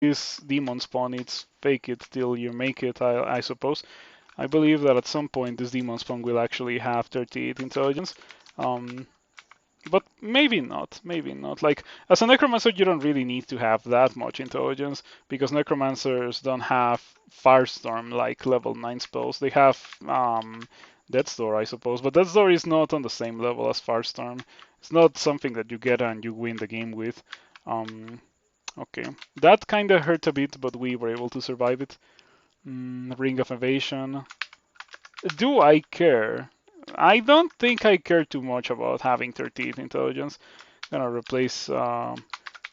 this demon spawn, it's fake it till you make it, I suppose. I believe that at some point this demon spawn will actually have 38 intelligence. Um, but maybe not, maybe not. Like, as a necromancer, you don't really need to have that much intelligence because necromancers don't have firestorm like level 9 spells. They have death's door, I suppose, but death's door is not on the same level as firestorm. It's not something that you get and you win the game with. Um, okay, that kind of hurt a bit, but we were able to survive it. Ring of evasion. Do I care? I don't think I care too much about having 38 intelligence. Gonna replace, yeah,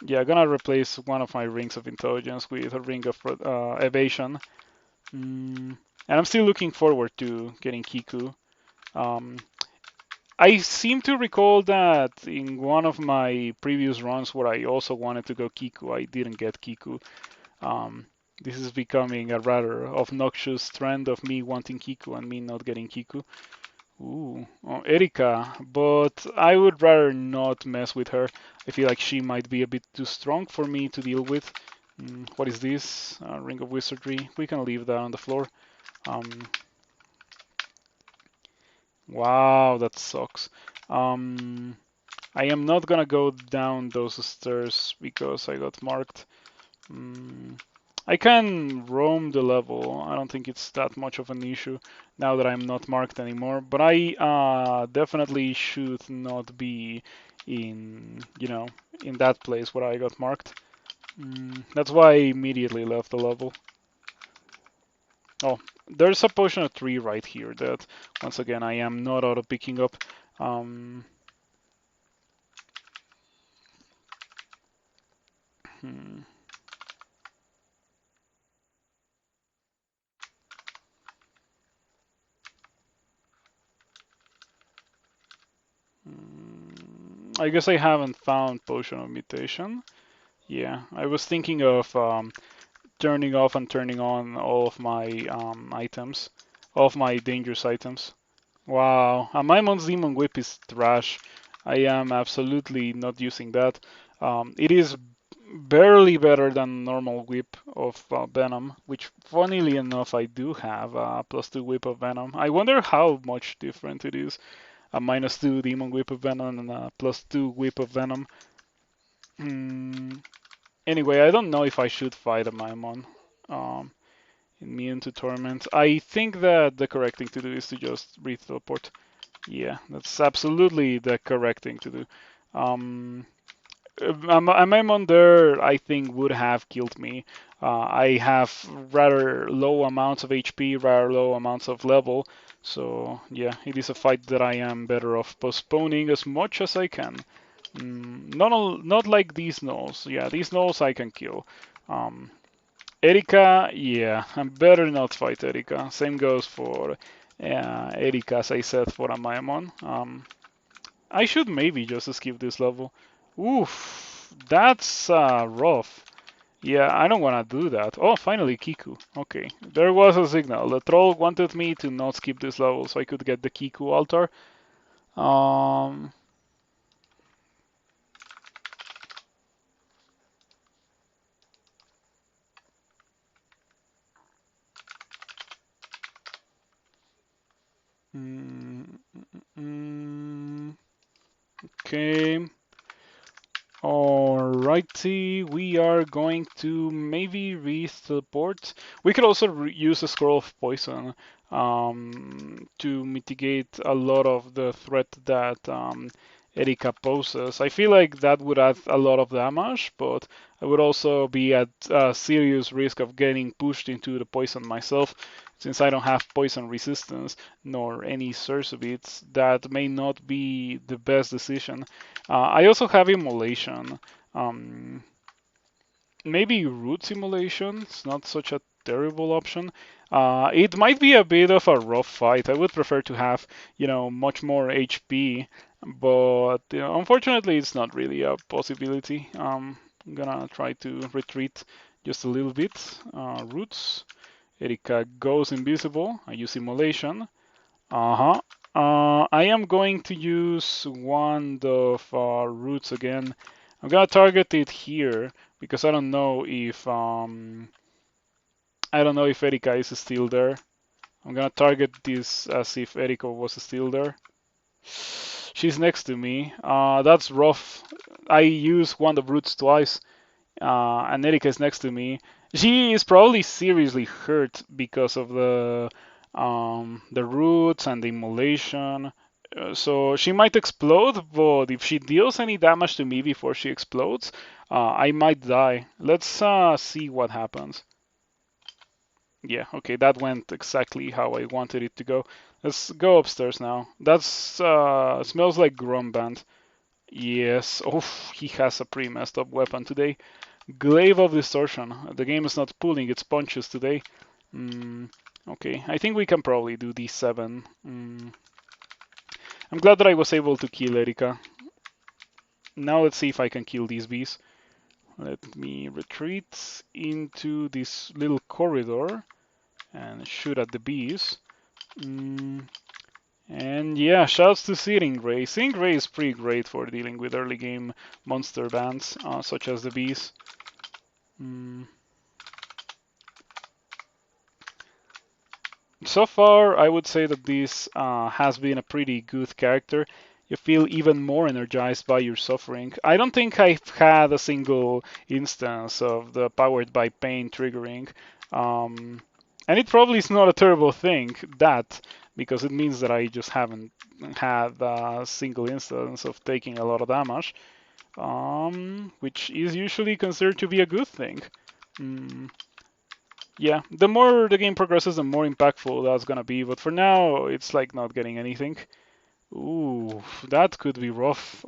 gonna replace one of my rings of intelligence with a ring of evasion. And I'm still looking forward to getting Kiku. Um, I seem to recall that in one of my previous runs where I also wanted to go Kiku, I didn't get Kiku. Um, this is becoming a rather obnoxious trend of me wanting Kiku and me not getting Kiku. Ooh, oh, Erika, but I would rather not mess with her. I feel like she might be a bit too strong for me to deal with. What is this? Ring of Wizardry. We can leave that on the floor. Um, wow, that sucks. Um, I am not gonna go down those stairs because I got marked. Mm, I can roam the level. I don't think it's that much of an issue now that I'm not marked anymore. But I definitely should not be in, in that place where I got marked. That's why I immediately left the level. Oh, there's a potion of 3 right here that, once again, I am not auto picking up. Um, hmm. I guess I haven't found potion of mutation. Yeah, I was thinking of turning off and turning on all of my items, all of my dangerous items. Wow, Maimon's Demon Whip is trash. I am absolutely not using that. It is barely better than normal whip of Venom, which funnily enough I do have a +2 whip of Venom. I wonder how much different it is. A -2 Demon Whip of Venom and a +2 whip of Venom. Hmm. Anyway, I don't know if I should fight a Maimon. Um, Immune to torment. I think that the correct thing to do is to just breathe teleport. Yeah, that's absolutely the correct thing to do. Um, a Maimon there, I think, would have killed me. I have rather low amounts of HP, rather low amounts of level. So yeah, it is a fight that I am better off postponing as much as I can. Not like these gnolls. Yeah, these gnolls I can kill. Um, Erika, yeah, I better not fight Erika. Same goes for Erika, as I said, for Amaemon. I should maybe just skip this level. Oof, that's rough. Yeah, I don't want to do that. Oh, finally, Kiku. Okay, there was a signal. The troll wanted me to not skip this level so I could get the Kiku altar. Um, mm, mm, okay. Alrighty, we are going to maybe re-teleport. We could also use a scroll of poison to mitigate a lot of the threat that Erika poses. I feel like that would add a lot of damage, but I would also be at a serious risk of getting pushed into the poison myself, since I don't have poison resistance nor any source of it. That may not be the best decision. I also have immolation. Um, Maybe root simulation. It's not such a terrible option. It might be a bit of a rough fight. I would prefer to have, much more HP, but unfortunately, it's not really a possibility. I'm gonna try to retreat just a little bit. Roots. Erika goes invisible. I use immolation. Uh-huh. I am going to use Wand of Roots again. I'm gonna target it here because I don't know if Erika is still there. I'm gonna target this as if Erika was still there. She's next to me. That's rough. I used one of the roots twice, and Erika is next to me. She is probably seriously hurt because of the roots and the immolation. So she might explode, but if she deals any damage to me before she explodes, I might die. Let's see what happens. Yeah, okay, that went exactly how I wanted it to go. Let's go upstairs now. That's smells like Grumband. Yes. Oh, he has a pretty messed up weapon today. Glaive of Distortion. The game is not pulling its punches today. Okay, I think we can probably do D7. I'm glad that I was able to kill Erika. Now let's see if I can kill these bees. Let me retreat into this little corridor and shoot at the bees. And yeah, shouts to Stingray. Stingray is pretty great for dealing with early game monster bands, such as the bees. So far, I would say that this has been a pretty good character. You feel even more energized by your suffering. I don't think I've had a single instance of the powered by pain triggering. And it probably is not a terrible thing, that, because it means that I just haven't had a single instance of taking a lot of damage, which is usually considered to be a good thing. Yeah, the more the game progresses, the more impactful that's gonna be. But for now, it's like not getting anything. Ooh, that could be rough.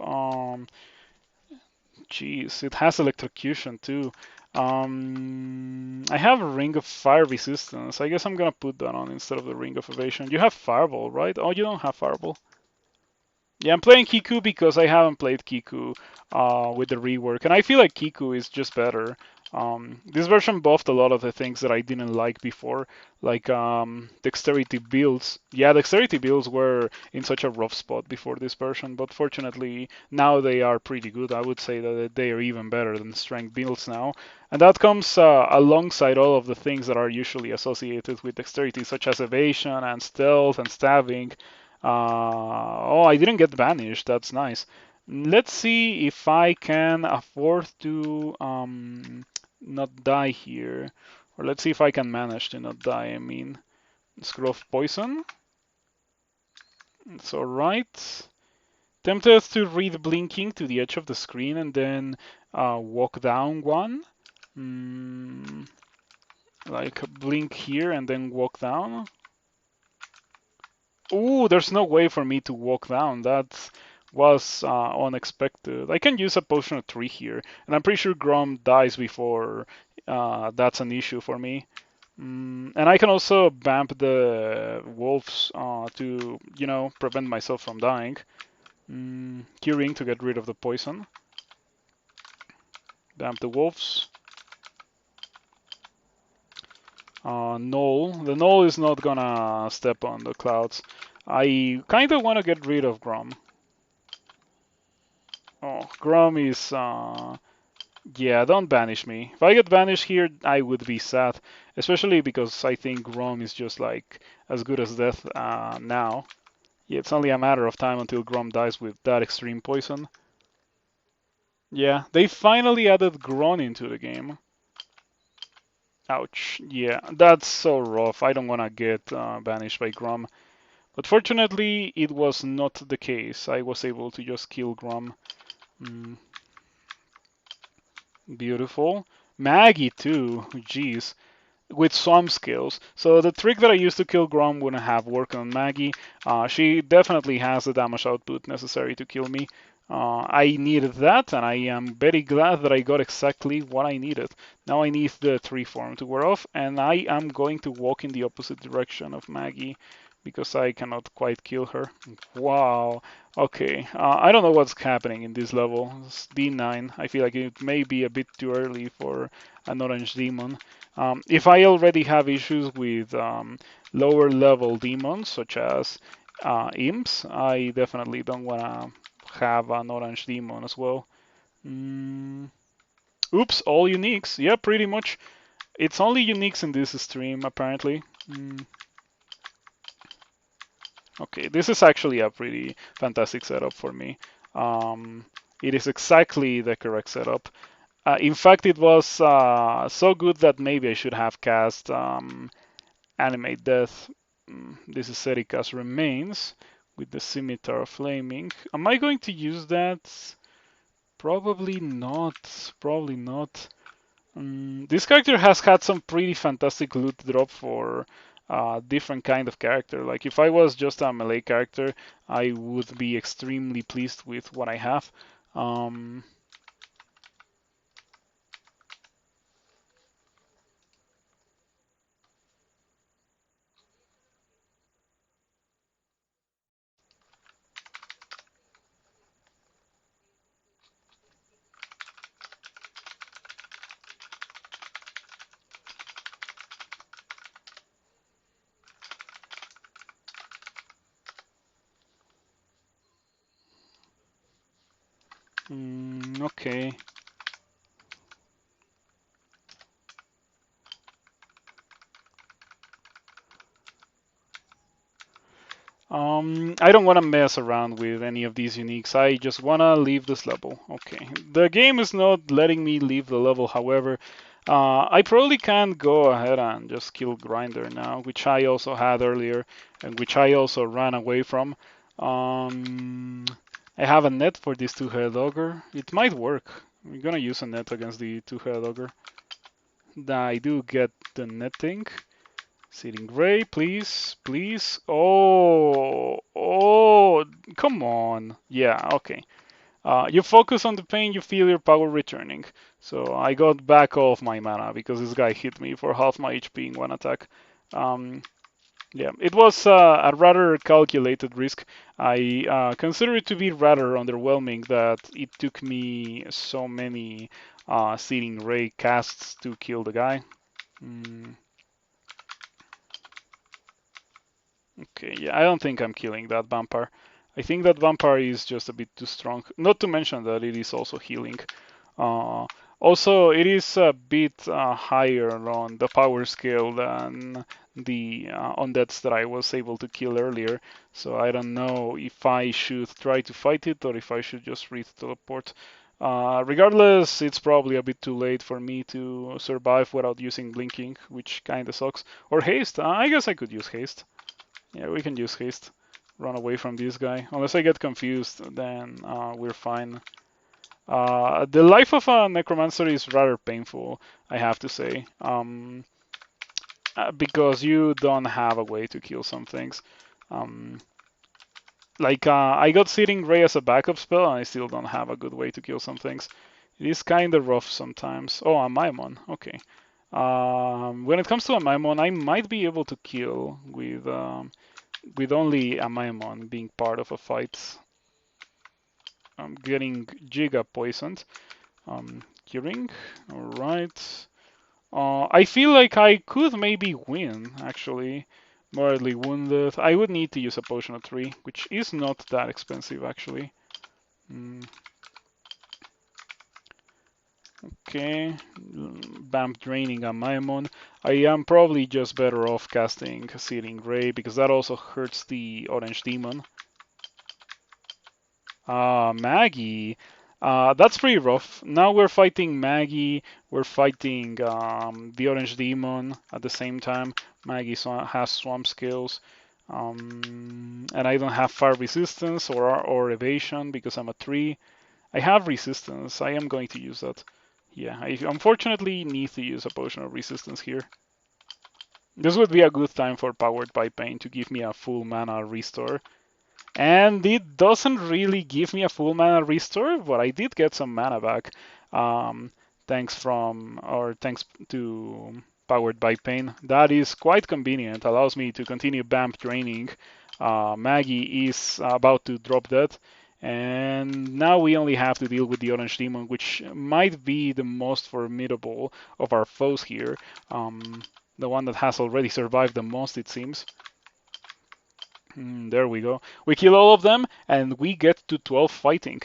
Jeez, it has electrocution too. I have a ring of fire resistance. I guess I'm gonna put that on instead of the ring of evasion. You have fireball, right? Oh, you don't have fireball. Yeah, I'm playing Kiku because I haven't played Kiku with the rework, and I feel like Kiku is just better. This version buffed a lot of the things that I didn't like before, like dexterity builds. Yeah, dexterity builds were in such a rough spot before this version, but fortunately now they are pretty good. I would say that they are even better than strength builds now, and that comes alongside all of the things that are usually associated with dexterity, such as evasion and stealth and stabbing. Oh, I didn't get banished. That's nice. Let's see if I can afford to not die here. Or let's see if I can manage to not die. I mean, screw of poison. It's alright. Tempted to read blinking to the edge of the screen and then walk down one. Like blink here and then walk down. Ooh, there's no way for me to walk down. That was unexpected. I can use a potion of 3 here, and I'm pretty sure Grom dies before that's an issue for me. And I can also bamp the wolves to, prevent myself from dying. Curing to get rid of the poison. Bamp the wolves. Null. The null is not gonna step on the clouds. I kind of want to get rid of Grom. Oh, Grom is... yeah, don't banish me. If I get banished here, I would be sad. Especially because I think Grom is just like as good as death now. Yeah, it's only a matter of time until Grom dies with that extreme poison. Yeah, they finally added Gron into the game. Ouch. Yeah, that's so rough. I don't want to get banished by Grom. But fortunately, it was not the case. I was able to just kill Grom. Beautiful. Maggie too. Jeez. With some skills. So the trick that I used to kill Grom wouldn't have worked on Maggie. She definitely has the damage output necessary to kill me. I needed that, and I am very glad that I got exactly what I needed. Now I need the tree form to wear off, and I am going to walk in the opposite direction of Maggie because I cannot quite kill her. Wow. Okay. I don't know what's happening in this level. It's D9. I feel like it may be a bit too early for an orange demon. If I already have issues with lower level demons, such as imps, I definitely don't want to have an orange demon as well. Mm. Oops, all uniques. Yeah, pretty much. It's only uniques in this stream, apparently. Okay, this is actually a pretty fantastic setup for me. It is exactly the correct setup. In fact, it was so good that maybe I should have cast Animate Death. This is Eric as Remains with the Scimitar Flaming. Am I going to use that? Probably not. Probably not. This character has had some pretty fantastic loot drop for different kind of character. Like if I was just a melee character, I would be extremely pleased with what I have. Um, okay. I don't want to mess around with any of these uniques. I just want to leave this level. Okay. The game is not letting me leave the level, however. I probably can go ahead and just kill Grinder now, which I also had earlier, and which I also ran away from. Um, I have a net for this two-headed ogre. It might work. I'm gonna use a net against the two-headed ogre. I do get the netting. Searing Ray, please, please. Oh, come on. Yeah, okay. You focus on the pain, you feel your power returning. So I got back all of my mana because this guy hit me for half my HP in one attack. Um, yeah, it was a rather calculated risk. I consider it to be rather underwhelming that it took me so many Searing Ray casts to kill the guy. Mm. Okay, yeah, I don't think I'm killing that vampire. I think that vampire is just a bit too strong. Not to mention that it is also healing. Uh, Also, it is a bit higher on the power scale than the undeads that I was able to kill earlier. So I don't know if I should try to fight it or if I should just read teleport. Regardless, it's probably a bit too late for me to survive without using blinking, which kinda sucks. Or haste. I guess I could use haste. Yeah, we can use haste. Run away from this guy. Unless I get confused, then we're fine. The life of a necromancer is rather painful, I have to say, because you don't have a way to kill some things. Um, I got Searing Ray as a backup spell, and I still don't have a good way to kill some things. It is kind of rough sometimes. Oh, a Maimon. Okay. When it comes to a Maimon, I might be able to kill with only a Maimon being part of a fight. I'm getting Giga poisoned. Curing. Alright. I feel like I could maybe win, actually. Mildly wounded. I would need to use a potion of 3, which is not that expensive, actually. Okay. Vamp draining a Maimon. I am probably just better off casting Searing Ray, because that also hurts the Orange Demon. Maggie. That's pretty rough. Now we're fighting Maggie. We're fighting the Orange Demon at the same time. Maggie has swamp skills. And I don't have fire resistance or evasion because I'm a 3. I have resistance. I am going to use that. Yeah, I unfortunately need to use a potion of resistance here. This would be a good time for Powered by Pain to give me a full mana restore. And it doesn't really give me a full mana restore, but I did get some mana back. Thanks to Powered by Pain. That is quite convenient. Allows me to continue Vamp draining. Maggie is about to drop dead. And now we only have to deal with the Orange Demon, which might be the most formidable of our foes here. The one that has already survived the most, it seems. There we go. We kill all of them, and we get to 12 fighting.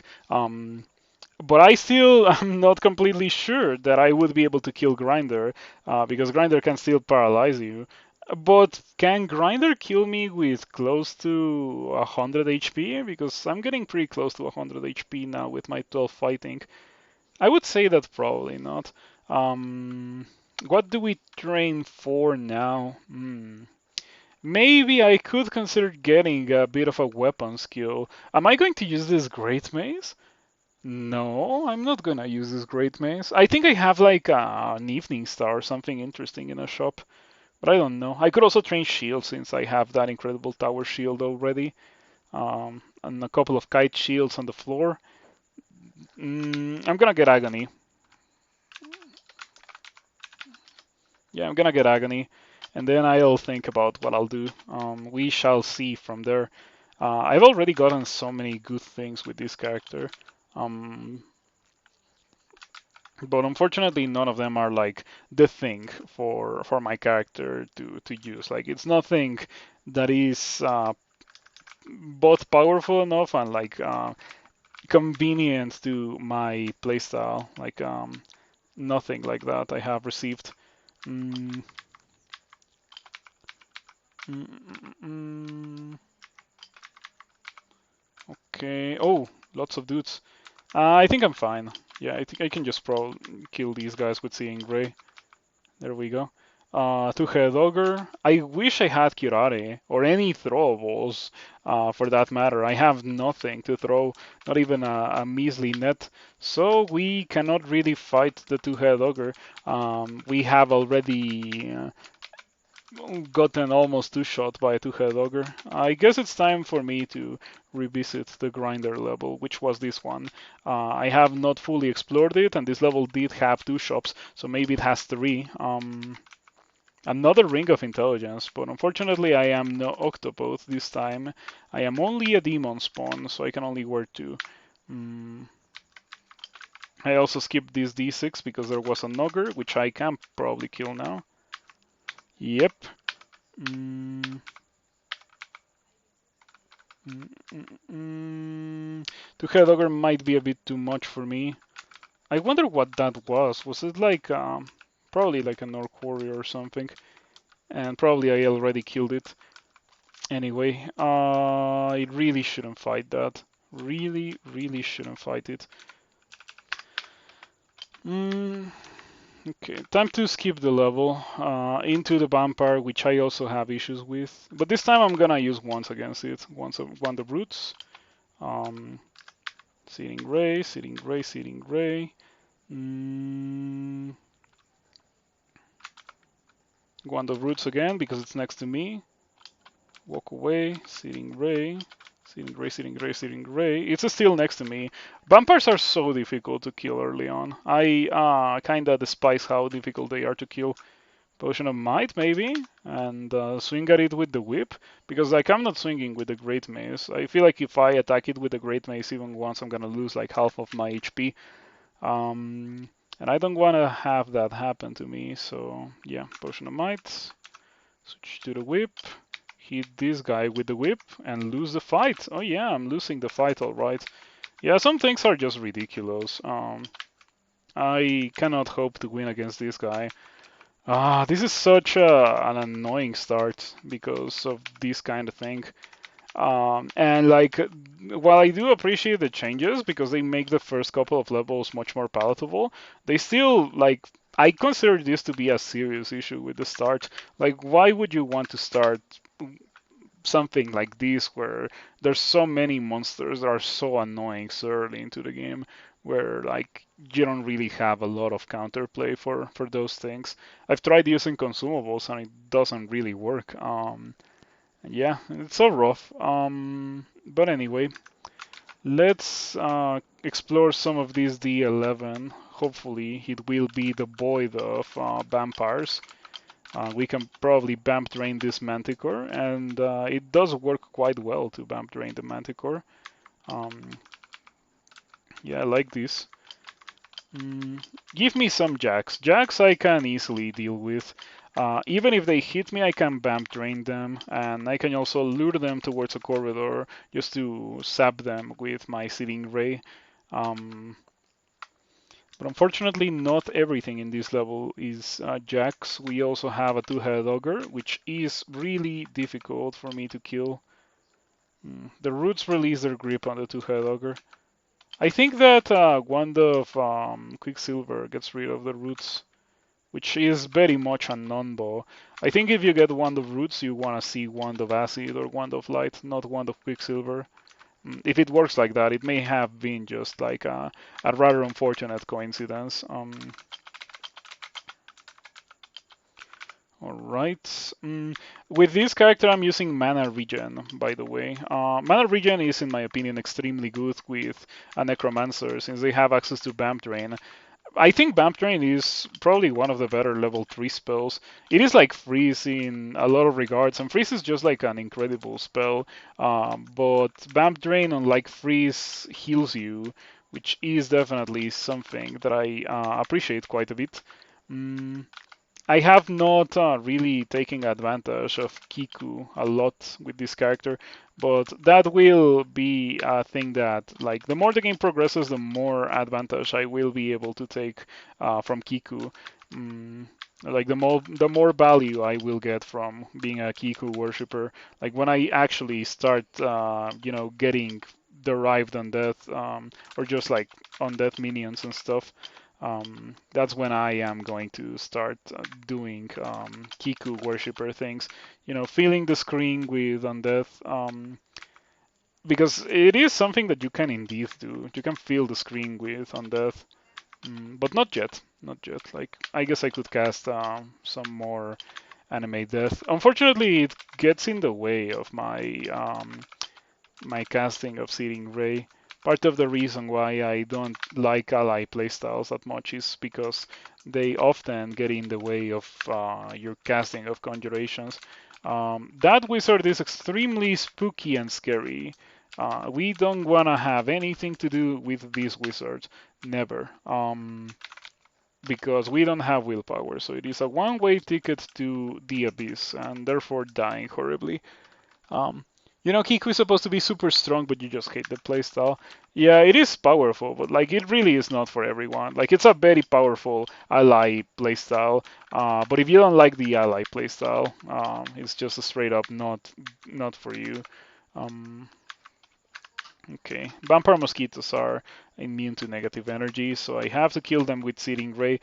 But I still am not completely sure that I would be able to kill Grinder, because Grinder can still paralyze you. But can Grinder kill me with close to 100 HP? Because I'm getting pretty close to 100 HP now with my 12 fighting. I would say that probably not. Um, what do we train for now? Maybe I could consider getting a bit of a weapon skill. Am I going to use this Great Mace? No, I'm not gonna use this Great Mace. I think I have like an Evening Star or something interesting in a shop, but I don't know. I could also train Shield since I have that incredible Tower Shield already, and a couple of Kite Shields on the floor. I'm gonna get Agony. Yeah, I'm gonna get Agony, and then I'll think about what I'll do. We shall see from there. I've already gotten so many good things with this character. Um, but unfortunately none of them are like the thing for my character to use. Like it's nothing that is both powerful enough and like convenient to my playstyle. Like nothing like that I have received. Mm, mm, mm, okay. Oh, lots of dudes. I think I'm fine. Yeah, I think I can just probably kill these guys with Seeing Ray. There we go. Two-head ogre. I wish I had curare or any throwables, for that matter. I have nothing to throw, not even a measly net, so we cannot really fight the two-head ogre. We have already gotten almost two-shot by a two-head ogre. I guess it's time for me to revisit the grinder level, which was this one. I have not fully explored it, and this level did have two shops, so maybe it has three. Another Ring of Intelligence, but unfortunately I am no Octopus this time. I am only a Demon Spawn, so I can only wear two. I also skipped this D6 because there was an Ogre, which I can probably kill now. Yep. Two-head Ogre might be a bit too much for me. I wonder what that was. Was it like, probably like an Orc Warrior or something? And probably I already killed it. Anyway, I really shouldn't fight that. Really, really shouldn't fight it. Okay, time to skip the level into the vampire, which I also have issues with. But this time I'm gonna use once against it. Once one the roots. Searing Ray, Searing Ray, Searing Ray. One the roots again because it's next to me. Walk away, Searing Ray. Searing Ray, Searing Ray, Searing Ray. It's still next to me. Vampires are so difficult to kill early on. I kinda despise how difficult they are to kill. Potion of Might, maybe? And swing at it with the whip? Because like I'm not swinging with the Great Mace. I feel like if I attack it with the Great Mace even once, I'm gonna lose like half of my HP. And I don't wanna have that happen to me, so yeah, Potion of Might. Switch to the whip. Hit this guy with the whip and lose the fight. Oh yeah, I'm losing the fight, alright. Yeah, some things are just ridiculous. I cannot hope to win against this guy. This is such an annoying start because of this kind of thing. And like, while I do appreciate the changes because they make the first couple of levels much more palatable, they still like. I consider this to be a serious issue with the start. Like, why would you want to start something like this where there's so many monsters that are so annoying so early into the game where like you don't really have a lot of counterplay for those things. I've tried using consumables and it doesn't really work. Yeah, it's so rough. But anyway, let's explore some of these D11. Hopefully it will be devoid of vampires. We can probably vamp drain this Manticore, and it does work quite well to vamp drain the Manticore. Yeah, I like this. Give me some Jacks. Jacks I can easily deal with. Even if they hit me, I can vamp drain them, and I can also lure them towards a corridor just to sap them with my Searing Ray. But unfortunately, not everything in this level is Jax. We also have a two-headed ogre, which is really difficult for me to kill. The roots release their grip on the two-headed ogre. I think that Wand of Quicksilver gets rid of the roots, which is very much a non-bow. I think if you get Wand of Roots, you want to see Wand of Acid or Wand of Light, not Wand of Quicksilver. If it works like that, it may have been just like a rather unfortunate coincidence. All right. With this character, I'm using Mana Regen, by the way. Mana Regen is, in my opinion, extremely good with a Necromancer, since they have access to Vamp Drain. I think Vamp Drain is probably one of the better level 3 spells. It is like Freeze in a lot of regards, and Freeze is just like an incredible spell. But Vamp Drain, unlike Freeze, heals you, which is definitely something that I appreciate quite a bit. I have not really taken advantage of Kiku a lot with this character, but that will be a thing that, like, the more the game progresses, the more advantage I will be able to take from Kiku. Like the more value I will get from being a Kiku worshipper. Like when I actually start, getting derived undeath, or just like undeath minions and stuff. That's when I am going to start doing Kiku worshipper things. Filling the screen with undeath, because it is something that you can indeed do. You can fill the screen with undeath, but not yet. Not yet. Like, I guess I could cast some more animate death. Unfortunately, it gets in the way of my casting of Searing Ray. Part of the reason why I don't like ally playstyles that much is because they often get in the way of your casting of conjurations. That wizard is extremely spooky and scary. We don't want to have anything to do with this wizard, never. Because we don't have willpower, so it is a one-way ticket to the abyss, and therefore dying horribly. Um, Kiku is supposed to be super strong, but you just hate the playstyle. Yeah, it is powerful, but like it really is not for everyone. Like it's a very powerful ally playstyle, but if you don't like the ally playstyle, it's just a straight up not for you. Um, Okay, vampire mosquitoes are immune to negative energy, so I have to kill them with Searing Ray.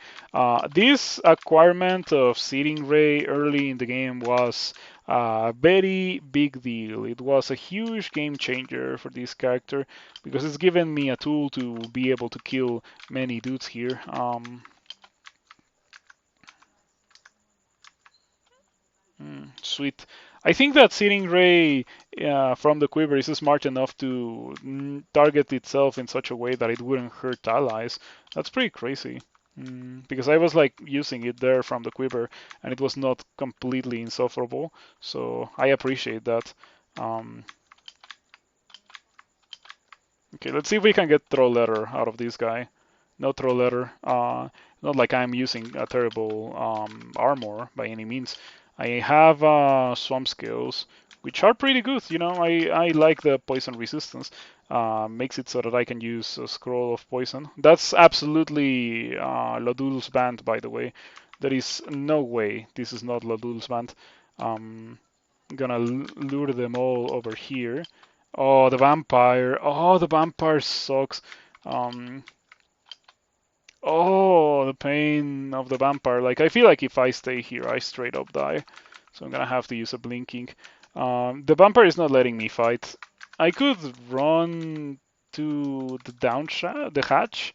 This acquirement of Searing Ray early in the game was a very big deal. It was a huge game changer for this character because it's given me a tool to be able to kill many dudes here. Sweet. I think that Searing Ray from the quiver is smart enough to target itself in such a way that it wouldn't hurt allies. That's pretty crazy. Because I was like using it there from the quiver and it was not completely insufferable. So I appreciate that. Um, okay, let's see if we can get throw letter out of this guy. No throw letter. Not like I'm using a terrible armor by any means. I have swamp skills, which are pretty good. I like the poison resistance. Makes it so that I can use a scroll of poison. That's absolutely Lodul's band, by the way. There is no way this is not Lodul's band. I'm gonna lure them all over here. Oh, the vampire. Oh, the vampire sucks. Um, Oh, the pain of the vampire. Like, I feel like if I stay here, I straight up die. So I'm gonna have to use a blinking. The vampire is not letting me fight. I could run to the hatch.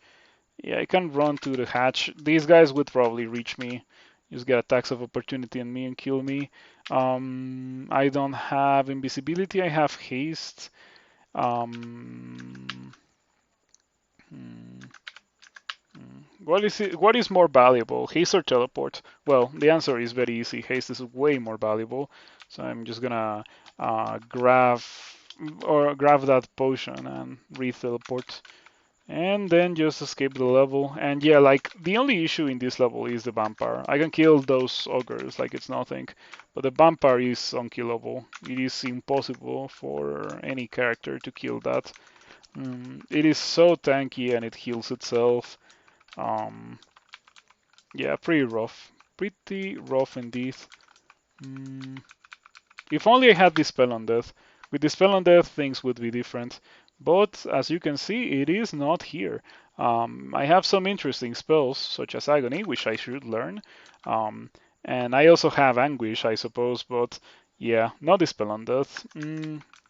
Yeah, I can run to the hatch. These guys would probably reach me. Just get attacks of opportunity on me and kill me. I don't have invisibility. I have haste. Um, hmm. What is more valuable, haste or teleport? Well, the answer is very easy. Haste is way more valuable. So I'm just gonna grab that potion and re-teleport, and then just escape the level. And yeah, like the only issue in this level is the vampire. I can kill those ogres like it's nothing, but the vampire is unkillable. It is impossible for any character to kill that. It is so tanky and it heals itself. Um, yeah, pretty rough. Pretty rough indeed. Mm, if only I had this spell on death. With the spell on death, things would be different. But as you can see, it is not here. I have some interesting spells, such as Agony, which I should learn. Um, and I also have Anguish, I suppose, but yeah, not the spell on death.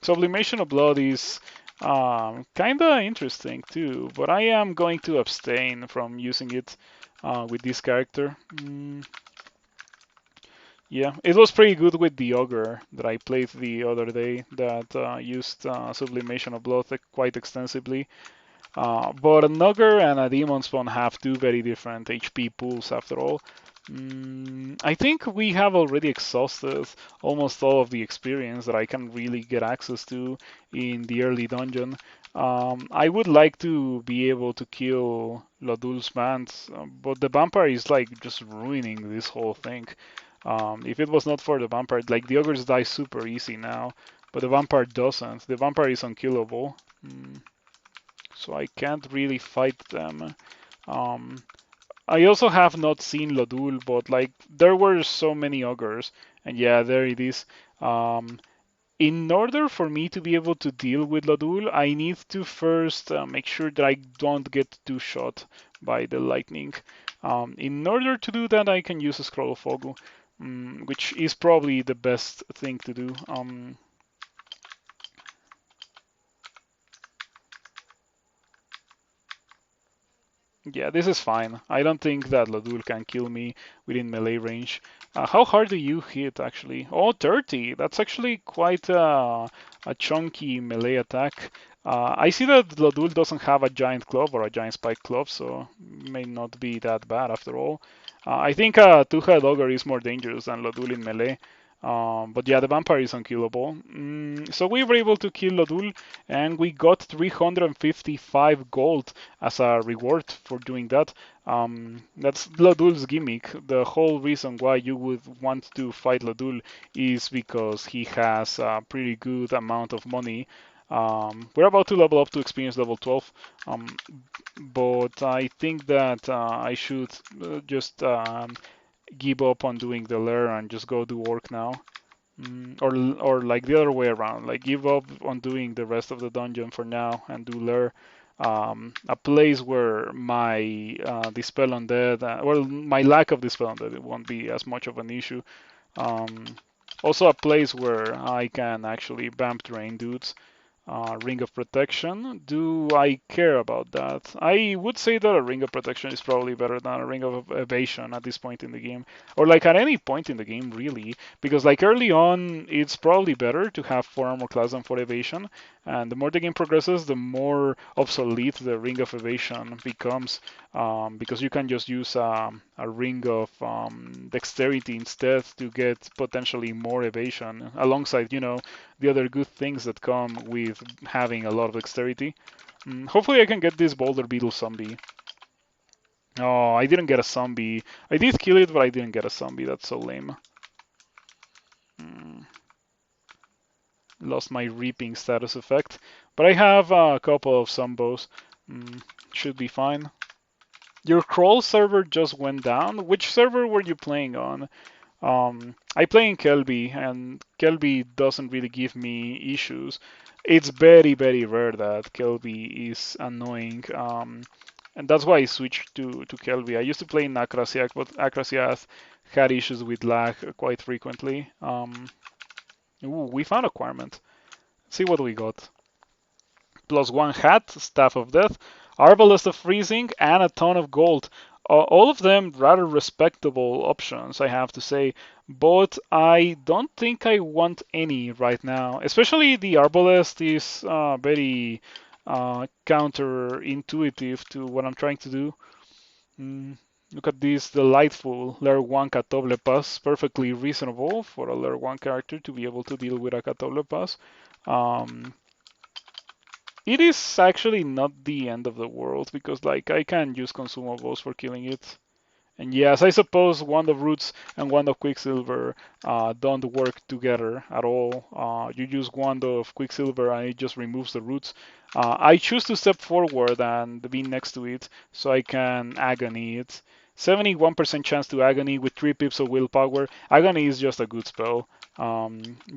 Sublimation of Blood is kinda interesting too, but I am going to abstain from using it with this character. Yeah, it was pretty good with the Ogre that I played the other day that used Sublimation of Blood quite extensively. But an Ogre and a Demon Spawn have two very different HP pools after all. I think we have already exhausted almost all of the experience that I can really get access to in the early dungeon. I would like to be able to kill Lodul's band, but the vampire is like just ruining this whole thing. If it was not for the vampire, like the ogres die super easy now, but the vampire doesn't. The vampire is unkillable, so I can't really fight them. Um, I also have not seen Lodul, but like there were so many ogres, and yeah, there it is. In order for me to be able to deal with Lodul, I need to first make sure that I don't get two shot by the lightning. In order to do that, I can use a Scroll of Fogu, which is probably the best thing to do. Yeah, this is fine. I don't think that Ladul can kill me within melee range. How hard do you hit, actually? Oh, 30! That's actually quite a chunky melee attack. I see that Ladul doesn't have a giant club or a giant spike club, so may not be that bad after all. I think a two-head ogre is more dangerous than Ladul in melee. But yeah, the vampire is unkillable. So we were able to kill Lodul, and we got 355 gold as a reward for doing that. That's Lodul's gimmick. The whole reason why you would want to fight Lodul is because he has a pretty good amount of money. We're about to level up to experience level 12, but I think that I should just give up on doing the lair and just go do work now. Or like the other way around, like give up on doing the rest of the dungeon for now and do lair. A place where my dispel undead, well, my lack of dispel undead, it won't be as much of an issue. Um, Also a place where I can actually vamp drain dudes. Ring of Protection. Do I care about that? I would say that a Ring of Protection is probably better than a Ring of Evasion at this point in the game. Or like at any point in the game, really. Because like early on, it's probably better to have 4 armor class than 4 evasion. And the more the game progresses, the more obsolete the Ring of Evasion becomes. Because you can just use a Ring of Dexterity instead to get potentially more evasion alongside, the other good things that come with having a lot of dexterity. Hopefully I can get this boulder beetle zombie. Oh, I didn't get a zombie. I did kill it, but I didn't get a zombie. That's so lame. Lost my reaping status effect. But I have a couple of zombos. Should be fine. Your crawl server just went down. Which server were you playing on? I play in Kelby, and Kelby doesn't really give me issues. It's very, very rare that Kelby is annoying, and that's why I switched to Kelby. I used to play in Akrasiak, but Akrasiak had issues with lag quite frequently. Ooh, we found acquirement. Let's see what we got. +1 hat, Staff of Death, Arbalest of Freezing, and a ton of gold. All of them rather respectable options, I have to say, but I don't think I want any right now. Especially the Arbalest is very counterintuitive to what I'm trying to do. Look at this delightful Layer 1 Catoble Pass, perfectly reasonable for a Layer 1 character to be able to deal with a Catoble Pass. It is actually not the end of the world because like I can use consumables for killing it. And yes, I suppose Wand of Roots and Wand of Quicksilver don't work together at all. You use Wand of Quicksilver and it just removes the roots. I choose to step forward and be next to it so I can Agony it. 71% chance to Agony with 3 pips of willpower. Agony is just a good spell.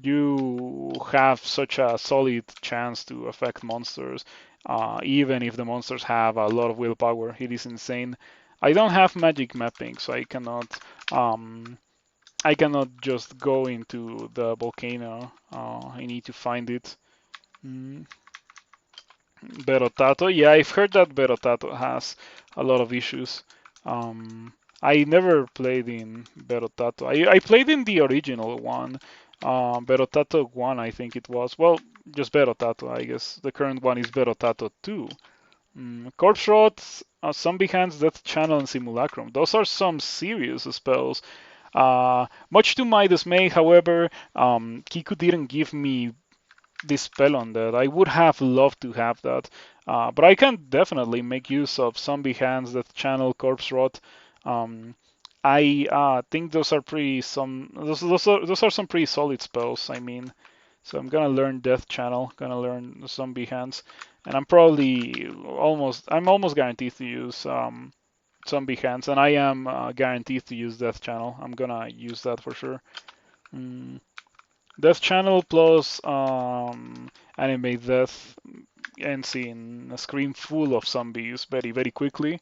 You have such a solid chance to affect monsters, even if the monsters have a lot of willpower. It is insane. I don't have magic mapping, so I cannot just go into the volcano. I need to find it. Mm. Berotato, yeah, I've heard that Berotato has a lot of issues. I never played in Berotato. I played in the original one, Berotato 1, I think it was. Well, just Berotato, I guess. The current one is Berotato 2. Corpse Rot, Zombie Hands, Death Channel, and Simulacrum. Those are some serious spells. Much to my dismay, however, Kiku didn't give me this spell on that. I would have loved to have that, but I can definitely make use of Zombie Hands, Death Channel, Corpse Rot. I think those are those are some pretty solid spells. I mean, so I'm gonna learn Death Channel, gonna learn Zombie Hands, and I'm almost guaranteed to use Zombie Hands, and I am guaranteed to use Death Channel. I'm gonna use that for sure. Mm, Death Channel plus Animate Death ends in a screen full of zombies very, very quickly.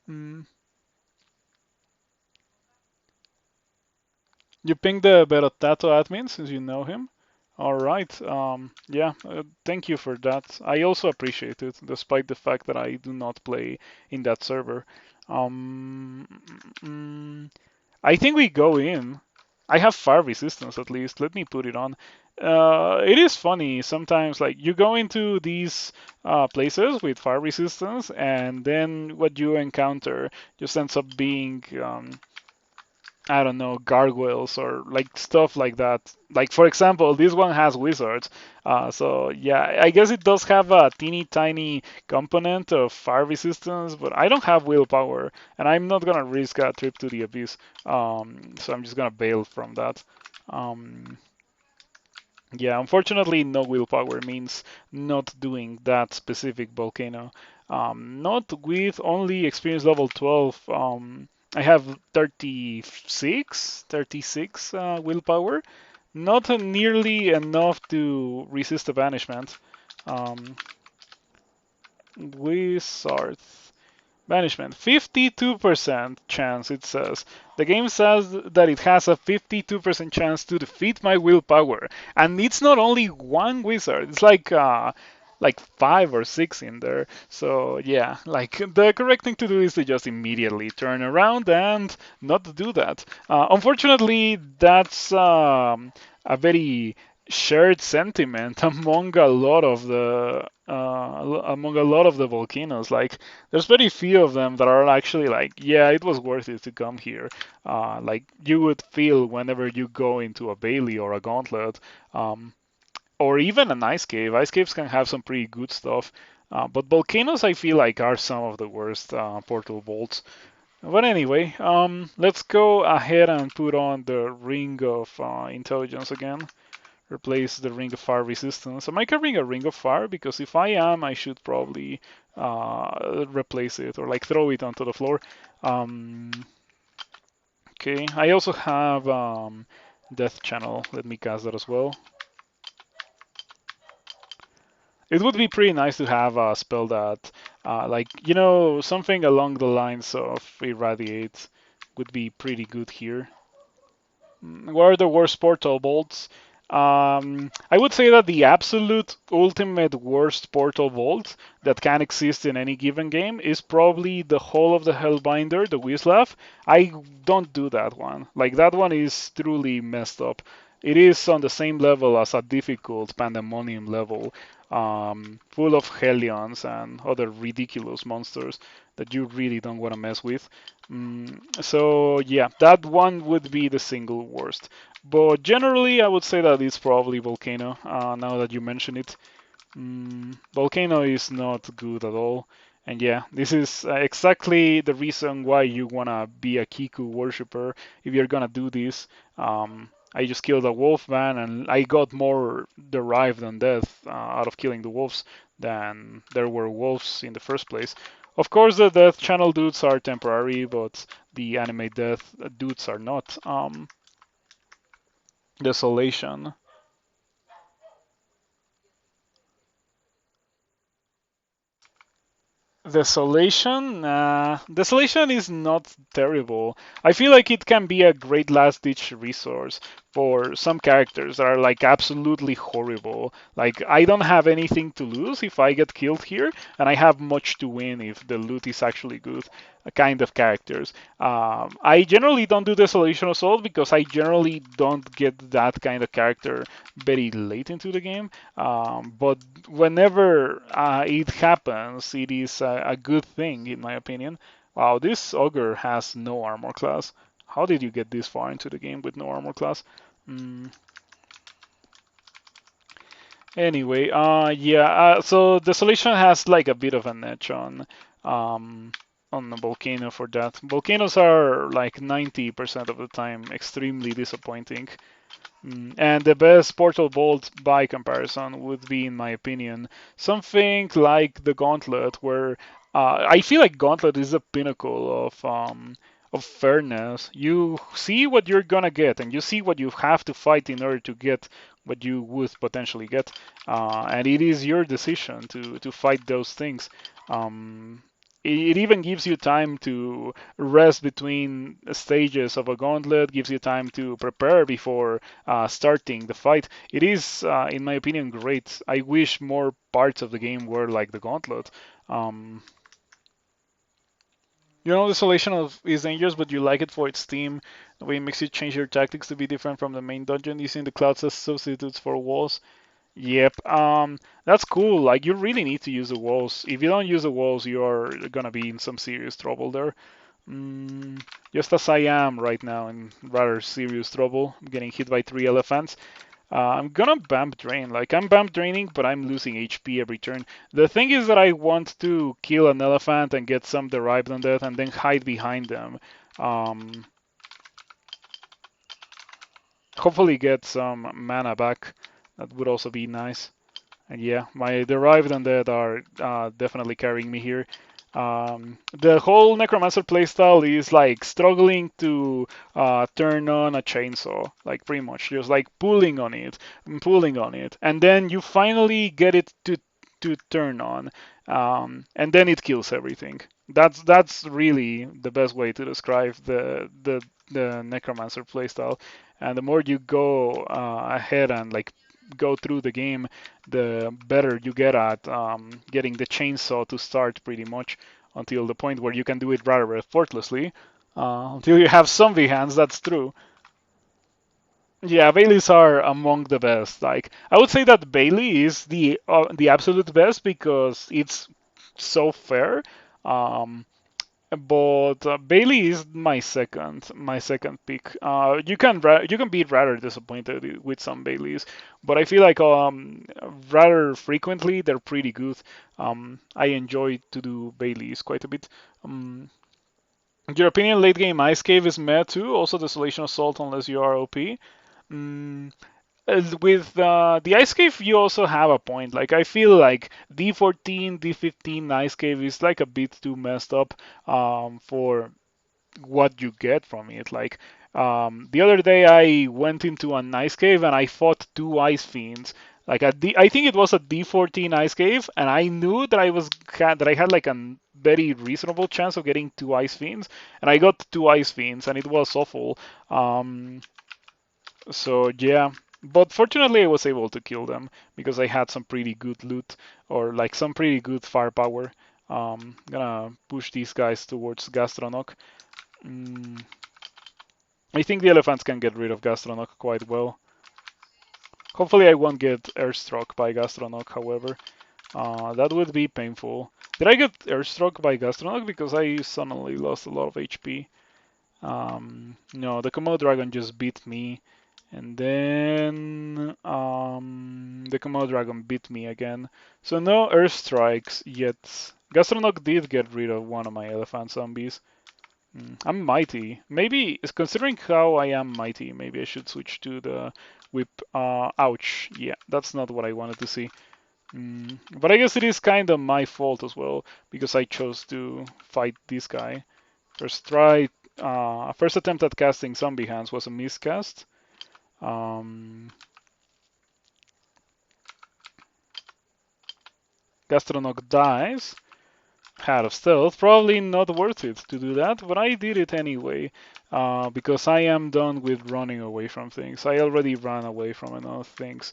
Mm. You ping the Berotato admin since you know him. All right. Yeah, thank you for that. I also appreciate it, despite the fact that I do not play in that server. Um, mm, I think we go in. I have fire resistance at least. Let me put it on. It is funny sometimes, like you go into these places with fire resistance, and then what you encounter just ends up being I don't know, gargoyles or like stuff like that. Like for example, this one has wizards. So yeah, I guess it does have a teeny tiny component of fire resistance, but I don't have willpower, and I'm not gonna risk a trip to the abyss. So I'm just gonna bail from that. Um, yeah, unfortunately, no willpower means not doing that specific volcano. Not with only experience level 12. I have 36 willpower. Not nearly enough to resist the banishment. Um, Wizard. Banishment, 52% chance, it says. The game says that it has a 52% chance to defeat my willpower. And it's not only one wizard, it's like 5 or 6 in there. So yeah, like the correct thing to do is to just immediately turn around and not do that. Unfortunately, that's a very shared sentiment among a lot of the volcanoes. Like there's very few of them that are actually like, yeah, it was worth it to come here. Like you would feel whenever you go into a Bailey or a Gauntlet, or even an Ice Cave. Ice Caves can have some pretty good stuff, but volcanoes I feel like are some of the worst portal vaults. But anyway, let's go ahead and put on the Ring of Intelligence again. Replace the Ring of Fire resistance. Am I carrying a Ring of Fire? Because if I am, I should probably replace it or like throw it onto the floor. Um, okay, I also have Death Channel. Let me cast that as well. It would be pretty nice to have a spell that, like, something along the lines of Irradiate would be pretty good here. What are the worst portal bolts? I would say that the absolute ultimate worst portal vault that can exist in any given game is probably the Hall of the Hellbinder, the Wislav. I don't do that one. Like, that one is truly messed up. It is on the same level as a difficult Pandemonium level, full of Hellions and other ridiculous monsters that you really don't want to mess with. So yeah, that one would be the single worst. But generally, I would say that it's probably Volcano. Now that you mention it, Volcano is not good at all. And yeah, this is exactly the reason why you wanna be a Kiku worshiper if you're gonna do this. I just killed a wolf man, and I got more derived than death out of killing the wolves than there were wolves in the first place. Of course, the death channel dudes are temporary, but the anime death dudes are not. Desolation. Desolation is not terrible. I feel like it can be a great last ditch resource for some characters that are like absolutely horrible. Like I don't have anything to lose if I get killed here, and I have much to win if the loot is actually good. Kind of characters. I generally don't do Desolation Assault because I generally don't get that kind of character very late into the game. But whenever it happens, it is a good thing, in my opinion. Wow, this ogre has no armor class. How did you get this far into the game with no armor class? Mm, anyway, yeah. So Desolation has like a bit of an edge um, on the volcano for that. Volcanoes are like 90% of the time extremely disappointing. And the best portal bolt by comparison would be, in my opinion, something like the Gauntlet, where I feel like Gauntlet is the pinnacle of fairness. You see what you're gonna get, and you see what you have to fight in order to get what you would potentially get, and it is your decision to fight those things. Um, it even gives you time to rest between stages of a gauntlet, gives you time to prepare before starting the fight. It is, in my opinion, great. I wish more parts of the game were like the gauntlet. Um, Desolation is dangerous, but you like it for its theme. The way it makes you change your tactics to be different from the main dungeon, using the clouds as substitutes for walls. Yep, that's cool. Like, you really need to use the walls. If you don't use the walls, you're gonna be in some serious trouble there. Just as I am right now in rather serious trouble. I'm getting hit by 3 elephants. I'm gonna bump drain. Like, I'm bump draining, but I'm losing HP every turn. The thing is that I want to kill an elephant and get some derived on that and then hide behind them. Um, Hopefully get some mana back. That would also be nice. And yeah, my derived undead are definitely carrying me here. The whole Necromancer playstyle is like struggling to turn on a chainsaw, like pretty much just like pulling on it and pulling on it, and then you finally get it to turn on, and then it kills everything. That's really the best way to describe the Necromancer playstyle. And the more you go ahead and like go through the game, the better you get at getting the chainsaw to start pretty much until the point where you can do it rather effortlessly. Until you have zombie hands, that's true. Yeah, Baileys are among the best. Like I would say that Bailey is the absolute best because it's so fair. Um, but Bailey is my second pick. You can be rather disappointed with some Baileys, but I feel like rather frequently they're pretty good. I enjoy to do Baileys quite a bit. Um, in your opinion, late game Ice Cave is meh too. Also, Desolation Assault unless you are OP. Mm, with the Ice Cave, you also have a point. Like I feel like D14, D15 Ice Cave is like a bit too messed up for what you get from it. Like the other day, I went into an ice cave and I fought 2 ice fiends. Like I think it was a D14 ice cave, and I knew that I had like a very reasonable chance of getting 2 ice fiends, and I got 2 ice fiends, and it was awful. Um, so yeah, but fortunately I was able to kill them because I had some pretty good loot or like some pretty good firepower. Gonna push these guys towards Gastronok. Mm, I think the elephants can get rid of Gastronok quite well. Hopefully I won't get airstruck by Gastronok, however. That would be painful. Did I get airstruck by Gastronok because I suddenly lost a lot of HP? No, the Komodo Dragon just beat me, And then the Komodo Dragon beat me again. So no Earth Strikes yet. Gastronok did get rid of one of my elephant zombies. I'm mighty. Maybe, considering how I am mighty, maybe I should switch to the whip. Ouch. Yeah, that's not what I wanted to see. But I guess it is kind of my fault as well, because I chose to fight this guy. First attempt at casting Zombie Hands was a miscast. Gastronok dies. Hat of Stealth. Probably not worth it to do that, but I did it anyway. Because I am done with running away from things. I already ran away from enough things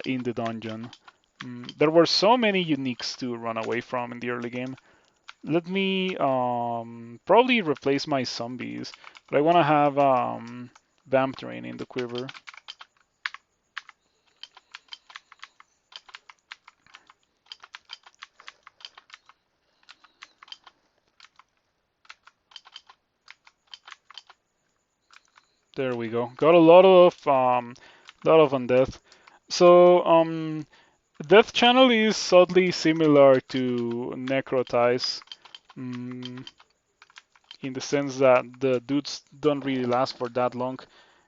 in the dungeon. There were so many uniques to run away from in the early game. Let me probably replace my zombies, but I want to have Vamp Train in the quiver. There we go. Got a lot of undeath. So Death Channel is oddly similar to Necrotize, in the sense that the dudes don't really last for that long,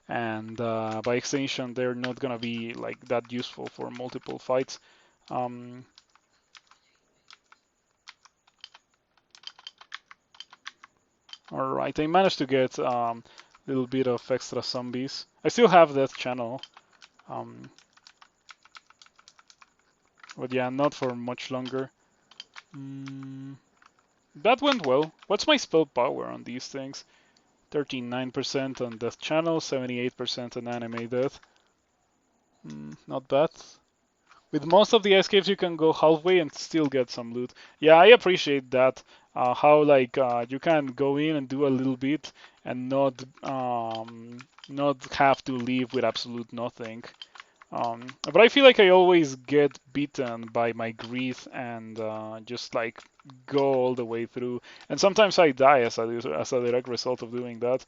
and by extension, they're not gonna be like that useful for multiple fights. Um, all right, I managed to get a little bit of extra zombies. I still have Death Channel, um, but yeah, not for much longer. That went well. What's my spell power on these things? 39% on Death Channel, 78% on Anime Death. Not bad. With most of the escapes, you can go halfway and still get some loot. Yeah, I appreciate that. How like you can go in and do a little bit and not have to leave with absolute nothing. But I feel like I always get beaten by my greed and just like go all the way through. And sometimes I die as a direct result of doing that.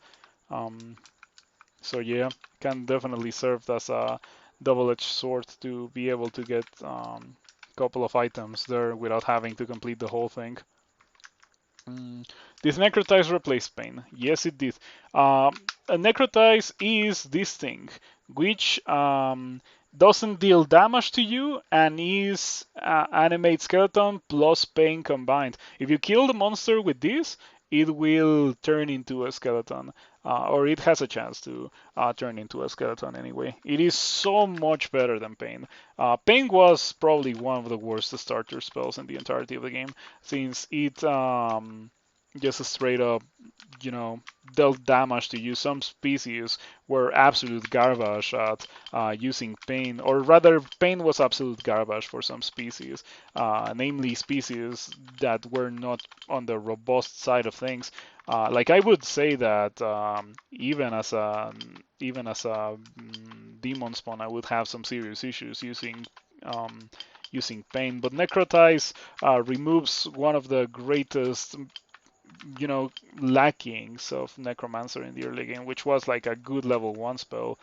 So yeah, can definitely serve as a double-edged sword to be able to get a couple of items there without having to complete the whole thing. Did Necrotize replace Pain? Yes, it did. A Necrotize is this thing, which doesn't deal damage to you and is Animate Skeleton plus Pain combined. If you kill the monster with this, it will turn into a skeleton, or it has a chance to turn into a skeleton anyway. It is so much better than Pain. Pain was probably one of the worst starter spells in the entirety of the game, since it just straight up, dealt damage to you. Some species were absolute garbage at using Pain, or rather, Pain was absolute garbage for some species, namely species that were not on the robust side of things. Like I would say that even as a demon spawn, I would have some serious issues using Pain. But Necrotize removes one of the greatest lackings of Necromancer in the early game, which was like a good level 1 spell.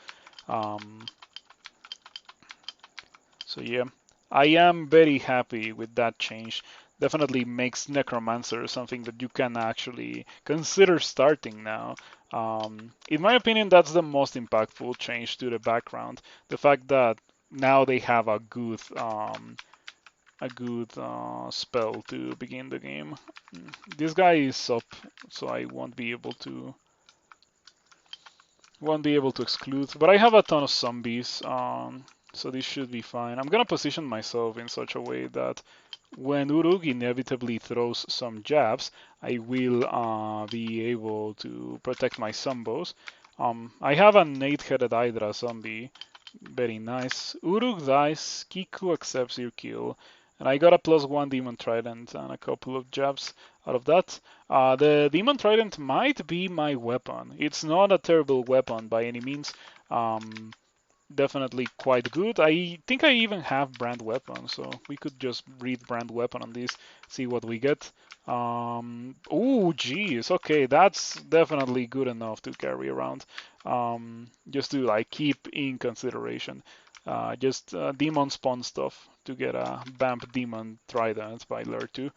So yeah, I am very happy with that change. Definitely makes Necromancer something that you can actually consider starting now. In my opinion, that's the most impactful change to the background. The fact that now they have a good spell to begin the game. This guy is up, so I won't be able to exclude. But I have a ton of zombies, so this should be fine. I'm gonna position myself in such a way that when Uruk inevitably throws some jabs, I will be able to protect my zombos. I have an 8-headed Hydra zombie. Very nice. Uruk dies, Kiku accepts your kill, and I got a +1 Demon Trident and a couple of jabs out of that. The Demon Trident might be my weapon. It's not a terrible weapon by any means. definitely quite good. I think I even have brand weapon, so we could just read brand weapon on this, see what we get. Oh, geez, okay, that's definitely good enough to carry around. Just to like keep in consideration. Just demon spawn stuff to get a Vamp Demon Trident by Layer 2.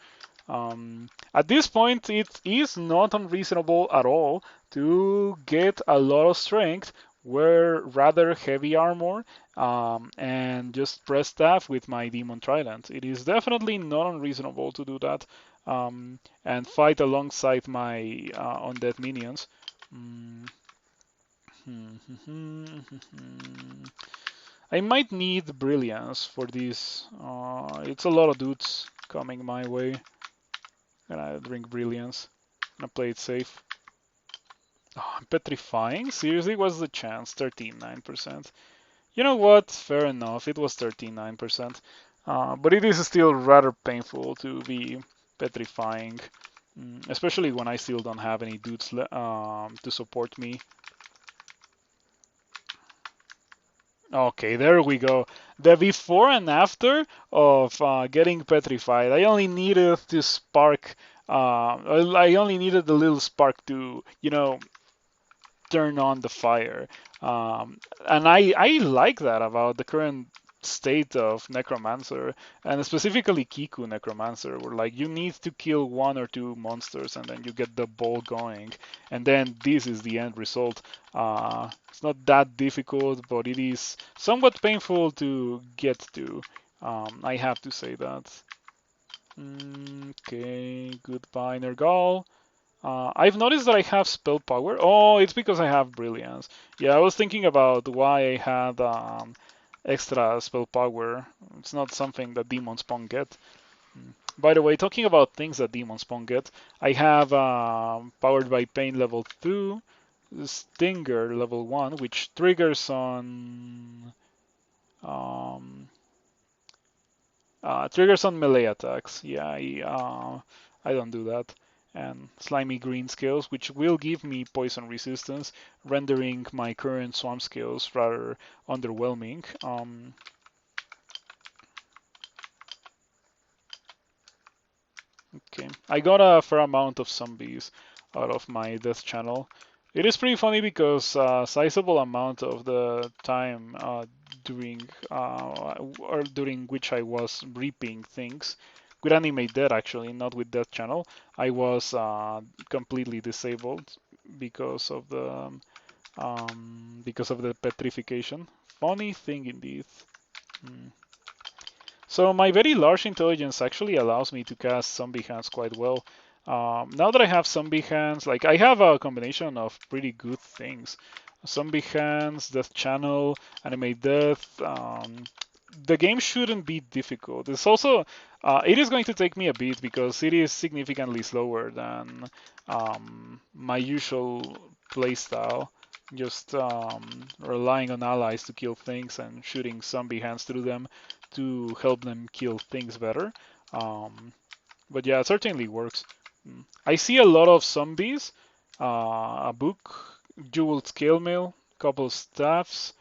At this point, it is not unreasonable at all to get a lot of strength, wear rather heavy armor, and just press staff with my Demon Trident. It is definitely not unreasonable to do that and fight alongside my undead minions. I might need Brilliance for this. It's a lot of dudes coming my way. Gonna drink Brilliance. Gonna play it safe. Oh, I'm petrifying? Seriously? What's the chance? 39%. You know what? Fair enough. It was 39%. But it is still rather painful to be petrifying. Especially when I still don't have any dudes to support me. Okay, there we go. The before and after of getting petrified. I only needed to spark. I only needed the little spark to, turn on the fire. And I like that about the current state of Necromancer, and specifically Kiku Necromancer, where like you need to kill one or two monsters and then you get the ball going, and then this is the end result. It's not that difficult, but it is somewhat painful to get to. I have to say that. Okay, goodbye, Nergal. I've noticed that I have spell power. Oh, it's because I have brilliance. Yeah, I was thinking about why I had extra spell power. It's not something that demon spawn get. By the way, talking about things that demon spawn get, I have powered by pain level 2, stinger level 1, which triggers on um, melee attacks. Yeah, I don't do that. And slimy green skills, which will give me poison resistance, rendering my current swamp skills rather underwhelming. Okay, I got a fair amount of zombies out of my death channel. It is pretty funny because a sizable amount of the time during during which I was reaping things with Animate Dead, actually, not with Death Channel, I was completely disabled because of the petrification. Funny thing indeed. Hmm. So my very large intelligence actually allows me to cast zombie hands quite well. Now that I have zombie hands, like I have a combination of pretty good things. Zombie hands, death channel, animate death. The game shouldn't be difficult. It's also, it is going to take me a bit because it is significantly slower than my usual playstyle. Just relying on allies to kill things and shooting zombie hands through them to help them kill things better. Um, but yeah, it certainly works. I see a lot of zombies, a book, jeweled scale mail, couple of staffs,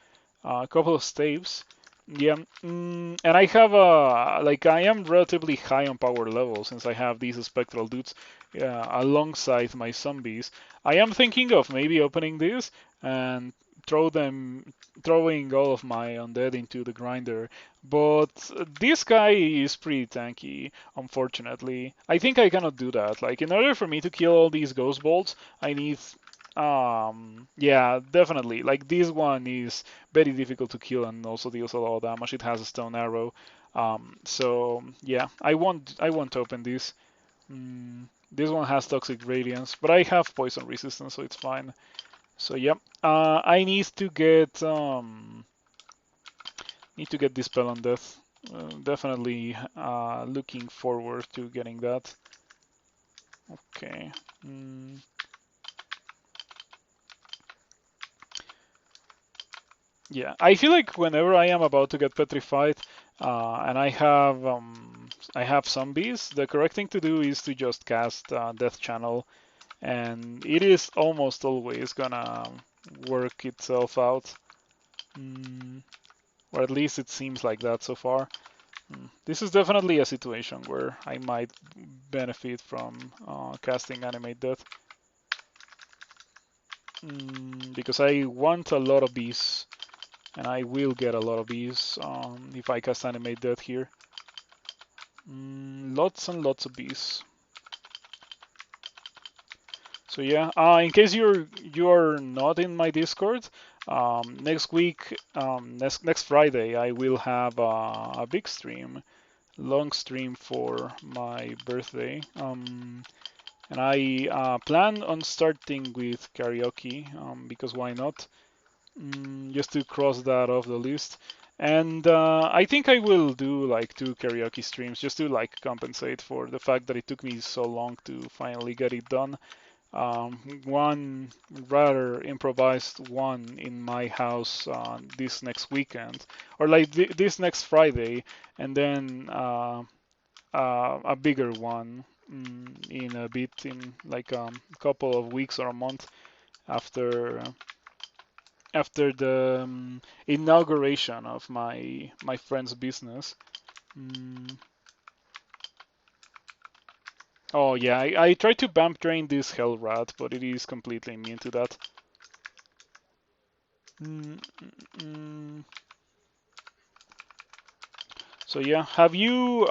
a couple of staves. Yeah, and I have like I am relatively high on power level since I have these spectral dudes alongside my zombies. I am thinking of maybe opening this and throwing all of my undead into the grinder, but this guy is pretty tanky, unfortunately. I think I cannot do that. Like in order for me to kill all these ghost bolts, I need yeah, definitely. Like this one is very difficult to kill and also deals a lot of damage. It has a stone arrow. So yeah, I won't open this. This one has toxic radiance, but I have poison resistance, so it's fine. So yeah, I need to get this spell on death. Definitely looking forward to getting that. Okay. Yeah, I feel like whenever I am about to get petrified, and I have zombies, the correct thing to do is to just cast Death Channel, and it is almost always gonna work itself out. Or at least it seems like that so far. This is definitely a situation where I might benefit from casting Animate Death. Because I want a lot of bees, and I will get a lot of bees if I cast Animate Death here. Lots and lots of bees. So yeah, in case you're not in my Discord, next week, next Friday, I will have a big stream, long stream for my birthday. And I plan on starting with karaoke, because why not? Just to cross that off the list. And I think I will do like 2 karaoke streams just to like compensate for the fact that it took me so long to finally get it done. One rather improvised one in my house this next weekend, or like this next Friday, and then a bigger one in a bit, in like a couple of weeks or a month after the inauguration of my friend's business. Oh yeah, I tried to bump drain this hell rat, but it is completely immune to that. So yeah, have you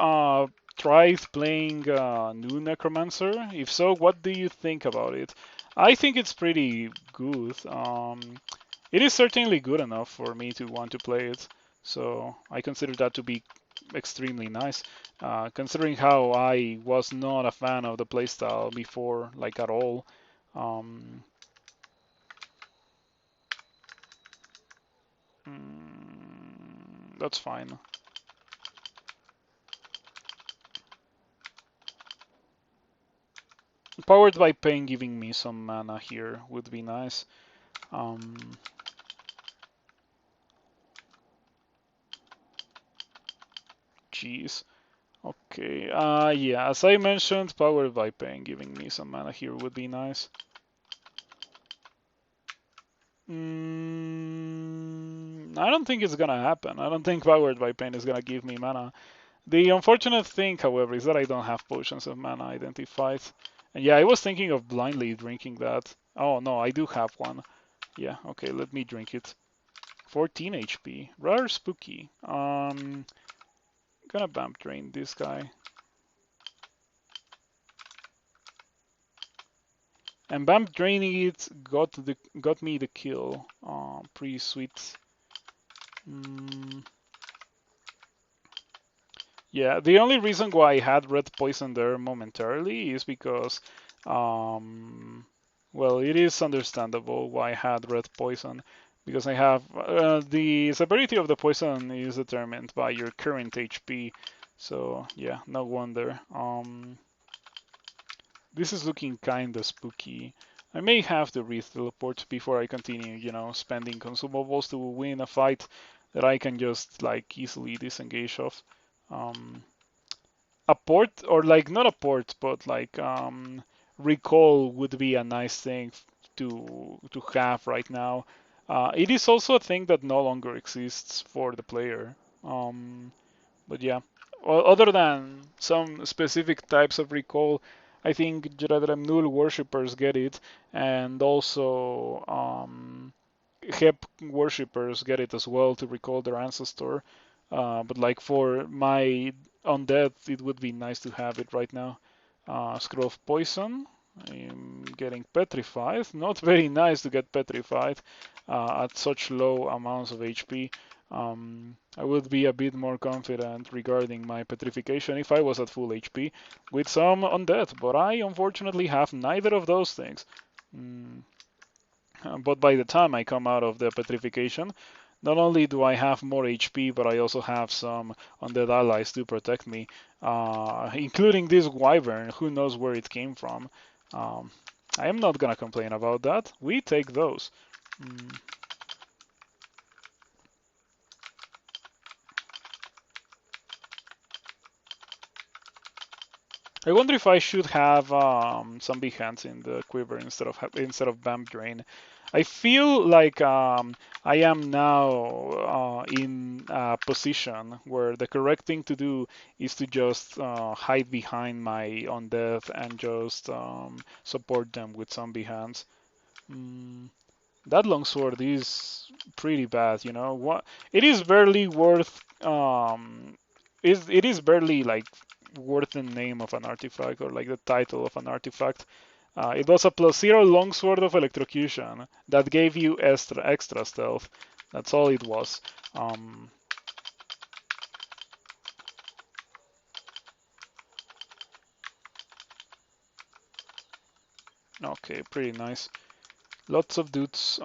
tried playing new Necromancer? If so, what do you think about it? I think it's pretty good. It is certainly good enough for me to want to play it, so I consider that to be extremely nice, considering how I was not a fan of the playstyle before, like at all. Um, that's fine. Powered by Pain giving me some mana here would be nice. Jeez. Okay, yeah, as I mentioned, Powered by Pain giving me some mana here would be nice. I don't think it's gonna happen. I don't think Powered by Pain is gonna give me mana. The unfortunate thing, however, is that I don't have potions of mana identified. And yeah, I was thinking of blindly drinking that. Oh no, I do have one. Yeah, okay, let me drink it. 14 HP, rather spooky. Gonna vamp drain this guy. And vamp draining it got me the kill. Pretty sweet. Yeah, the only reason why I had red poison there momentarily is because, well, it is understandable why I had red poison, because I have the severity of the poison is determined by your current HP. So yeah, no wonder. This is looking kinda spooky. I may have to re-teleport before I continue, spending consumables to win a fight that I can just like easily disengage of. A port, or like not a port, but like recall would be a nice thing to have right now. It is also a thing that no longer exists for the player. But yeah, other than some specific types of recall, I think Null worshippers get it, and also Hep worshippers get it as well to recall their ancestor. But like for my undead, it would be nice to have it right now. Scroll of Poison. I'm getting petrified. Not very nice to get petrified at such low amounts of HP. I would be a bit more confident regarding my petrification if I was at full HP with some undead, but I unfortunately have neither of those things. But by the time I come out of the petrification, not only do I have more HP, but I also have some undead allies to protect me, including this wyvern, who knows where it came from. I am not gonna complain about that. We take those. I wonder if I should have zombie hands in the quiver instead of vamp drain. I feel like I am now in a position where the correct thing to do is to just hide behind my undead and just support them with zombie hands. Mm, that longsword is pretty bad, you know. What it is barely worth it is barely like worth the name of an artifact or like the title of an artifact. It was a +0 longsword of electrocution that gave you extra stealth. That's all it was. Um, okay, pretty nice. Lots of dudes.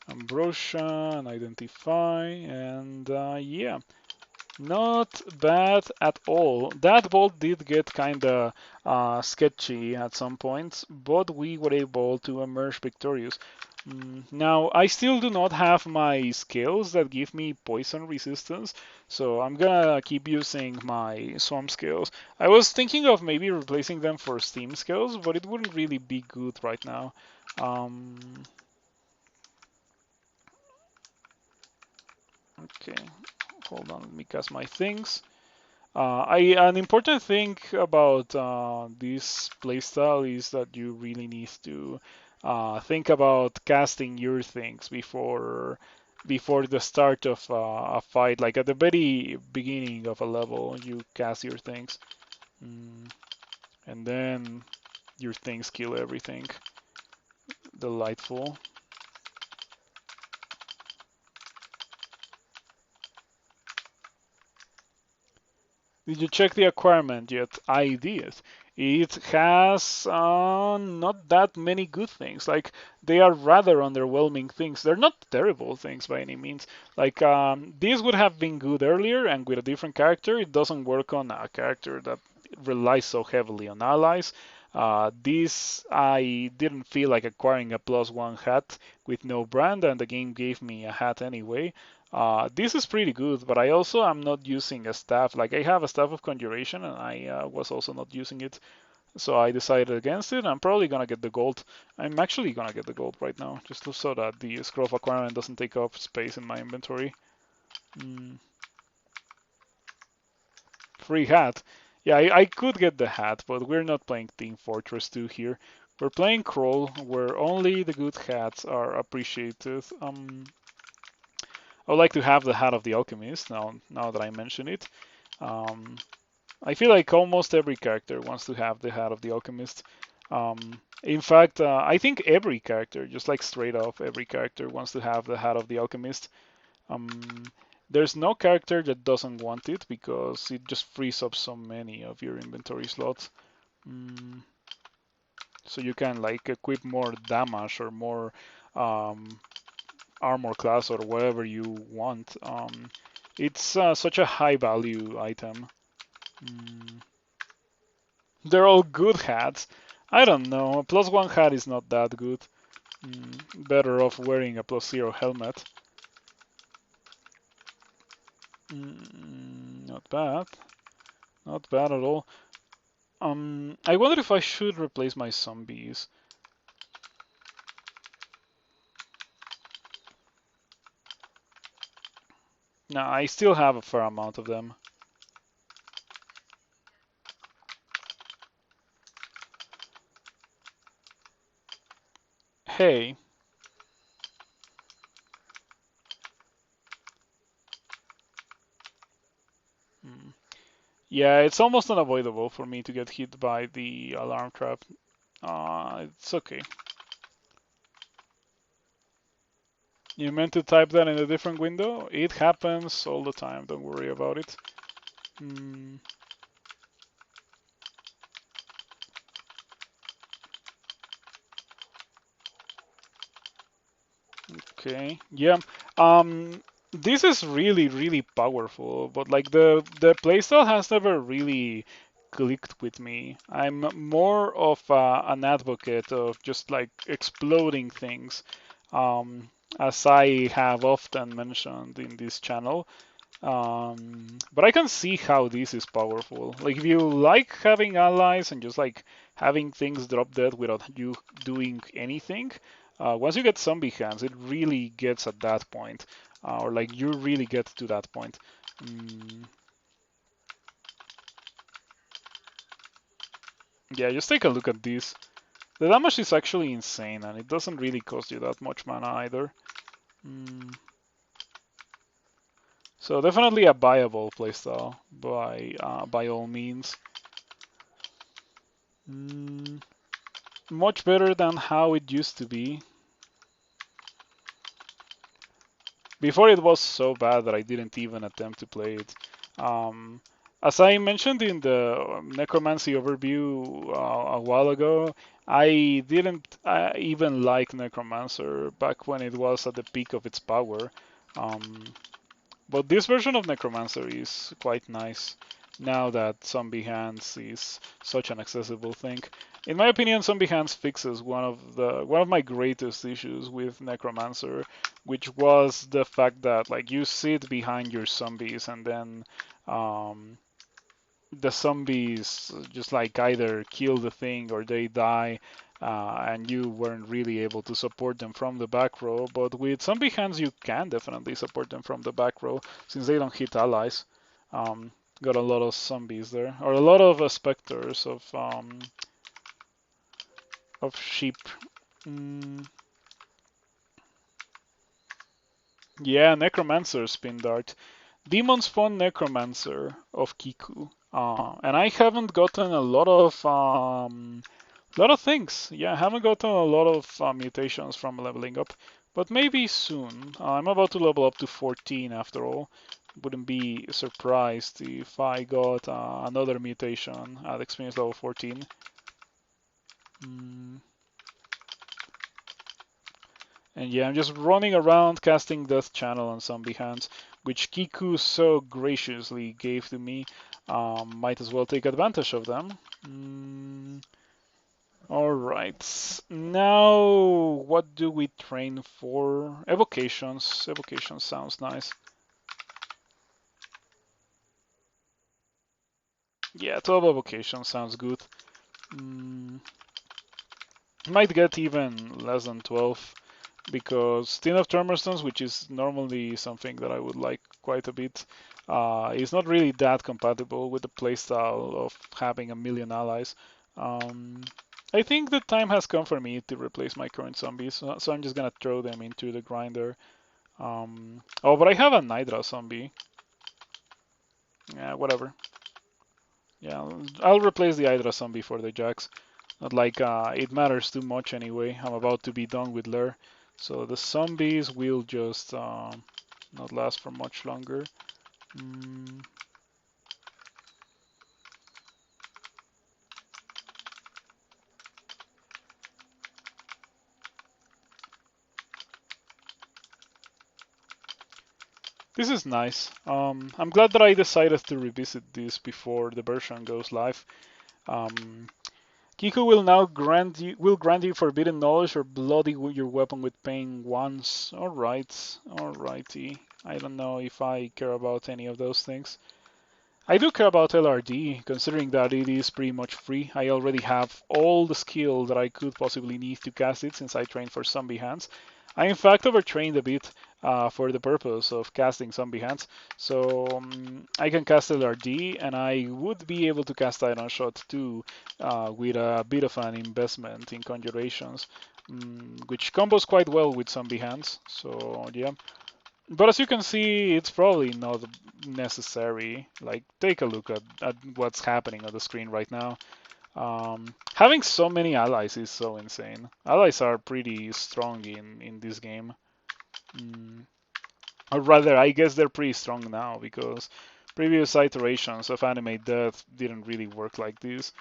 Ambrosia and identify, and yeah. Not bad at all. That bolt did get kinda sketchy at some points, but we were able to emerge victorious. Now, I still do not have my skills that give me poison resistance, so I'm gonna keep using my swamp skills. I was thinking of maybe replacing them for steam skills, but it wouldn't really be good right now. Um, okay, hold on, let me cast my things. An important thing about this playstyle is that you really need to think about casting your things before the start of a fight. Like at the very beginning of a level, you cast your things, and then your things kill everything. Delightful. Did you check the acquirement yet? I did. It has not that many good things. Like they are rather underwhelming things. They're not terrible things by any means. Like this would have been good earlier, and with a different character, it doesn't work on a character that relies so heavily on allies. This I didn't feel like acquiring a +1 hat with no brand, and the game gave me a hat anyway. This is pretty good, but I also am not using a staff. Like I have a staff of conjuration, and I was also not using it, so I decided against it. I'm probably gonna get the gold. I'm actually gonna get the gold right now, just so that the scroll of acquirement doesn't take up space in my inventory. Mm, free hat. Yeah, I could get the hat, but we're not playing Team Fortress 2 here. We're playing Crawl, where only the good hats are appreciated. I would like to have the hat of the alchemist now that I mention it. Um, I feel like almost every character wants to have the hat of the alchemist. In fact, I think every character, just like straight up, every character wants to have the hat of the alchemist. Um, there's no character that doesn't want it because it just frees up so many of your inventory slots. Mm, so you can like equip more damage or more um, armor class or whatever you want. It's such a high value item. Mm, they're all good hats. I don't know. A +1 hat is not that good. Better off wearing a +0 helmet. Not bad. Not bad at all. I wonder if I should replace my zombies. No, I still have a fair amount of them. Hey. Hmm. Yeah, it's almost unavoidable for me to get hit by the alarm trap. It's okay. You meant to type that in a different window? It happens all the time, don't worry about it. Mm, okay, yeah. This is really powerful, but like the playstyle has never really clicked with me. I'm more of an advocate of just like exploding things, as I have often mentioned in this channel. But I can see how this is powerful. Like if you like having allies and just like having things drop dead without you doing anything, Once you get zombie hands, it really gets at that point, or like you really get to that point. Yeah, just take a look at this. The damage is actually insane, and it doesn't really cost you that much mana either. So definitely a viable playstyle by all means. Much better than how it used to be. Before it was so bad that I didn't even attempt to play it. As I mentioned in the Necromancy overview a while ago, I didn't even like Necromancer back when it was at the peak of its power. But this version of Necromancer is quite nice now that Zombie Hands is such an accessible thing. In my opinion, Zombie Hands fixes one of my greatest issues with Necromancer, which was the fact that like you sit behind your zombies and then the zombies just like either kill the thing or they die, and you weren't really able to support them from the back row. But with zombie hands, you can definitely support them from the back row since they don't hit allies. Got a lot of zombies there, or a lot of specters of sheep. Yeah, Necromancer spin dart. Demon Spawn Necromancer of Kiku. And I haven't gotten a lot of things. Yeah, I haven't gotten a lot of mutations from leveling up, but maybe soon. I'm about to level up to 14 after all. Wouldn't be surprised if I got another mutation at experience level 14. And yeah, I'm just running around casting Death Channel on zombie hands, which Kiku so graciously gave to me. Might as well take advantage of them. Alright, now what do we train for? Evocations. Evocation sounds nice. Yeah, 12 evocations sounds good. Might get even less than 12 because Tin of Tombstones, which is normally something that I would like quite a bit, is not really that compatible with the playstyle of having a million allies. I think the time has come for me to replace my current zombies, so I'm just gonna throw them into the grinder. Oh, but I have a Nidra zombie. Yeah, whatever. Yeah, I'll replace the Hydra zombie for the Jax. Not like it matters too much anyway. I'm about to be done with Lair. So the zombies will just not last for much longer. This is nice. I'm glad that I decided to revisit this before the version goes live. Kiku will now grant you forbidden knowledge or bloody your weapon with pain once. Alrighty. I don't know if I care about any of those things. I do care about LRD, considering that it is pretty much free. I already have all the skill that I could possibly need to cast it since I trained for zombie hands. I in fact overtrained a bit for the purpose of casting zombie hands, so I can cast LRD and I would be able to cast Iron Shot too with a bit of an investment in conjurations, which combos quite well with zombie hands, so yeah. But as you can see, it's probably not necessary. Like, take a look at what's happening on the screen right now. Having so many allies is so insane. Allies are pretty strong in this game. Or rather, I guess they're pretty strong now because previous iterations of Animate Death didn't really work like this.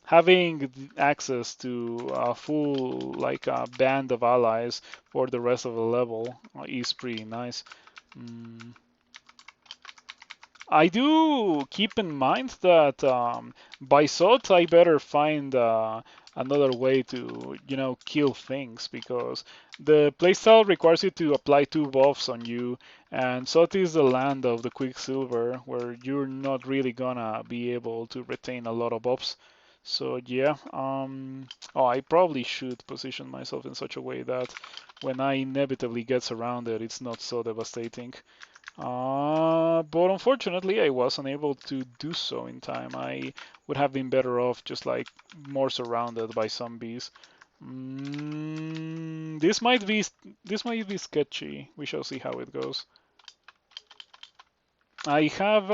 Having access to a full like a band of allies for the rest of the level is pretty nice. I do keep in mind that by SOT I better find another way to, kill things because the playstyle requires you to apply 2 buffs on you, and SOT is the land of the Quicksilver where you're not really gonna be able to retain a lot of buffs. So yeah, oh, I probably should position myself in such a way that when I inevitably get surrounded, it's not so devastating. But unfortunately, I was unable to do so in time. I would have been better off just like more surrounded by zombies. This might be sketchy. We shall see how it goes. I have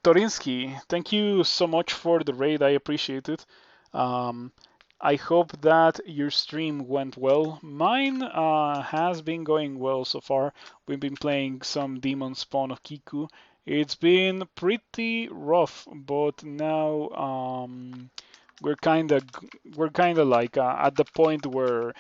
Torinsky, thank you so much for the raid. I appreciate it. Um, I hope that your stream went well. Mine has been going well so far. We've been playing some Demon Spawn of Kiku. It's been pretty rough, but now we're kind of like at the point where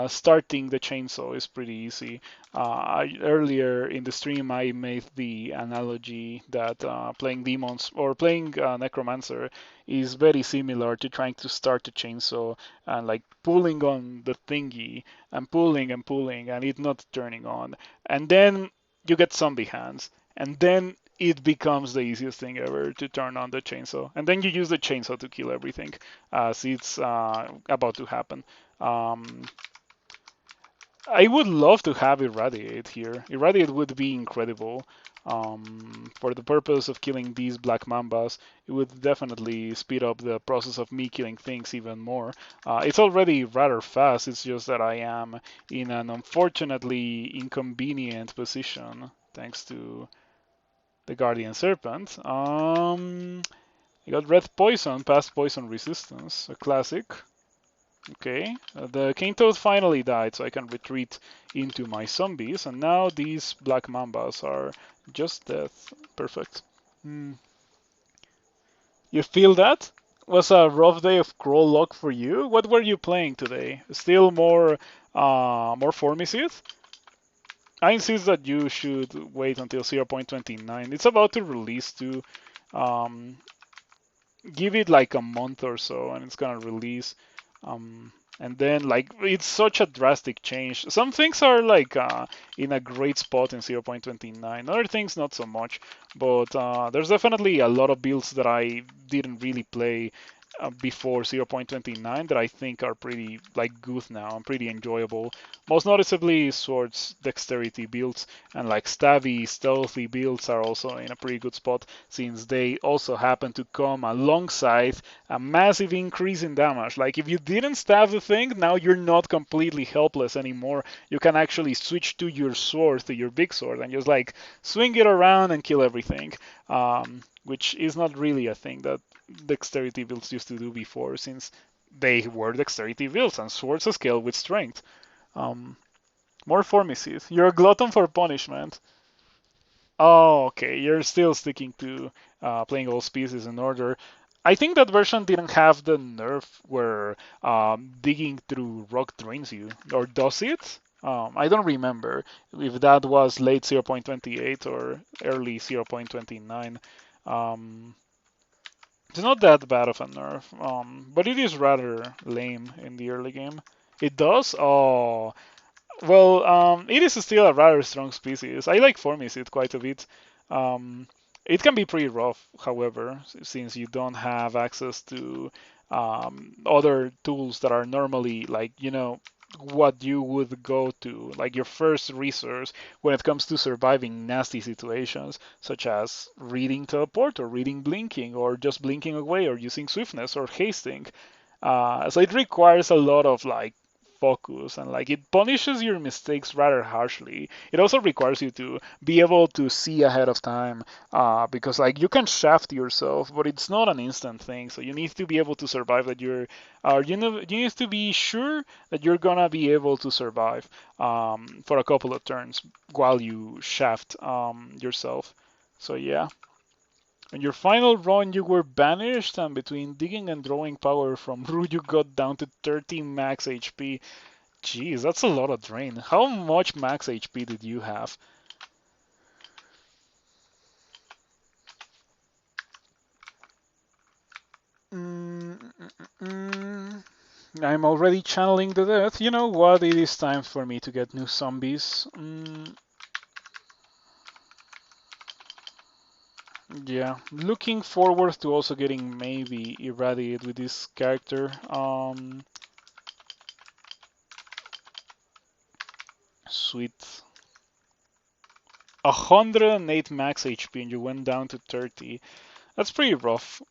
starting the chainsaw is pretty easy. Earlier in the stream, I made the analogy that playing demons or playing necromancer is very similar to trying to start a chainsaw and like pulling on the thingy and pulling and it not turning on, and then you get zombie hands, and then it becomes the easiest thing ever to turn on the chainsaw, and then you use the chainsaw to kill everything as it's about to happen. Um, I would love to have Irradiate here. Irradiate would be incredible. For the purpose of killing these black mambas, it would definitely speed up the process of me killing things even more. It's already rather fast, it's just that I am in an unfortunately inconvenient position thanks to the Guardian Serpent. I got Red Poison, past Poison Resistance, a classic. Okay, the Cane Toad finally died, so I can retreat into my zombies, and now these black mambas are just death. Perfect. Hmm. You feel that? Was a rough day of crawl log for you? What were you playing today? Still more Formicid? I insist that you should wait until 0.29. It's about to release too. Um, Give it like a month or so and it's gonna release. And then like it's such a drastic change. Some things are like in a great spot in 0.29, other things not so much, but there's definitely a lot of builds that I didn't really play before 0.29 that I think are pretty like good now and pretty enjoyable. Most noticeably swords dexterity builds and like stabby stealthy builds are also in a pretty good spot since they also happen to come alongside a massive increase in damage. Like if you didn't stab the thing, now you're not completely helpless anymore. You can actually switch to your sword, to your big sword, and just like swing it around and kill everything. Which is not really a thing that dexterity builds used to do before, since they were dexterity builds and swords scale with strength. Um, More Formicid. You're a glutton for punishment. Oh, okay. You're still sticking to playing all species in order. I think that version didn't have the nerf where digging through rock drains you, or does it? I don't remember if that was late 0.28 or early 0.29. Um, it's not that bad of a nerf, but it is rather lame in the early game. It does? Oh, well, it is still a rather strong species. I like Formicid quite a bit. Um, it can be pretty rough, however, since you don't have access to other tools that are normally like, what you would go to, like your first resource when it comes to surviving nasty situations, such as reading teleport or reading blinking or just blinking away or using swiftness or hasting. So it requires a lot of like focus and like it punishes your mistakes rather harshly. It also requires you to be able to see ahead of time because like you can shaft yourself, but it's not an instant thing. So you need to be able to survive that you need to be sure that you're gonna be able to survive for a couple of turns while you shaft yourself. So yeah. In your final run, you were banished, and between digging and drawing power from Ru, you got down to 30 max HP. Jeez, that's a lot of drain. How much max HP did you have? Mm, mm, mm, mm. I'm already channeling the death. You know what? It is time for me to get new zombies. Yeah, looking forward to also getting maybe irradiate with this character. Sweet. 108 max HP and you went down to 30. That's pretty rough.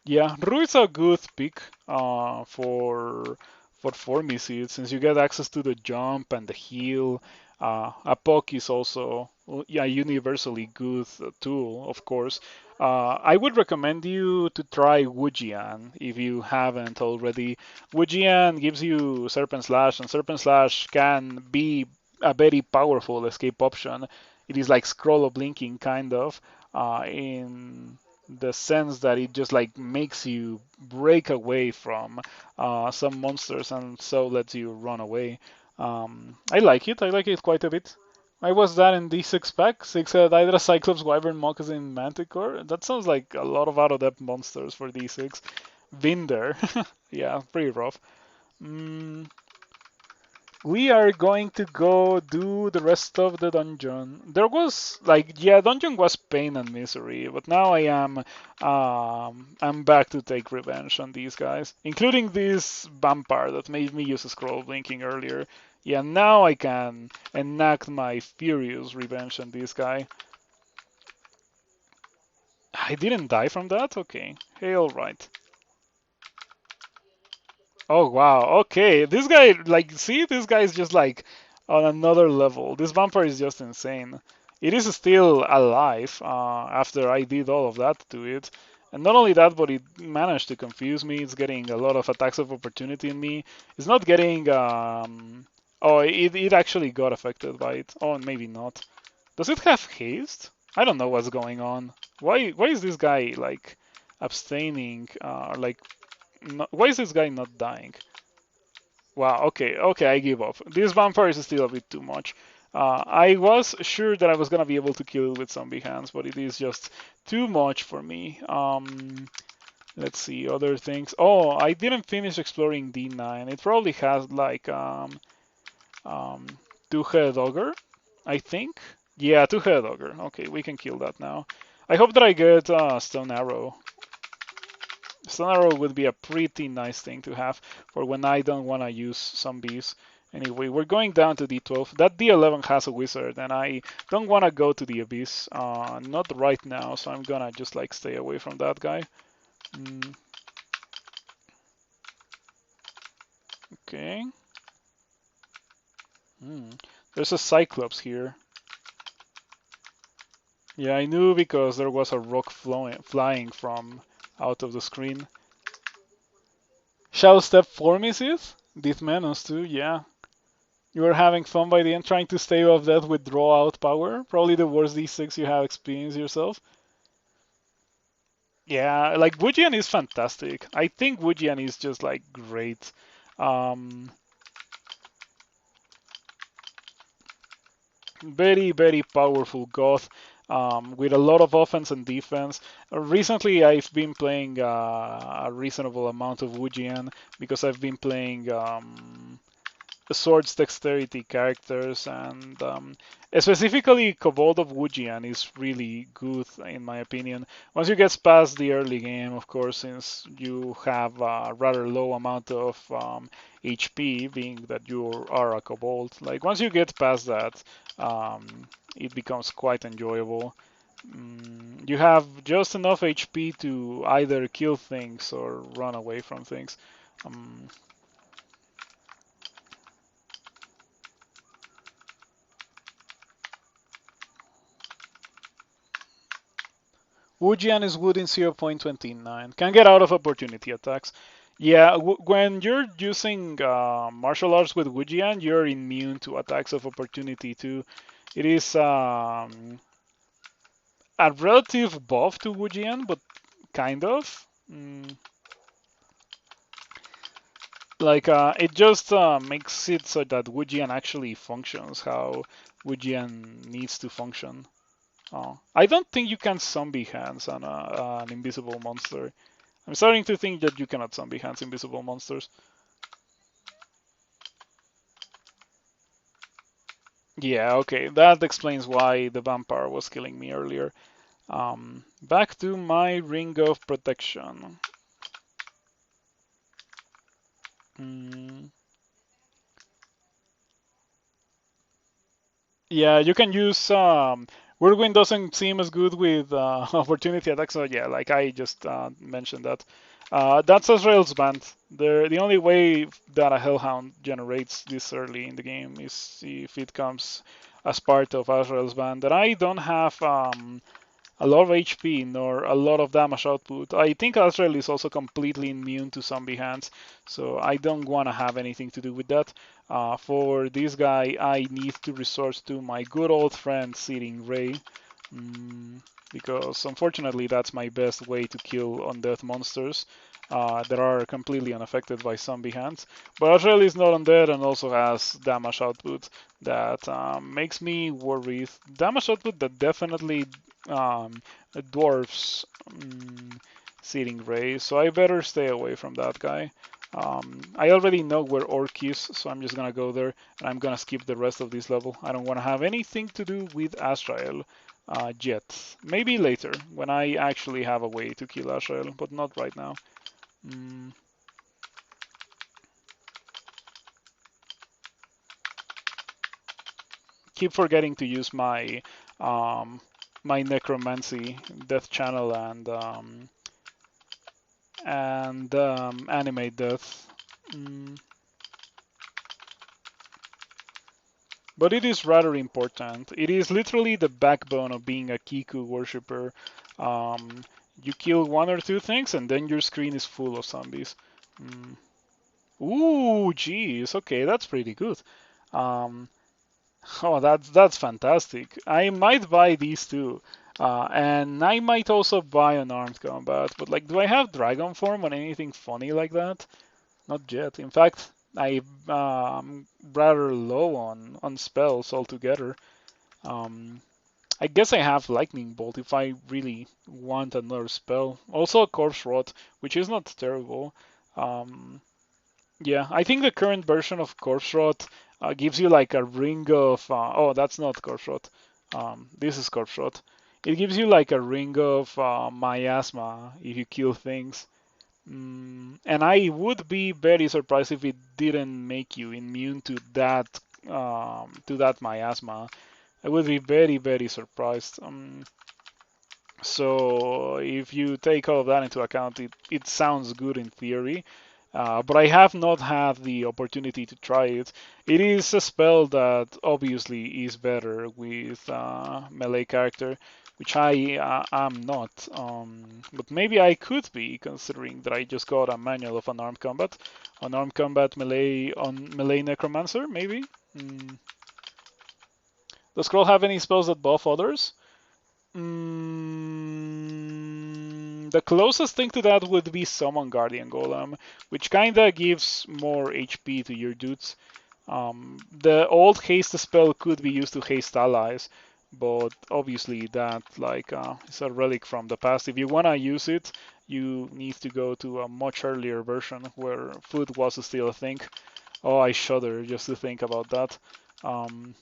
Yeah, Ru is a good pick for Formicid since you get access to the jump and the heal. Apok is also yeah universally good tool, of course. I would recommend you to try Wujian if you haven't already. Wujian gives you Serpent Slash, and Serpent Slash can be a very powerful escape option. It is like scroll of blinking kind of in the sense that it just like makes you break away from some monsters and so lets you run away. I like it. I like it quite a bit. I was that in D6 pack, 6 Hydra, Cyclops, Wyvern, Moccasin, Manticore. That sounds like a lot of out of depth monsters for D6. Vinder, yeah, pretty rough. Mm, we are going to go do the rest of the dungeon. There was like yeah, dungeon was pain and misery, but now I'm back to take revenge on these guys, including this vampire that made me use a scroll blinking earlier. Yeah, now I can enact my furious revenge on this guy. I didn't die from that? Okay. Hey, alright. Oh wow, okay. This guy, like, see, this guy is just like on another level. This vampire is just insane. It is still alive after I did all of that to it. And not only that, but it managed to confuse me. It's getting a lot of attacks of opportunity in me. It's not getting. Oh, it actually got affected by it. Oh, maybe not. Does it have haste? I don't know what's going on. Why is this guy like abstaining? Like why is this guy not dying? Wow, okay, I give up. This vampire is still a bit too much. I was sure that I was gonna be able to kill it with zombie hands, but it is just too much for me. Let's see other things. Oh, I didn't finish exploring D9. It probably has like um, two-headed ogre, I think. Yeah, two-headed ogre. Okay, we can kill that now. I hope that I get stone arrow. Stone arrow would be a pretty nice thing to have for when I don't want to use zombies. Anyway, we're going down to D12. That D11 has a wizard, and I don't want to go to the abyss. Not right now, so I'm gonna just like stay away from that guy. Mm, okay. There's a Cyclops here. Yeah, I knew because there was a rock flying from out of the screen. Shadow Step Formices? Did Menos too, yeah. You were having fun by the end trying to stay off death with draw out power. Probably the worst D6 you have experienced yourself. Yeah, like Wujian is fantastic. I think Wujian is just like great. Um, very powerful goth with a lot of offense and defense. Recently, I've been playing a reasonable amount of Wujian because I've been playing swords dexterity characters, and specifically Kobold of Wujian is really good in my opinion. Once you get past the early game, of course, since you have a rather low amount of HP, being that you are a Kobold, like once you get past that, um, it becomes quite enjoyable. You have just enough HP to either kill things or run away from things. Um, Wujian is good in 0.29. Can get out of opportunity attacks. Yeah, when you're using martial arts with Wujian, you're immune to attacks of opportunity too. It is a relative buff to Wujian, but kind of. Like it just makes it so that Wujian actually functions how Wujian needs to function. I don't think you can zombie hands on an invisible monster. I'm starting to think that you cannot zombie hands invisible monsters. Yeah, okay, that explains why the vampire was killing me earlier. Back to my ring of protection. Mm. Yeah, you can use Whirlwind doesn't seem as good with opportunity attacks. So yeah, like I just mentioned that. That's Azrael's band. The only way that a Hellhound generates this early in the game is if it comes as part of Azrael's band. And I don't have a lot of HP nor a lot of damage output. I think Azrael is also completely immune to zombie hands, so I don't want to have anything to do with that. For this guy, I need to resort to my good old friend Searing Ray, because unfortunately that's my best way to kill undead monsters that are completely unaffected by zombie hands. But Azrael is not undead and also has damage output that makes me worried. Damage output that definitely dwarfs Searing Ray, so I better stay away from that guy. I already know where Orc is, so I'm just gonna go there and I'm gonna skip the rest of this level. I don't want to have anything to do with Azrael yet. Maybe later, when I actually have a way to kill Azrael, but not right now. Mm, keep forgetting to use um, my Necromancy death channel and animate death. Mm, but it is rather important. It is literally the backbone of being a Kiku worshipper. Um, you kill one or two things, and then your screen is full of zombies. Mm. Ooh, geez. Okay, that's pretty good. Um, oh, that's fantastic. I might buy these two. And I might also buy unarmed combat. But like, do I have dragon form on anything funny like that? Not yet. In fact, I'm rather low on spells altogether. Um, I guess I have lightning bolt if I really want another spell. Also, corpse rot, which is not terrible. Um, yeah, I think the current version of Corpse Rot gives you like a ring of. Oh, that's not Corpse Rot. This is Corpse Rot. It gives you like a ring of miasma if you kill things. And I would be very surprised if it didn't make you immune to that miasma. I would be very, very surprised. So if you take all of that into account, it sounds good in theory, but I have not had the opportunity to try it. It is a spell that obviously is better with melee character, which I am not. But maybe I could be, considering that I just got a manual of unarmed combat melee on melee necromancer. Maybe. Does Scroll have any spells that buff others? The closest thing to that would be Summon Guardian Golem, which kinda gives more HP to your dudes. The old haste spell could be used to haste allies, but obviously that is a relic from the past. If you wanna use it, you need to go to a much earlier version where food was still a thing. Oh, I shudder just to think about that. Um,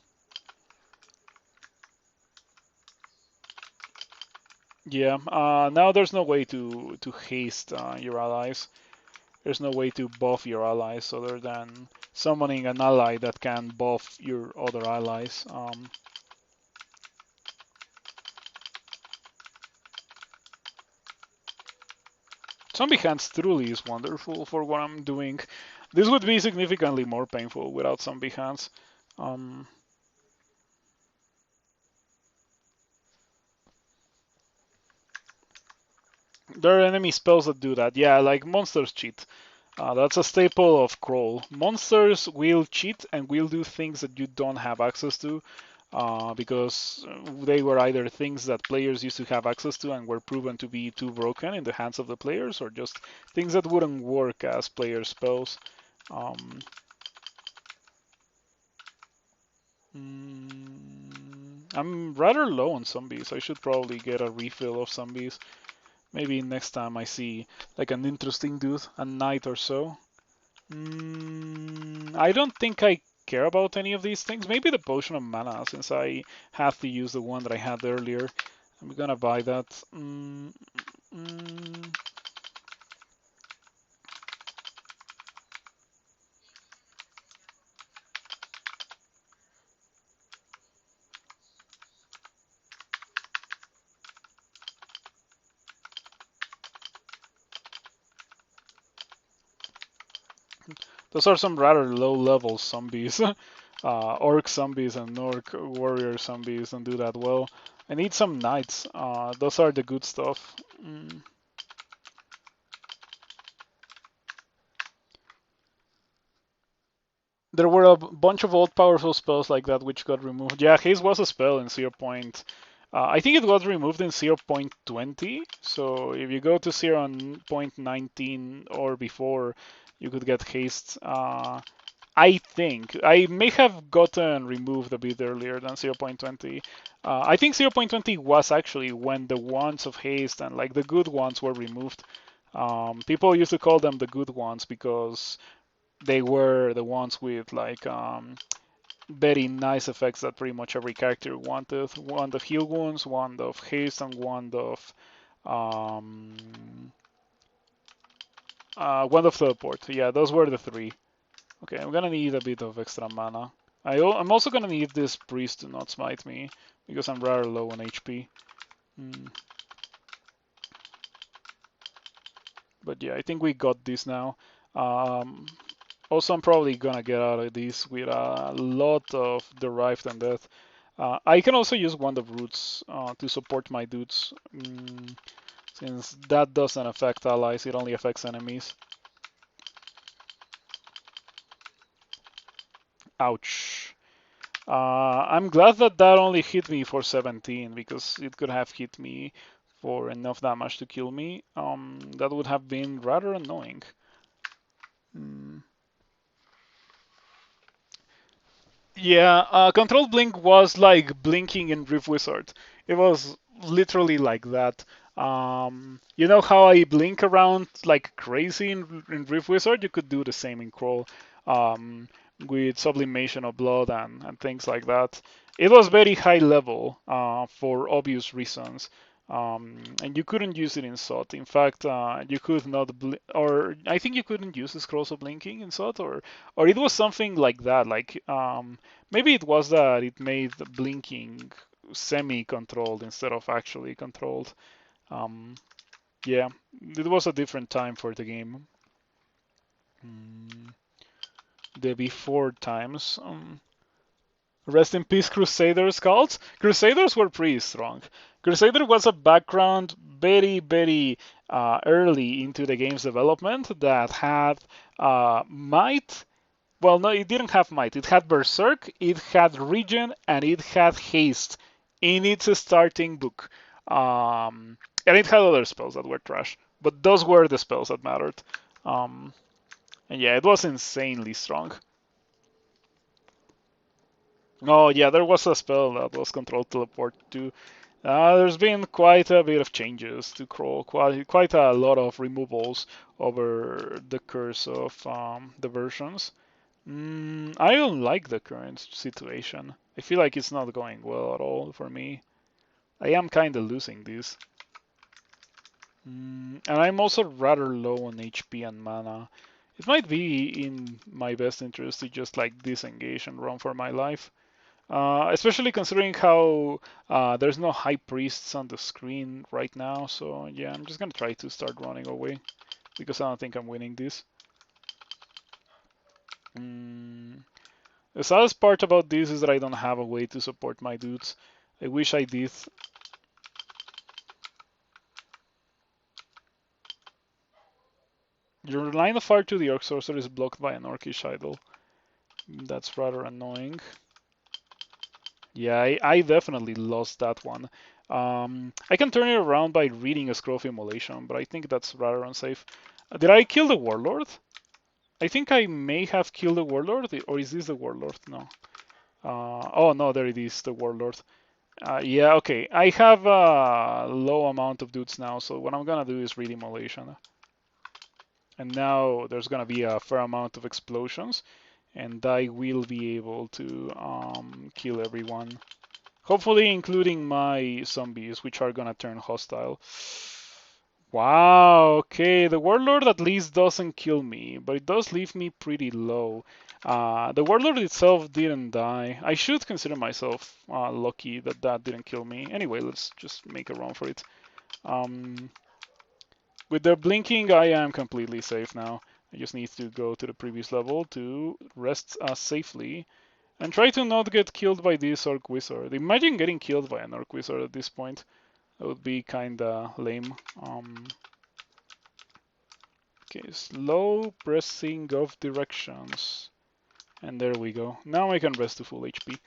Yeah, now there's no way to haste your allies. There's no way to buff your allies other than summoning an ally that can buff your other allies. Zombie Hands truly is wonderful for what I'm doing. This would be significantly more painful without Zombie Hands. Um, there are enemy spells that do that. Yeah, like monsters cheat. That's a staple of Crawl. Monsters will cheat and will do things that you don't have access to because they were either things that players used to have access to and were proven to be too broken in the hands of the players, or just things that wouldn't work as player spells. Um, I'm rather low on zombies. I should probably get a refill of zombies. Maybe next time I see like an interesting dude, a knight or so. I don't think I care about any of these things. Maybe the potion of mana, since I have to use the one that I had earlier. I'm gonna buy that. Mm. Those are some rather low-level zombies. Orc zombies and orc warrior zombies don't do that well. I need some knights. Those are the good stuff. There were a bunch of old powerful spells like that which got removed. Yeah, haste was a spell in 0. I think it got removed in 0.20. So if you go to 0.19 or before, you could get haste. I think I may have gotten removed a bit earlier than 0.20. I think 0.20 was actually when the wands of haste and like the good ones were removed. People used to call them the good ones because they were the ones with like very nice effects that pretty much every character wanted. Wand of heal wounds, wand of haste, and um, wand of teleport. Yeah, those were the three. Okay, I'm gonna need a bit of extra mana. I'm also gonna need this priest to not smite me because I'm rather low on HP. But yeah, I think we got this now. Um, Also, I'm probably gonna get out of this with a lot of derived and death. I can also use Wand of Roots to support my dudes, since that doesn't affect allies, it only affects enemies. Ouch. I'm glad that that only hit me for 17, because it could have hit me for enough damage to kill me. That would have been rather annoying. Yeah, Control Blink was like blinking in Rift Wizard. It was literally like that. You know how I blink around like crazy in Rift Wizard? You could do the same in Crawl, with Sublimation of Blood and things like that. It was very high level for obvious reasons. And you couldn't use it in SOT. In fact, you could not, or I think you couldn't use the Scrolls of Blinking in SOT, or it was something like that. Like maybe it was that it made the blinking semi-controlled instead of actually controlled. Um, yeah, it was a different time for the game. The before times. Rest in peace, Crusaders cults. Crusaders were pretty strong. Crusader was a background very early into the game's development that had might. Well, no, it didn't have might. It had berserk, it had regen, and it had haste in its starting book. And it had other spells that were trash, but those were the spells that mattered. And yeah, it was insanely strong. Oh yeah, there was a spell that was control teleport too. There's been quite a bit of changes to Crawl, quite a lot of removals over the course of the versions. I don't like the current situation. I feel like it's not going well at all for me. I am kind of losing this. And I'm also rather low on HP and mana. It might be in my best interest to just like disengage and run for my life. Especially considering how there's no high priests on the screen right now. So yeah, I'm just gonna try to start running away because I don't think I'm winning this. The saddest part about this is that I don't have a way to support my dudes. I wish I did. Your line of fire to the Orc Sorcerer is blocked by an Orcish idol. That's rather annoying. Yeah, I definitely lost that one. I can turn it around by reading a scroll of immolation, but I think that's rather unsafe. Did I kill the Warlord? I think I may have killed the Warlord, or is this the Warlord? No. Oh no, there it is, the Warlord. Yeah, okay. I have a low amount of dudes now, so what I'm gonna do is redemolition. And now there's gonna be a fair amount of explosions, and I will be able to kill everyone. Hopefully including my zombies, which are gonna turn hostile. Wow, okay, the Warlord at least doesn't kill me, but it does leave me pretty low. The Warlord itself didn't die. I should consider myself lucky that that didn't kill me. Anyway, let's just make a run for it. Um, with the blinking, I am completely safe now. I just need to go to the previous level to rest safely and try to not get killed by this Orc Wizard. Imagine getting killed by an Orc Wizard at this point. That would be kinda lame. Okay, slow pressing of directions. And there we go. Now I can rest to full HP.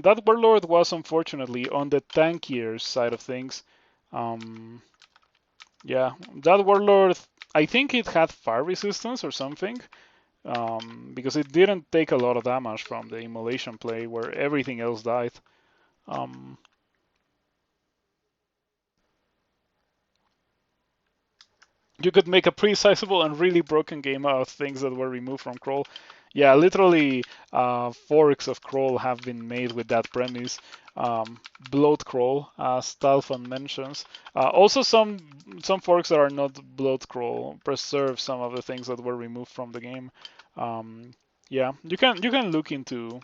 That Warlord was unfortunately on the tankier side of things. Yeah, that Warlord, I think it had fire resistance or something. Because it didn't take a lot of damage from the immolation play where everything else died. Um, you could make a pretty sizable and really broken game out of things that were removed from Crawl. Yeah, literally, forks of Crawl have been made with that premise. Bloat Crawl, as Talfon mentions. Also, some forks that are not Bloat Crawl preserve some of the things that were removed from the game. Yeah, you can look into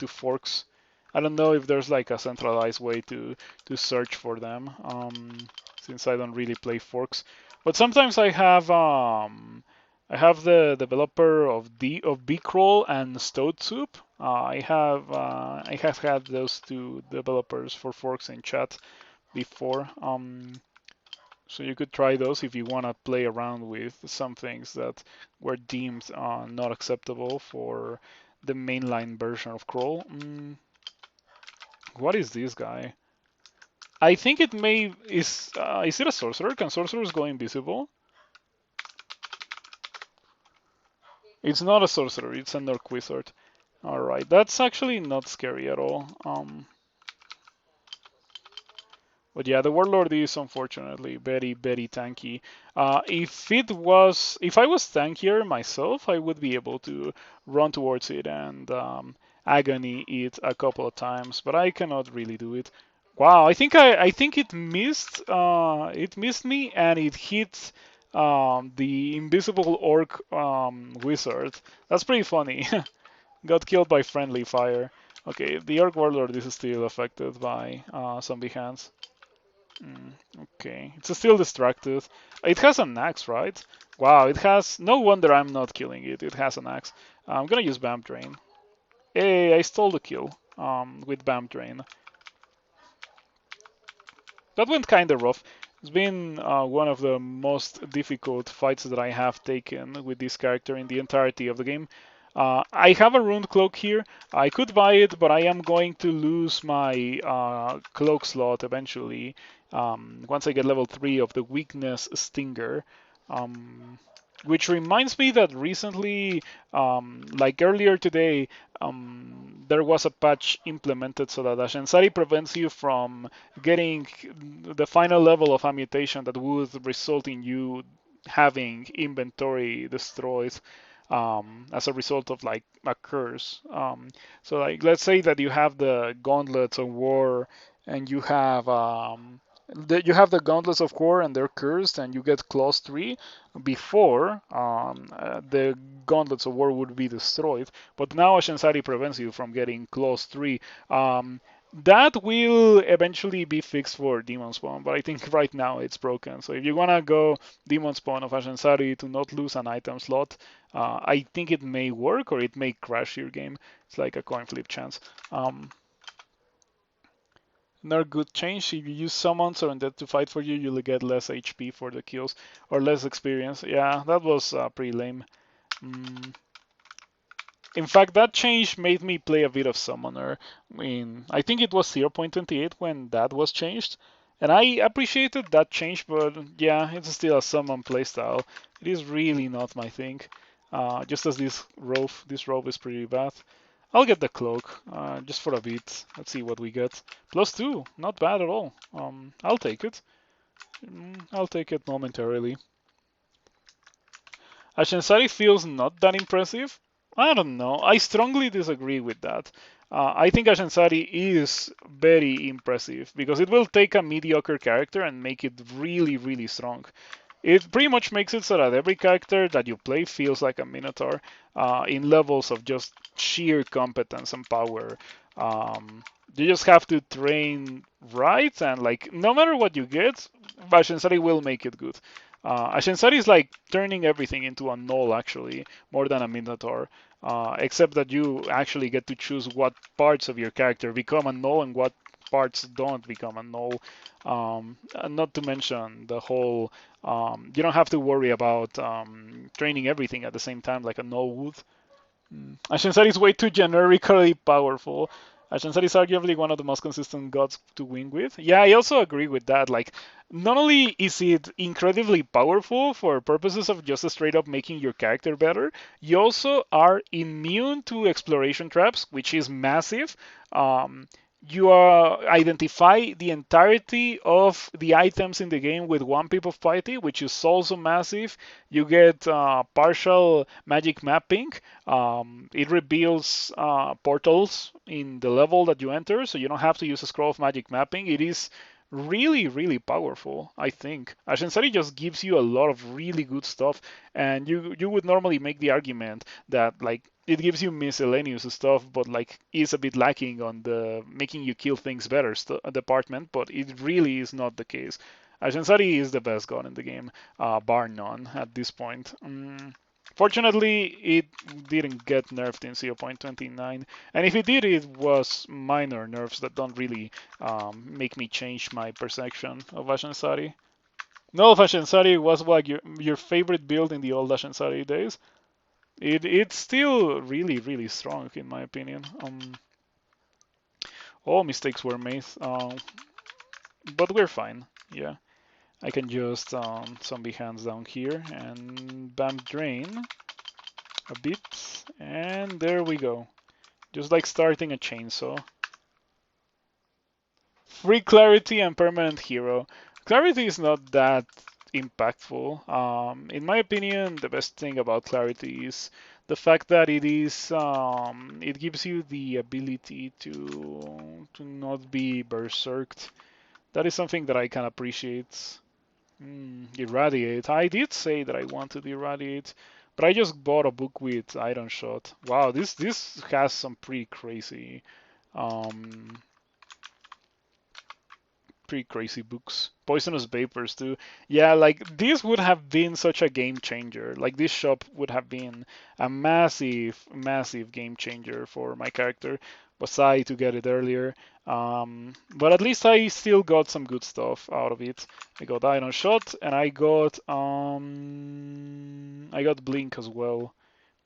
forks. I don't know if there's like a centralized way to search for them. Since I don't really play forks. But sometimes I have the developer of bcrawl and Stoat Soup. I have had those two developers for forks in chat before. So you could try those if you want to play around with some things that were deemed not acceptable for the mainline version of crawl. What is this guy? I think it may is it a sorcerer? Can sorcerers go invisible? It's not a sorcerer, it's an orc wizard. Alright, that's actually not scary at all. But yeah, the warlord is unfortunately very, very tanky. If I was tankier myself, I would be able to run towards it and agony it a couple of times, but I cannot really do it. Wow, I think it missed me and it hit the invisible orc wizard. That's pretty funny. Got killed by friendly fire. Okay, the orc warlord is still affected by zombie hands. Okay, it's still distracted. It has an axe, right? Wow, it has. No wonder I'm not killing it. It has an axe. I'm gonna use Vamp Drain. Hey, I stole the kill with Vamp Drain. That went kind of rough. It's been one of the most difficult fights that I have taken with this character in the entirety of the game. I have a Rune Cloak here. I could buy it, but I am going to lose my cloak slot eventually once I get level 3 of the Weakness Stinger. Which reminds me that recently, like earlier today, there was a patch implemented so that Ashensari prevents you from getting the final level of ammutation that would result in you having inventory destroyed as a result of like a curse. So like let's say that you have the gauntlets of war and you have the gauntlets of war and they're cursed and you get clause 3 before the gauntlets of war would be destroyed, but now Ashensari prevents you from getting clause 3. That will eventually be fixed for Demon Spawn, but I think right now it's broken. So if you want to go Demon Spawn of Ashensari to not lose an item slot, I think it may work or it may crash your game. It's like a coin flip chance. Another good change, if you use summons or undead to fight for you, you'll get less HP for the kills or less experience. Yeah, that was pretty lame. In fact, that change made me play a bit of Summoner. I think it was 0.28 when that was changed. And I appreciated that change, but yeah, it's still a summon playstyle. It is really not my thing. Just as this robe is pretty bad. I'll get the cloak just for a bit. Let's see what we get. +2, not bad at all. I'll take it. I'll take it momentarily. Ashensari feels not that impressive. I don't know. I strongly disagree with that. I think Ashensari is very impressive because it will take a mediocre character and make it really, really strong. It pretty much makes it so that every character that you play feels like a Minotaur in levels of just sheer competence and power. You just have to train right, and like no matter what you get, Ashensari will make it good. Ashensari is like turning everything into a null, actually, more than a Minotaur. Except that you actually get to choose what parts of your character become a null and what parts don't become a null. And not to mention the whole, you don't have to worry about training everything at the same time like a null would. Ashensari is way too generically powerful. Ashensari is arguably one of the most consistent gods to win with. Yeah, I also agree with that. Like, not only is it incredibly powerful for purposes of just straight up making your character better, you also are immune to exploration traps, which is massive. Um, you identify the entirety of the items in the game with one pip of piety, which is also massive. You get partial magic mapping. It reveals portals in the level that you enter, so you don't have to use a scroll of magic mapping. It is really, really powerful, I think. Ashensari just gives you a lot of really good stuff, and you would normally make the argument that like it gives you miscellaneous stuff, but like is a bit lacking on the making you kill things better department. But it really is not the case. Ashensari is the best god in the game, bar none at this point. Fortunately, it didn't get nerfed in 0.29, and if it did, it was minor nerfs that don't really make me change my perception of Ashensari. No, if Ashensari was like your favorite build in the old Ashensari days, it's still really, really strong in my opinion. All mistakes were made, but we're fine. Yeah, I can just zombie hands down here and bam drain a bit, and there we go. Just like starting a chainsaw. Free clarity and permanent hero. Clarity is not that impactful. In my opinion, the best thing about clarity is the fact that it gives you the ability to not be berserked. That is something that I can appreciate. Irradiate. I did say that I wanted irradiate, but I just bought a book with Iron Shot. Wow, this has some um, pretty crazy books. Poisonous Vapors too. Yeah, like this would have been such a game changer. Like this shop would have been a massive, massive game changer for my character. Was I to get it earlier. But at least I still got some good stuff out of it. I got Iron Shot and I got Blink as well,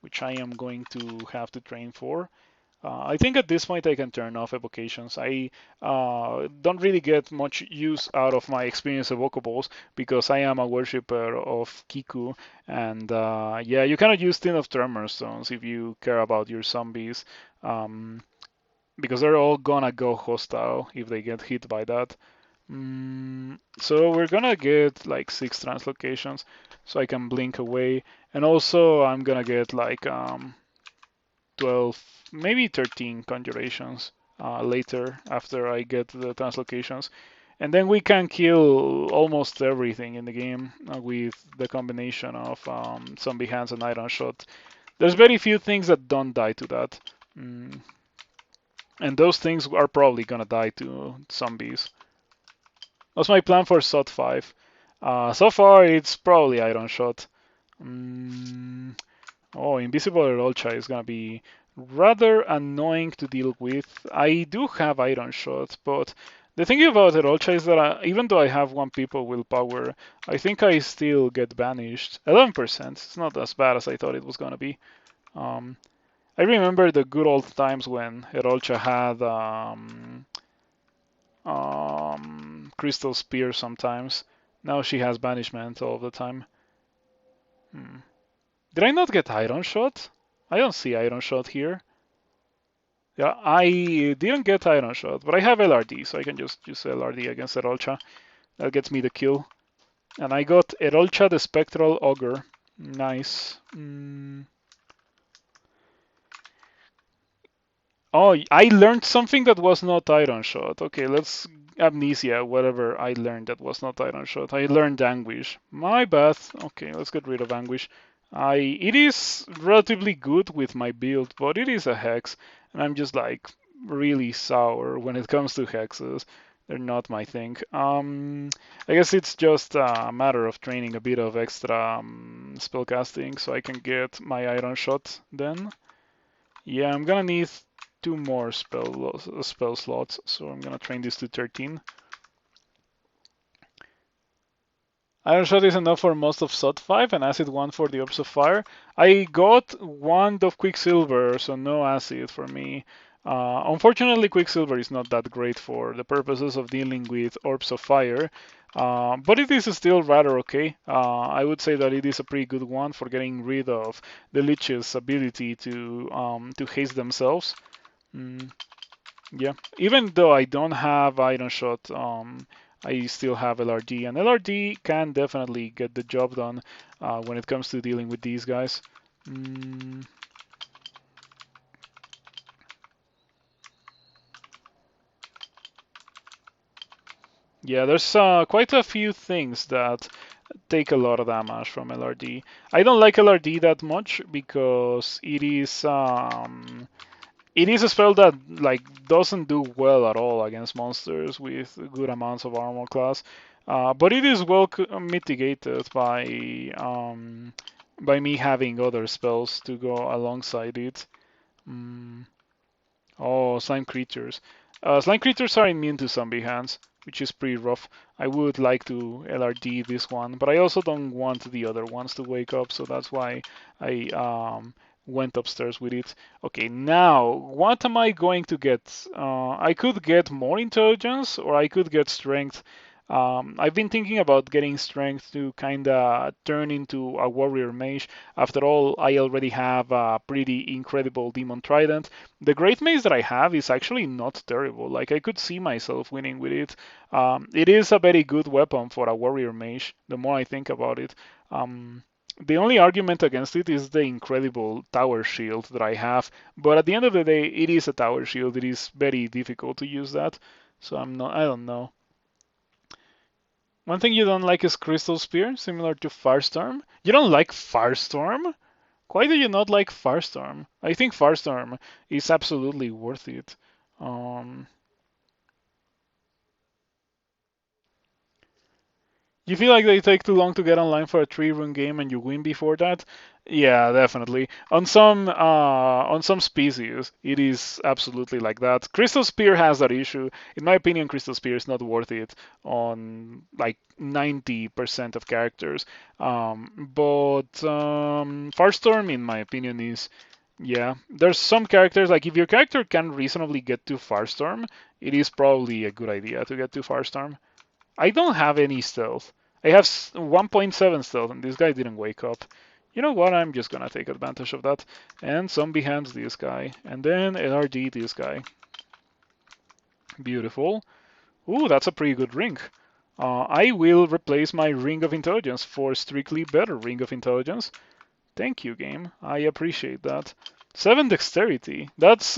which I am going to have to train for. I think at this point I can turn off evocations. I don't really get much use out of my experience evocables because I am a worshipper of Kiku, and yeah, you cannot use Tin of Tremor Stones if you care about your zombies, because they're all gonna go hostile if they get hit by that. So we're gonna get like 6 translocations, so I can blink away, and also I'm gonna get like 12, maybe 13 conjurations later after I get the translocations. And then we can kill almost everything in the game with the combination of zombie hands and iron shot. There's very few things that don't die to that. And those things are probably gonna die to zombies. What's my plan for SOT 5? So far it's probably iron shot. Oh, Invisible Erolcha is gonna be rather annoying to deal with. I do have Iron Shot, but the thing about Erolcha is that even though I have 1 people willpower, I think I still get banished. 11%. It's not as bad as I thought it was gonna be. I remember the good old times when Erolcha had Crystal Spear sometimes. Now she has banishment all the time. Did I not get Iron Shot? I don't see Iron Shot here. Yeah, I didn't get Iron Shot, but I have LRD, so I can just use LRD against Erolcha. That gets me the kill. And I got Erolcha the Spectral Ogre. Nice. Oh, I learned something that was not Iron Shot. Okay, let's Amnesia, whatever I learned that was not Iron Shot. I learned Anguish. My bad. Okay, let's get rid of Anguish. It is relatively good with my build, but it is a hex, and I'm just like really sour when it comes to hexes. They're not my thing. I guess it's just a matter of training a bit of extra spellcasting so I can get my Iron Shot then. Yeah, I'm gonna need two more spell slots, so I'm gonna train this to 13. Iron Shot is enough for most of SOT 5 and Acid 1 for the Orbs of Fire. I got Wand of Quicksilver, so no Acid for me. Unfortunately, Quicksilver is not that great for the purposes of dealing with Orbs of Fire, but it is still rather okay. I would say that it is a pretty good one for getting rid of the Lich's ability to haste themselves. Mm, yeah, even though I don't have Iron Shot, I still have LRD, and LRD can definitely get the job done when it comes to dealing with these guys. Mm, yeah, there's quite a few things that take a lot of damage from LRD. I don't like LRD that much because it is a spell that like doesn't do well at all against monsters with good amounts of armor class, but it is well mitigated by me having other spells to go alongside it. Mm. Oh, slime creatures. Slime creatures are immune to zombie hands, which is pretty rough. I would like to LRD this one, but I also don't want the other ones to wake up, so that's why I went upstairs with it. Okay, now what am I going to get? I could get more intelligence, or I could get strength. I've been thinking about getting strength to kinda turn into a warrior mage. After all, I already have a pretty incredible demon trident. The great mace that I have is actually not terrible. Like I could see myself winning with it. It is a very good weapon for a warrior mage. The more I think about it, the only argument against it is the incredible tower shield that I have. But at the end of the day, it is a tower shield. It is very difficult to use that. So I'm not. I don't know. One thing you don't like is Crystal Spear, similar to Firestorm. You don't like Firestorm? Why do you not like Firestorm? I think Firestorm is absolutely worth it. Um, You feel like they take too long to get online for a 3-run game and you win before that? Yeah, definitely. On some species, it is absolutely like that. Crystal Spear has that issue. In my opinion, Crystal Spear is not worth it on like 90% of characters. But Firestorm, in my opinion, is yeah. There's some characters like if your character can reasonably get to Firestorm, it is probably a good idea to get to Firestorm. I don't have any stealth. I have 1.7 stealth, and this guy didn't wake up. You know what? I'm just gonna take advantage of that. And zombie hands this guy. And then LRD this guy. Beautiful. Ooh, that's a pretty good ring. I will replace my Ring of Intelligence for strictly better Ring of Intelligence. Thank you, game. I appreciate that. 7 Dexterity. That's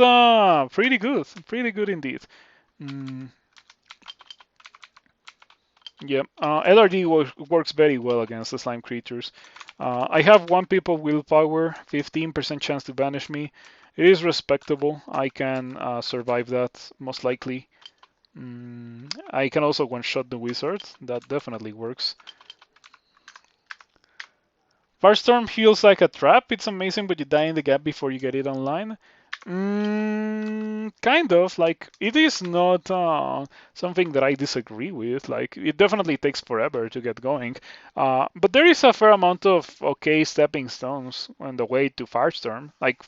pretty good. Pretty good indeed. Mm, yeah, LRD works very well against the slime creatures. I have 1 pip of willpower, 15% chance to banish me. It is respectable. I can survive that most likely. I can also one-shot the wizard. That definitely works. Firestorm feels like a trap. It's amazing, but you die in the gap before you get it online. Kind of. Like, it is not something that I disagree with. Like, it definitely takes forever to get going. But there is a fair amount of okay stepping stones on the way to Firestorm. Like,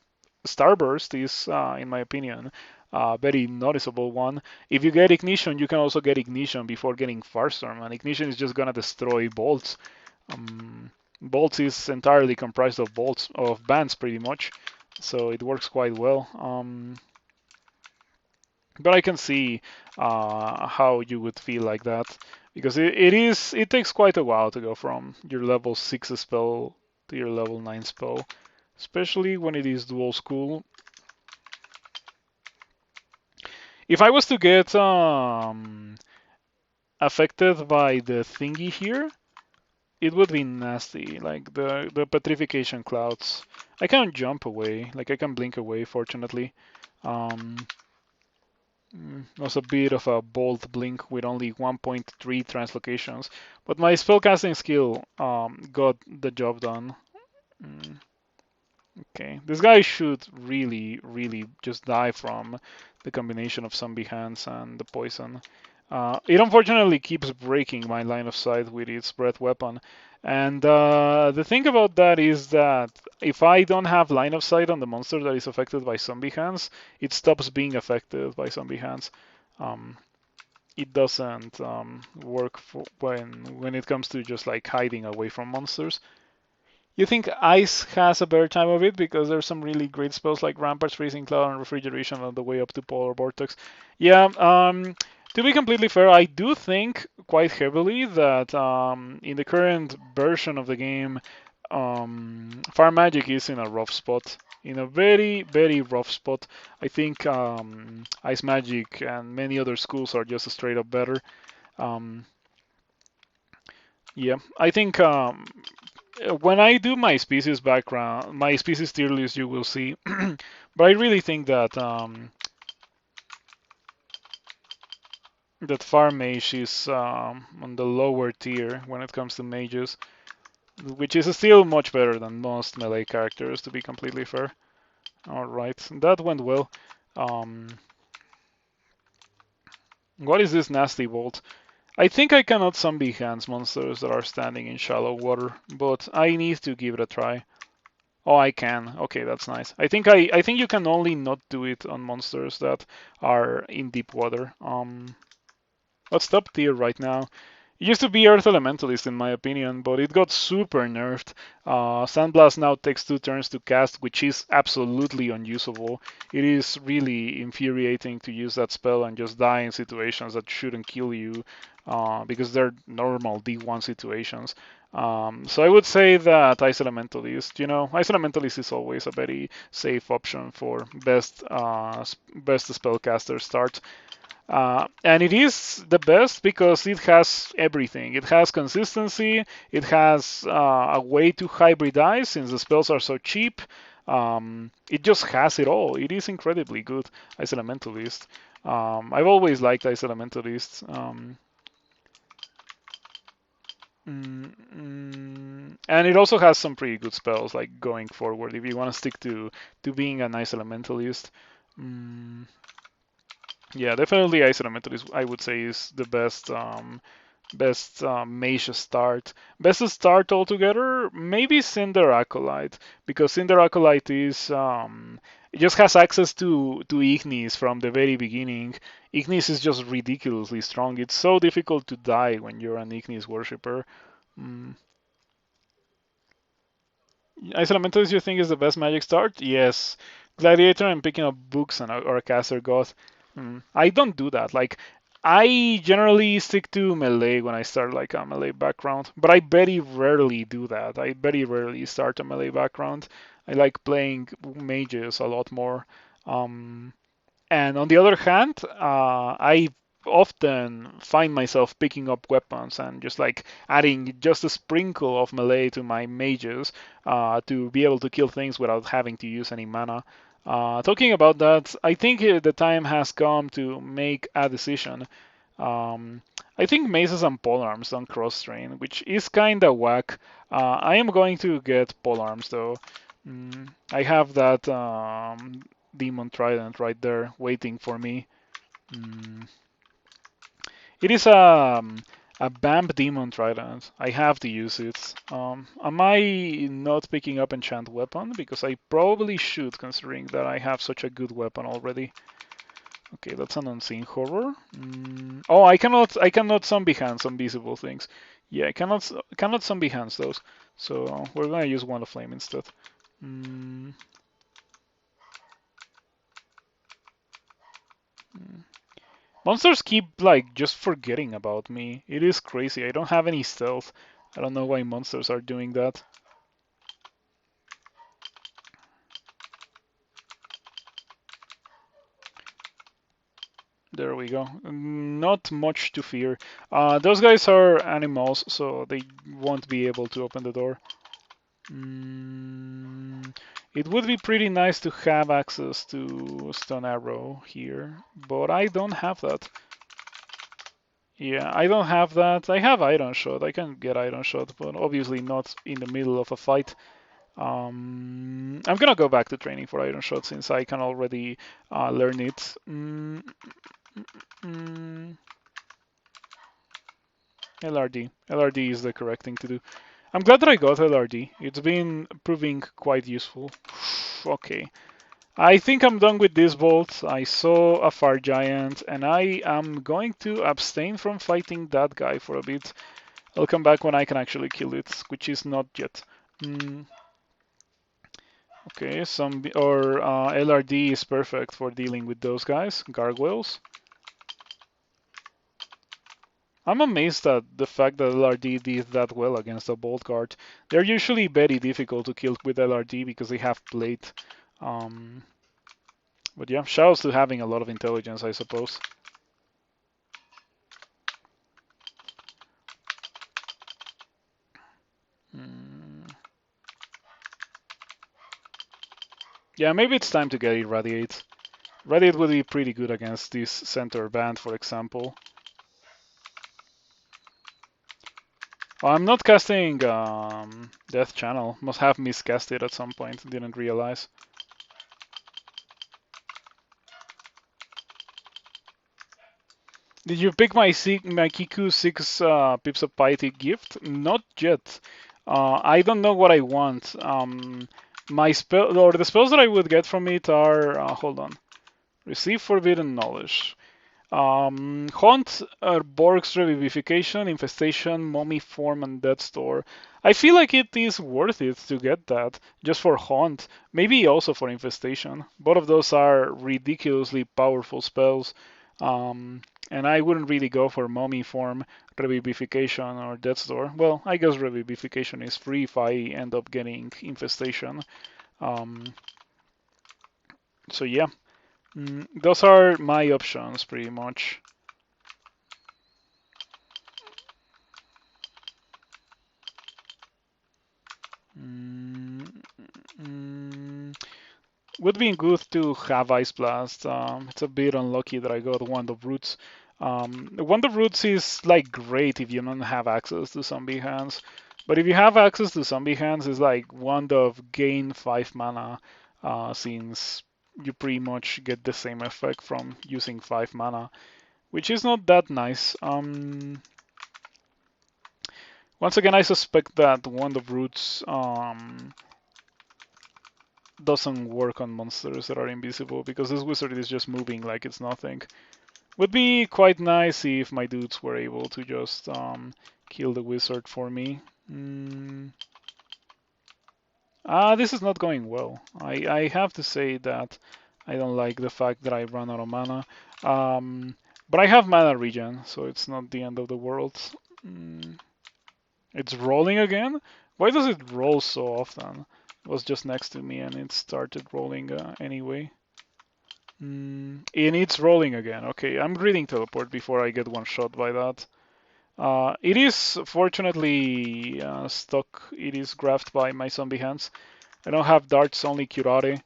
Starburst is, in my opinion, a very noticeable one. If you get Ignition, you can also get Ignition before getting Firestorm, and Ignition is just gonna destroy bolts. Bolts is entirely comprised of bolts of bands pretty much, so it works quite well. But I can see how you would feel like that, because it takes quite a while to go from your level 6 spell to your level 9 spell, especially when it is dual school. If I was to get affected by the thingy here, it would be nasty, like the petrification clouds. I can't jump away, like I can blink away, fortunately. Um, it was a bit of a bold blink with only 1.3 translocations, but my spellcasting skill got the job done. Mm, okay, this guy should really, really just die from the combination of zombie hands and the poison. It unfortunately keeps breaking my line of sight with its breath weapon. And the thing about that is that if I don't have line of sight on the monster that is affected by zombie hands, it stops being affected by zombie hands. Um, it doesn't work when it comes to just like hiding away from monsters. You think Ice has a better time of it because there's some really great spells like Ramparts, Freezing Cloud, and Refrigeration on the way up to Polar Vortex. Yeah, to be completely fair, I do think quite heavily that in the current version of the game, Fire Magic is in a rough spot. In a very, very rough spot. I think Ice Magic and many other schools are just straight up better. Um, yeah, I think when I do my species background, my species tier list, you will see. But I really think that that Farm Mage is on the lower tier when it comes to mages, which is still much better than most melee characters, to be completely fair. All right, that went well. Um, what is this nasty bolt? I think I cannot zombie hands monsters that are standing in shallow water, but I need to give it a try. Oh, I can. Okay, that's nice. I think you can only not do it on monsters that are in deep water. What's top tier right now? It used to be Earth Elementalist in my opinion, but it got super nerfed. Sandblast now takes 2 turns to cast, which is absolutely unusable. It is really infuriating to use that spell and just die in situations that shouldn't kill you because they're normal D1 situations. So I would say that Ice Elementalist, Ice Elementalist is always a very safe option for best spellcaster start. And it is the best because it has everything. It has consistency. It has a way to hybridize since the spells are so cheap. It just has it all. It is incredibly good, Ice Elementalist. I've always liked Ice Elementalist. And it also has some pretty good spells, like going forward, if you want to stick to being a nice Elementalist. Mm, yeah, definitely Ice Elementalist, I would say, is the best mage start. Best start altogether, maybe Cinder Acolyte, because Cinder Acolyte is it just has access to Ignis from the very beginning. Ignis is just ridiculously strong. It's so difficult to die when you're an Ignis worshipper. Mm. Ice Elementalist, you think is the best magic start? Yes. Gladiator and picking up books and or a caster goth. I don't do that. Like I generally stick to melee when I start like a melee background, but I very rarely do that. I very rarely start a melee background. I like playing mages a lot more. Um, and on the other hand, I often find myself picking up weapons and just like adding just a sprinkle of melee to my mages to be able to kill things without having to use any mana. Talking about that, I think the time has come to make a decision. Um, I think maces and polearms don't cross train, which is kinda whack. I am going to get polearms though. I have that demon trident right there waiting for me. Mm, it is a Bamp demon trident. I have to use it. Am I not picking up enchant weapon? Because I probably should, considering that I have such a good weapon already. Okay, that's an unseen horror. Oh, I cannot zombie hands invisible things. Yeah, I cannot zombie hands those. So we're gonna use one of flame instead. Mm, Monsters keep like just forgetting about me. It is crazy. I don't have any stealth. I don't know why monsters are doing that. There we go. Not much to fear. Those guys are animals, so they won't be able to open the door. It would be pretty nice to have access to Stone Arrow here, but I don't have that. Yeah, I don't have that. I have Iron Shot. I can get Iron Shot, but obviously not in the middle of a fight. I'm gonna go back to training for Iron Shot since I can already learn it. LRD. LRD is the correct thing to do. I'm glad that I got LRD. It's been proving quite useful. Okay. I think I'm done with this bolt. I saw a fire giant, and I am going to abstain from fighting that guy for a bit. I'll come back when I can actually kill it, which is not yet. Okay, LRD is perfect for dealing with those guys, gargoyles. I'm amazed at the fact that LRD did that well against a bolt guard. They're usually very difficult to kill with LRD because they have plate. But yeah, shoutouts to having a lot of intelligence, I suppose. Yeah, maybe it's time to get Irradiate. Irradiate would be pretty good against this center band, for example. Oh, I'm not casting Death Channel. Must have miscast it at some point. Didn't realize. Did you pick my Kiku 6 Pips of Piety gift? Not yet. I don't know what I want. My spell or the spells that I would get from it are hold on. Receive Forbidden Knowledge. Haunt, Borg's Revivification, Infestation, Mummy Form, and Death's Door. I feel like it is worth it to get that, just for Haunt, maybe also for Infestation. Both of those are ridiculously powerful spells, and I wouldn't really go for Mummy Form, Revivification, or Death's Door. Well, I guess Revivification is free if I end up getting Infestation. So yeah. Those are my options, pretty much. Would be good to have Ice Blast. It's a bit unlucky that I got Wand of Roots. Wand of Roots is like great if you don't have access to Zombie Hands. But if you have access to Zombie Hands, it's like Wand of gain 5 mana, since you pretty much get the same effect from using 5 mana, which is not that nice. Once again, I suspect that Wand of Roots doesn't work on monsters that are invisible because this wizard is just moving like it's nothing. Would be quite nice if my dudes were able to just kill the wizard for me. This is not going well. I have to say that I don't like the fact that I run out of mana. But I have mana regen, so it's not the end of the world. It's rolling again? Why does it roll so often? It was just next to me and it started rolling anyway. And it's rolling again. Okay, I'm reading teleport before I get one shot by that. It is fortunately stuck. It is grabbed by my zombie hands. I don't have darts, only curare.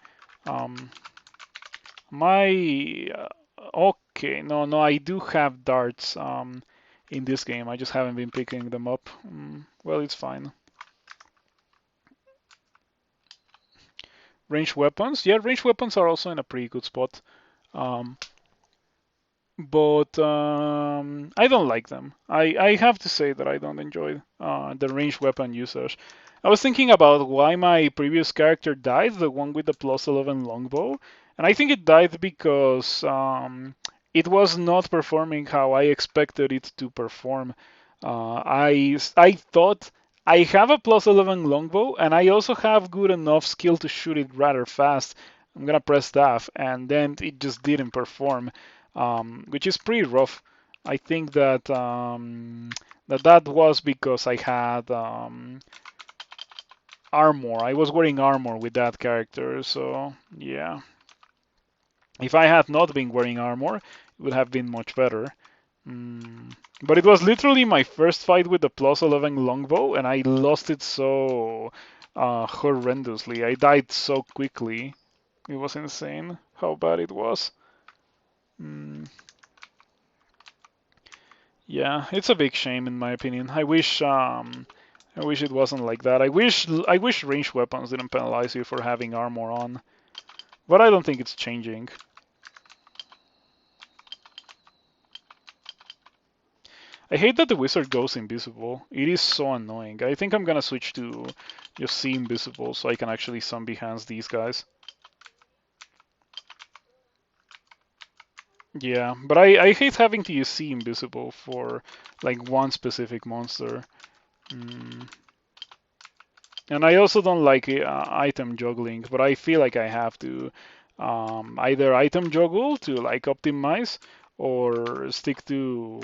Okay, no, I do have darts in this game. I just haven't been picking them up. Well, it's fine. Ranged weapons? Yeah, ranged weapons are also in a pretty good spot. But I don't like them. I have to say that I don't enjoy the ranged weapon usage. I was thinking about why my previous character died, the one with the +11 longbow, and I think it died because it was not performing how I expected it to perform. I thought I have a +11 longbow, and I also have good enough skill to shoot it rather fast. I'm gonna press F, and then it just didn't perform. which is pretty rough. I think that that was because I had armor. I was wearing armor with that character, so yeah. If I had not been wearing armor, it would have been much better. But it was literally my first fight with the plus 11 longbow, and I lost it so horrendously. I died so quickly. It was insane how bad it was. Yeah, it's a big shame in my opinion. I wish it wasn't like that. I wish ranged weapons didn't penalize you for having armor on, but I don't think it's changing. I hate that the wizard goes invisible. It is so annoying. I think I'm gonna switch to just see invisible so I can actually zombie hands these guys. Yeah, but I hate having to use see invisible for like one specific monster. And I also don't like item juggling, but I feel like I have to either item juggle to like optimize or stick to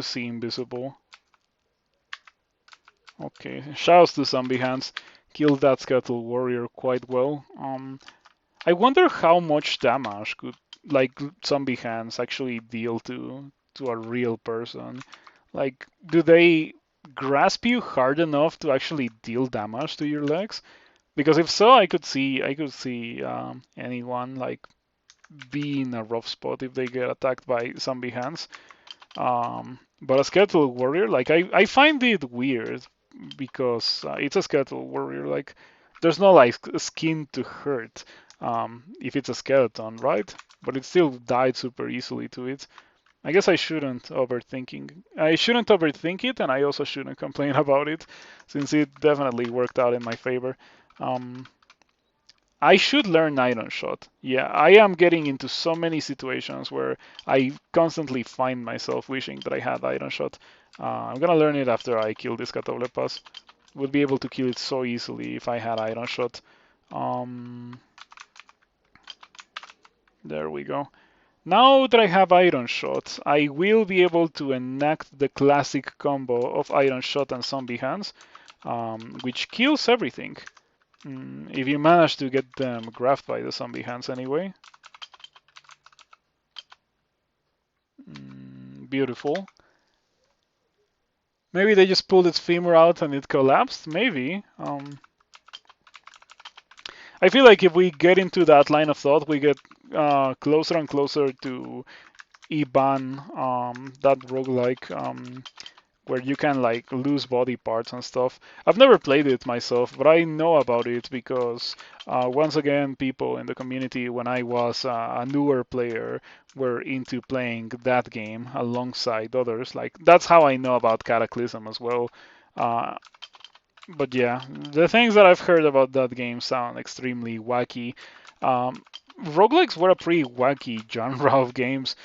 see invisible. Okay, shouts to zombie hands. Killed that skeletal warrior quite well. I wonder how much damage could like zombie hands actually deal to a real person. Like, do they grasp you hard enough to actually deal damage to your legs? Because if so, I could see anyone like be in a rough spot if they get attacked by zombie hands. But a skeletal warrior, like I find it weird because it's a skeletal warrior. Like there's no like skin to hurt if it's a skeleton, right? But it still died super easily to it. I guess I shouldn't overthinking. I shouldn't overthink it, and I also shouldn't complain about it, since it definitely worked out in my favor. Um, I should learn Iron Shot. Yeah, I am getting into so many situations where I constantly find myself wishing that I had Iron Shot. I'm gonna learn it after I kill this Catoblepas. Would be able to kill it so easily if I had Iron Shot. Um, there we go. Now that I have Iron Shot, I will be able to enact the classic combo of Iron Shot and Zombie Hands, which kills everything. If you manage to get them graphed by the zombie hands anyway. Beautiful. Maybe they just pulled its femur out and it collapsed. Maybe. I feel like if we get into that line of thought, we get closer and closer to Iban, that roguelike where you can like lose body parts and stuff. I've never played it myself, but I know about it because once again, people in the community when I was a newer player were into playing that game alongside others. Like that's how I know about Cataclysm as well. Uh, but yeah, the things that I've heard about that game sound extremely wacky. Roguelikes were a pretty wacky genre of games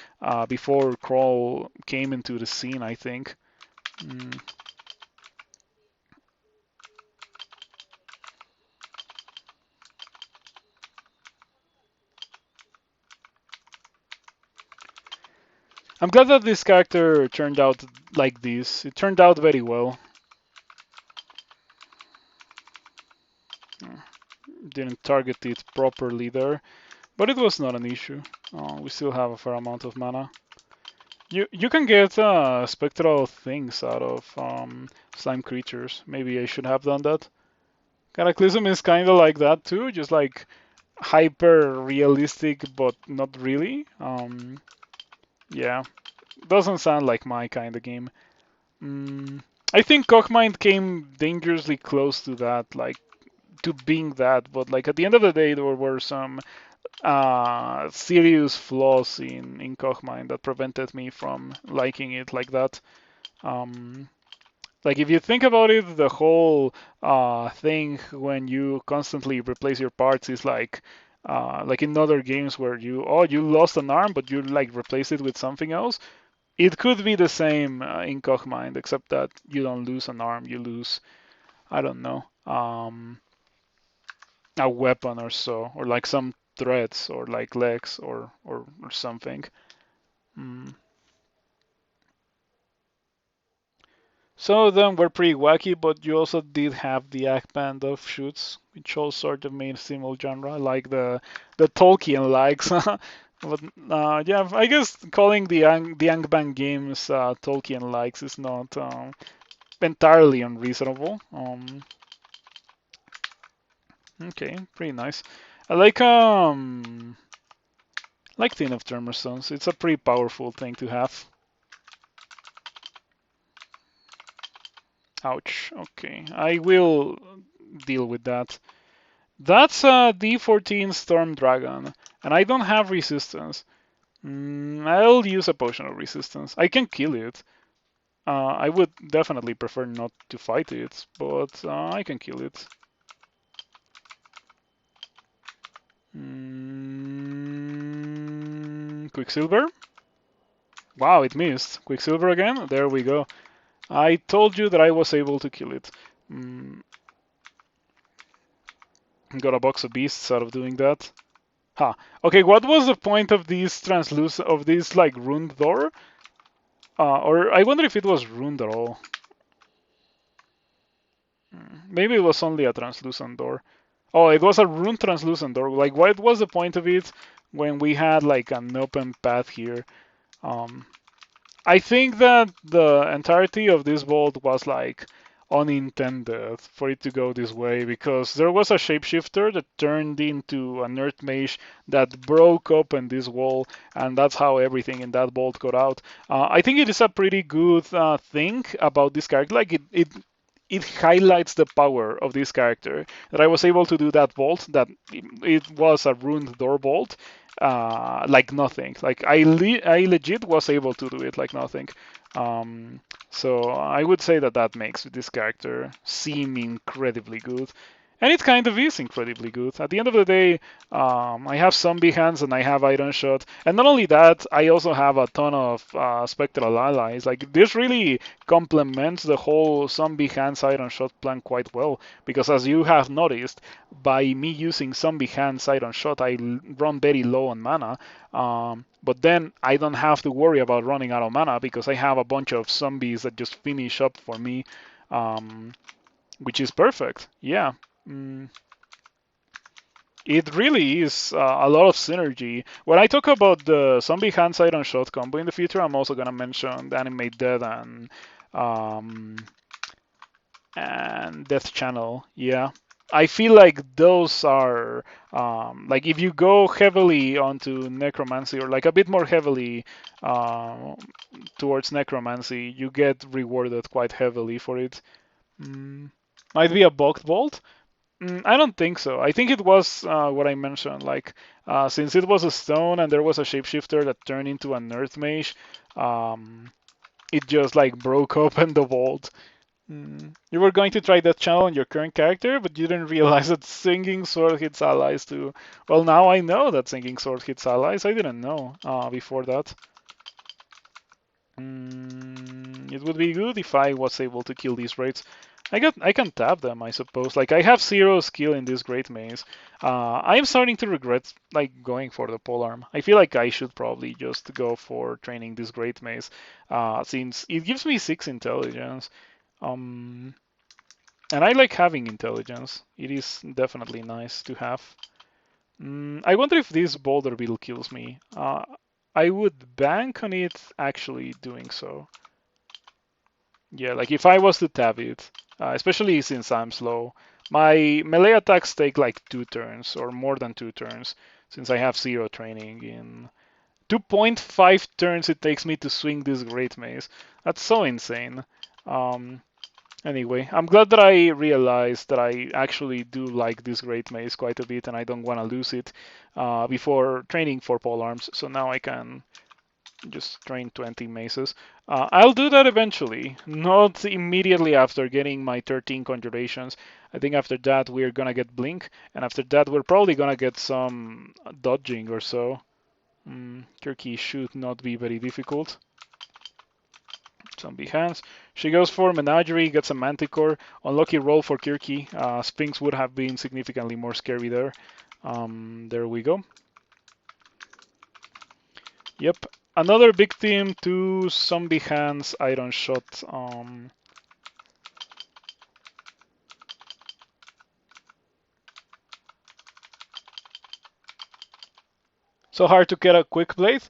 before Crawl came into the scene, I think. Mm. I'm glad that this character turned out like this. It turned out very well. Didn't target it properly there, but it was not an issue. We still have a fair amount of mana. You can get spectral things out of slime creatures. Maybe I should have done that. Cataclysm is kind of like that too, just like hyper realistic, but not really. Yeah, doesn't sound like my kind of game. Mm, I think Cockmind came dangerously close to that, like to being that, but like at the end of the day, there were some serious flaws in Kochmind that prevented me from liking it like that. Um, like if you think about it, the whole thing when you constantly replace your parts is like in other games where you lost an arm but you like replace it with something else. It could be the same in Kochmind, except that you don't lose an arm, you lose I don't know a weapon or so, or like some threads or like legs or something. Mm. Some of them were pretty wacky, but you also did have the act band of shoots, which all sort of made similar genre, like the Tolkien likes. But yeah, I guess calling the Angband games Tolkien likes is not entirely unreasonable. Okay, pretty nice. I like Tin of Tremorstones. It's a pretty powerful thing to have. Ouch. Okay, I will deal with that. That's a D14 Storm Dragon, and I don't have resistance. I'll use a potion of resistance. I can kill it. I would definitely prefer not to fight it, but I can kill it. Quicksilver? Wow, it missed. Quicksilver again? There we go. I told you that I was able to kill it. Got a box of beasts out of doing that. Ha. Okay, what was the point of this like runed door? Or I wonder if it was runed at all. Maybe it was only a translucent door. Oh, it was a rune translucent door. Like, what was the point of it when we had like an open path here? Um, I think that the entirety of this vault was like unintended for it to go this way because there was a shapeshifter that turned into an earth mage that broke open this wall, and that's how everything in that vault got out. I think it is a pretty good thing about this character. Like it highlights the power of this character that I was able to do that vault, that it was a ruined door vault, like nothing. Like I legit was able to do it like nothing. So I would say that that makes this character seem incredibly good. And it kind of is incredibly good. At the end of the day, I have zombie hands and I have iron shot, and not only that, I also have a ton of spectral allies. Like this really complements the whole zombie hands iron shot plan quite well, because as you have noticed, by me using zombie hands iron shot, I run very low on mana. But then I don't have to worry about running out of mana because I have a bunch of zombies that just finish up for me, which is perfect. Yeah. Mm, it really is a lot of synergy. When I talk about the zombie hand iron shot combo in the future, I'm also gonna mention the Animate Dead um, and Death Channel. Yeah, I feel like those are like if you go heavily onto Necromancy or like a bit more heavily towards Necromancy, you get rewarded quite heavily for it. Might be a Bogged Bolt. I don't think so. I think it was what I mentioned. Like, since it was a stone and there was a shapeshifter that turned into an earth mage, it just like broke open the vault. You were going to try that channel on your current character, but you didn't realize that Singing Sword hits allies too. Well, now I know that Singing Sword hits allies. I didn't know before that. It would be good if I was able to kill these raids. I can tap them, I suppose. Like I have 0 skill in this great maze. I am starting to regret like going for the polearm. I feel like I should probably just go for training this great maze, since it gives me 6 intelligence. And I like having intelligence. It is definitely nice to have. I wonder if this boulder beetle kills me. I would bank on it actually doing so. Yeah, like if I was to tap it, especially since I'm slow, my melee attacks take like 2 turns or more than 2 turns since I have 0 training. In 2.5 turns it takes me to swing this great maze. That's so insane. Anyway, I'm glad that I realized that I actually do like this great maze quite a bit and I don't want to lose it before training for polearms. So now I can just train 20 mazes. I'll do that eventually, not immediately after getting my 13 conjurations. I think after that we're gonna get Blink, and after that we're probably gonna get some dodging or so. Turkey should not be very difficult. Zombie hands. She goes for Menagerie, gets a Manticore. Unlucky roll for Kirky. Sphinx would have been significantly more scary there. There we go. Yep. Another big team, 2 zombie hands, iron shot. So hard to get a quick blade.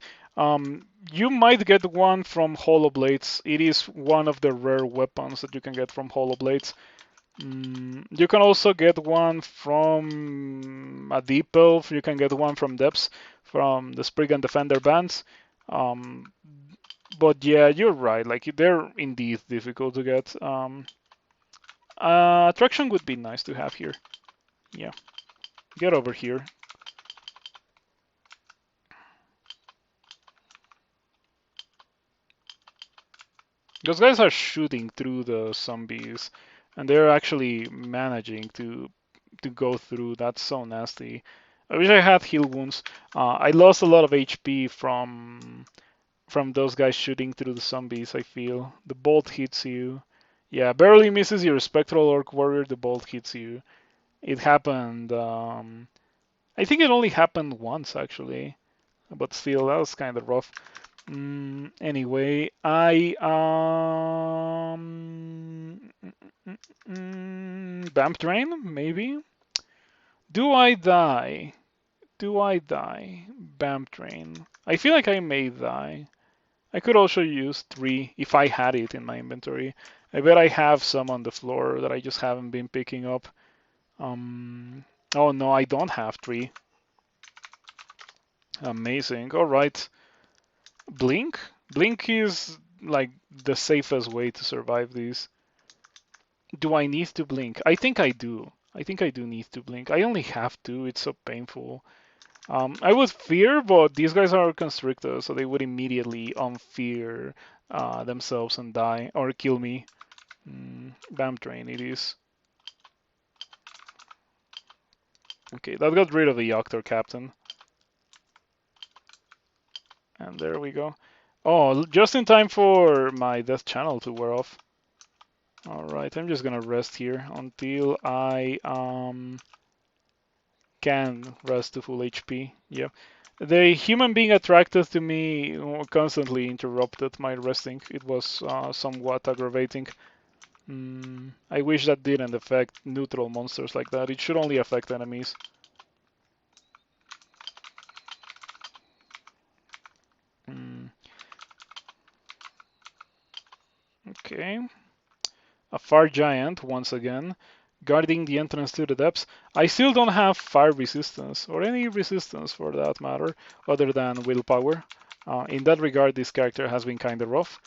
You might get one from hollow blades. It is one of the rare weapons that you can get from hollow blades. You can also get one from a deep elf. You can get one from depths, from the Sprig and Defender bands. But yeah, you're right. Like they're indeed difficult to get. Attraction would be nice to have here. Yeah, get over here. Those guys are shooting through the zombies, and they're actually managing to go through. That's so nasty. I wish I had heal wounds. I lost a lot of HP from those guys shooting through the zombies. I feel the bolt hits you. Yeah, barely misses your spectral orc warrior. The bolt hits you. It happened. I think it only happened once actually, but still, that was kind of rough. Anyway, I Vamp Drain maybe. Do I die? Do I die? Vamp Drain. I feel like I may die. I could also use 3 if I had it in my inventory. I bet I have some on the floor that I just haven't been picking up. Oh no, I don't have 3. Amazing. All right. Blink? Blink is like the safest way to survive these. Do I need to blink? I think I do. I think I do need to blink. I only have to. It's so painful. I would fear, but these guys are constrictors, so they would immediately unfear themselves and die or kill me. Vamp Drain it is. Okay, that got rid of the Yoctor Captain. And there we go. Oh, just in time for my death channel to wear off. Alright, I'm just gonna rest here until I can rest to full HP. Yep. The human being attracted to me constantly interrupted my resting. It was somewhat aggravating. I wish that didn't affect neutral monsters like that. It should only affect enemies. Okay. A fire giant, once again, guarding the entrance to the depths. I still don't have fire resistance, or any resistance for that matter, other than willpower. In that regard, this character has been kind of rough.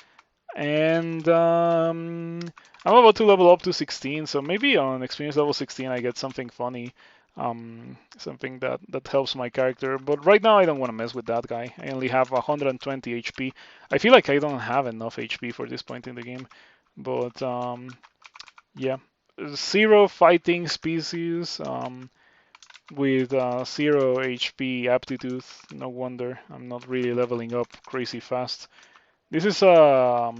And I'm about to level up to 16, so maybe on experience level 16 I get something funny, something that helps my character. But right now I don't want to mess with that guy. I only have 120 HP. I feel like I don't have enough HP for this point in the game. But yeah, 0 fighting species with 0 HP aptitude. No wonder I'm not really leveling up crazy fast. This is a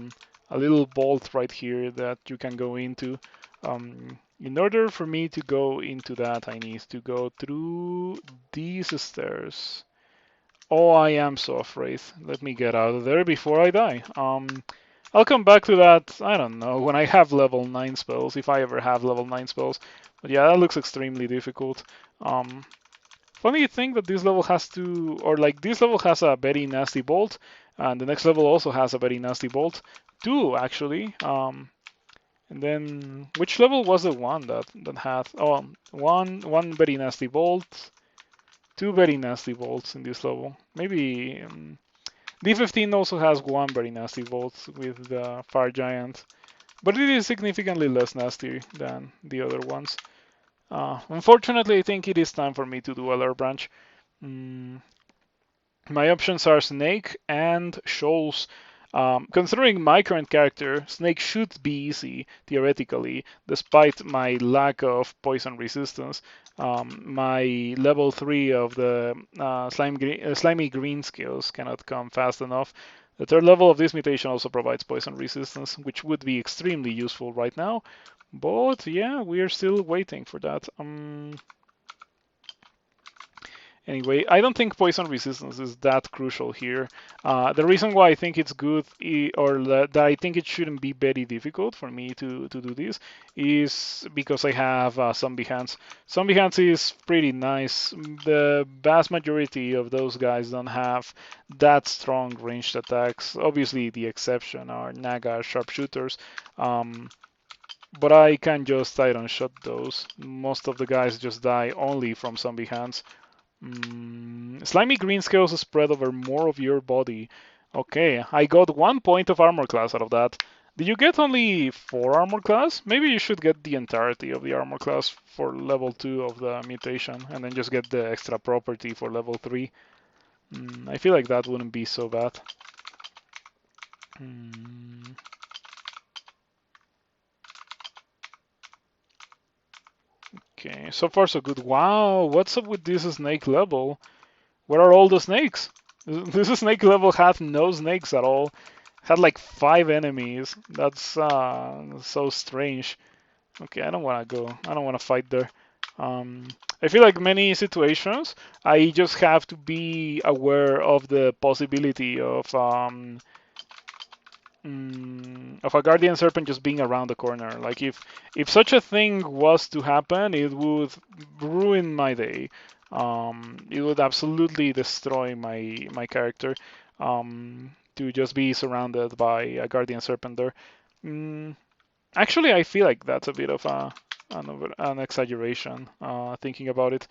little vault right here that you can go into. In order for me to go into that, I need to go through these stairs. Oh, I am so afraid. Let me get out of there before I die. I'll come back to that, I don't know, when I have level 9 spells, if I ever have level 9 spells. But yeah, that looks extremely difficult. Funny thing that this level has to, or like this level has a very nasty bolt, and the next level also has a very nasty bolt. 2 actually. And then which level was the one that had? Oh, one very nasty bolt, 2 very nasty bolts in this level. Maybe D15 also has 1 very nasty bolt with the fire giant, but it is significantly less nasty than the other ones. Unfortunately, I think it is time for me to do a lore branch. My options are Snake and Shoals. Considering my current character, Snake should be easy, theoretically, despite my lack of poison resistance. My level 3 of the slimy green skills cannot come fast enough. The 3rd level of this mutation also provides poison resistance, which would be extremely useful right now. But yeah, we are still waiting for that. Anyway, I don't think poison resistance is that crucial here. The reason why I think it's good, or that I think it shouldn't be very difficult for me to do this, is because I have zombie hands. Zombie hands is pretty nice. The vast majority of those guys don't have that strong ranged attacks. Obviously, the exception are Naga sharpshooters. But I can just iron shot those. Most of the guys just die only from zombie hands. Slimy green scales spread over more of your body. Okay, I got 1 point of armor class out of that. Did you get only 4 armor class? Maybe you should get the entirety of the armor class for level 2 of the mutation, and then just get the extra property for level 3. I feel like that wouldn't be so bad. Okay, so far so good. Wow, what's up with this snake level? Where are all the snakes? This snake level had no snakes at all. Had like 5 enemies. That's so strange. Okay, I don't want to go. I don't want to fight there. I feel like many situations, I just have to be aware of the possibility of a guardian serpent just being around the corner. Like if such a thing was to happen, it would ruin my day. It would absolutely destroy my character. To just be surrounded by a guardian serpent there. Actually, I feel like that's a bit of an exaggeration. Thinking about it,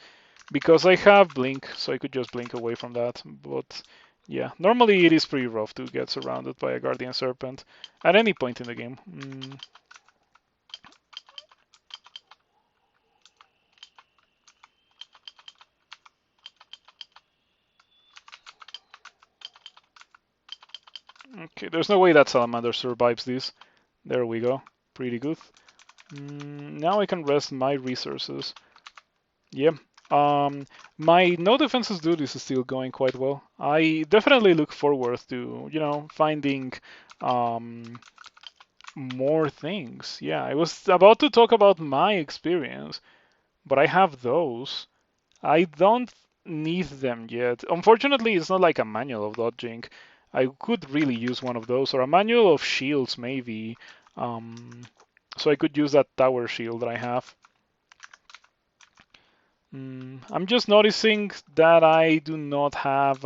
because I have blink, so I could just blink away from that. But yeah, normally it is pretty rough to get surrounded by a guardian serpent at any point in the game. Okay, there's no way that salamander survives this. There we go. Pretty good. Now I can rest my resources. Yeah. My no defenses dude is still going quite well. I definitely look forward to, finding more things. Yeah, I was about to talk about my experience, but I have those. I don't need them yet. Unfortunately, it's not like a manual of dodging. I could really use one of those, or a manual of shields maybe. So I could use that tower shield that I have. I'm just noticing that I do not have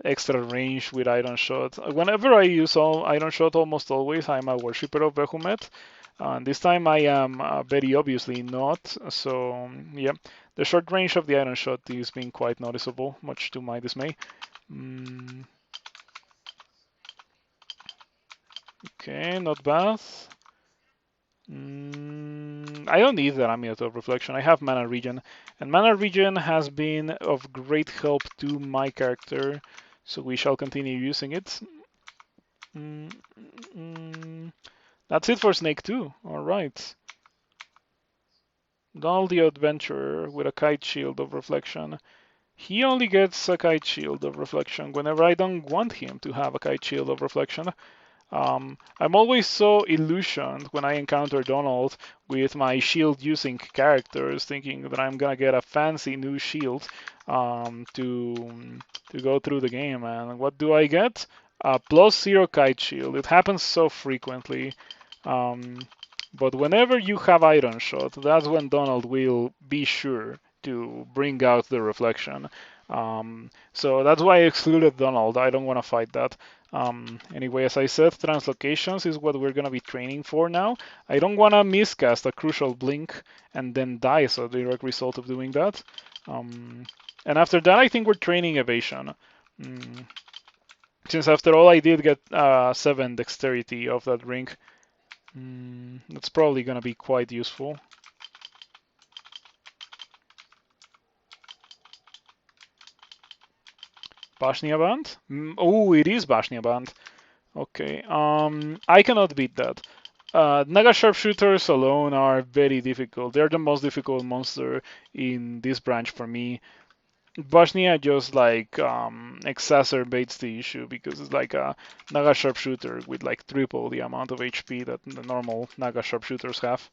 extra range with Iron Shot. Whenever I use Iron Shot, almost always I'm a worshipper of Behemoth. This time I am very obviously not. So yeah, the short range of the Iron Shot is being quite noticeable, much to my dismay. Okay, not bad. I don't need that Amulet of Reflection. I have Mana Regen, and Mana Regen has been of great help to my character, so we shall continue using it. That's it for Snake 2. Alright. Donald the Adventurer with a Kite Shield of Reflection. He only gets a Kite Shield of Reflection whenever I don't want him to have a Kite Shield of Reflection. I'm always so illusioned when I encounter Donald with my shield using characters, thinking that I'm gonna get a fancy new shield to go through the game. And what do I get? A +0 kite shield. It happens so frequently. But whenever you have Iron Shot, that's when Donald will be sure to bring out the reflection. So that's why I excluded Donald. I don't want to fight that. Anyway, as I said, translocations is what we're going to be training for now. I don't want to miscast a crucial blink and then die as a direct result of doing that. And after that, I think we're training evasion. Since after all, I did get 7 dexterity of that ring. That's probably going to be quite useful. Bashnia Band? Oh, it is Bashnia Band. Okay, I cannot beat that. Naga Sharpshooters alone are very difficult. They're the most difficult monster in this branch for me. Bashnia just like exacerbates the issue because it's like a Naga Sharpshooter with like triple the amount of HP that the normal Naga Sharpshooters have.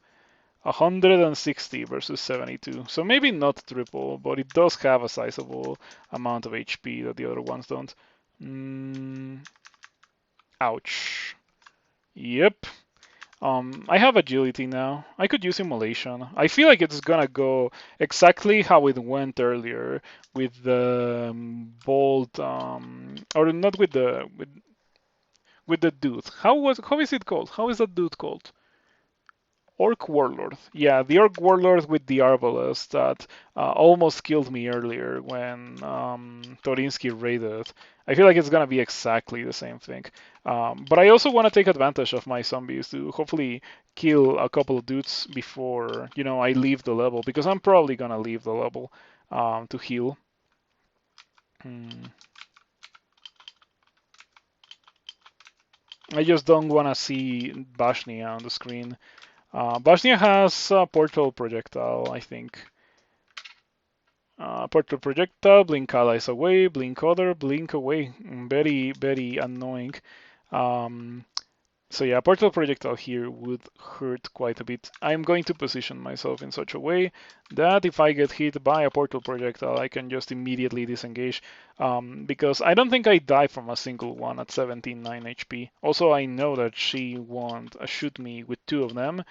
160 versus 72. So maybe not triple, but it does have a sizable amount of HP that the other ones don't. Ouch. Yep. I have agility now. I could use immolation. I feel like it's gonna go exactly how it went earlier with the bolt, or not with the with the dude. How is it called? How is that dude called? Orc Warlord. Yeah, the Orc Warlord with the Arbalest that almost killed me earlier when Torinsky raided. I feel like it's gonna be exactly the same thing. But I also want to take advantage of my zombies to hopefully kill a couple of dudes before, I leave the level, because I'm probably gonna leave the level to heal. I just don't want to see Bashnia on the screen. Bosnia has a portal projectile, I think. Portal projectile, blink allies away, blink other, blink away. Very, very annoying. Um, so yeah, portal projectile here would hurt quite a bit. I'm going to position myself in such a way that if I get hit by a portal projectile, I can just immediately disengage, because I don't think I die from a single one at 17.9 HP. Also, I know that she won't shoot me with two of them.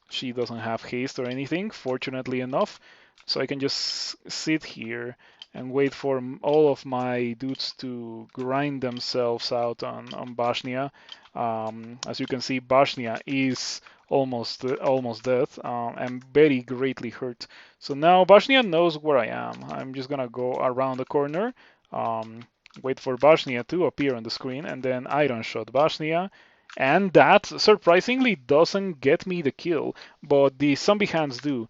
She doesn't have haste or anything, fortunately enough, so I can just sit here and wait for all of my dudes to grind themselves out on Bashnia. As you can see, Bashnia is almost dead and very greatly hurt. So now Bashnia knows where I am. I'm just gonna go around the corner, wait for Bashnia to appear on the screen, and then Iron Shot Bashnia. And that surprisingly doesn't get me the kill, but the zombie hands do.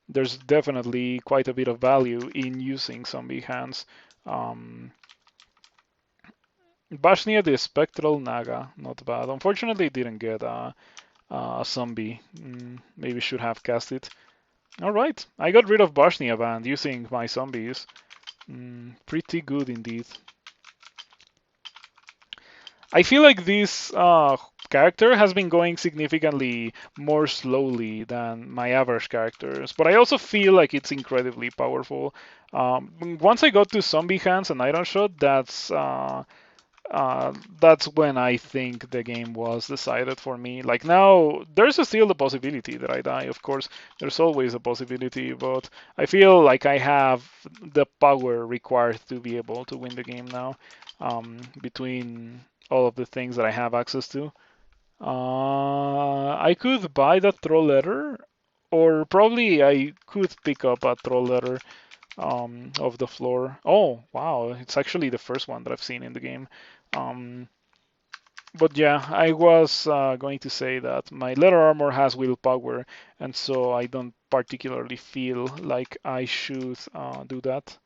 There's definitely quite a bit of value in using zombie hands. Bashnia the Spectral Naga, not bad. Unfortunately, didn't get a zombie. Maybe should have cast it. Alright, I got rid of Bashnia band using my zombies. Pretty good indeed. I feel like this character has been going significantly more slowly than my average characters, but I also feel like it's incredibly powerful. Once I got to zombie hands and iron shot, that's when I think the game was decided for me. Like now, there's still the possibility that I die. Of course, there's always a possibility, but I feel like I have the power required to be able to win the game now. Between all of the things that I have access to. I could buy that troll letter, or probably I could pick up a troll letter of the floor. Oh, wow, it's actually the first one that I've seen in the game. But yeah, I was going to say that my letter armor has willpower, and so I don't particularly feel like I should do that.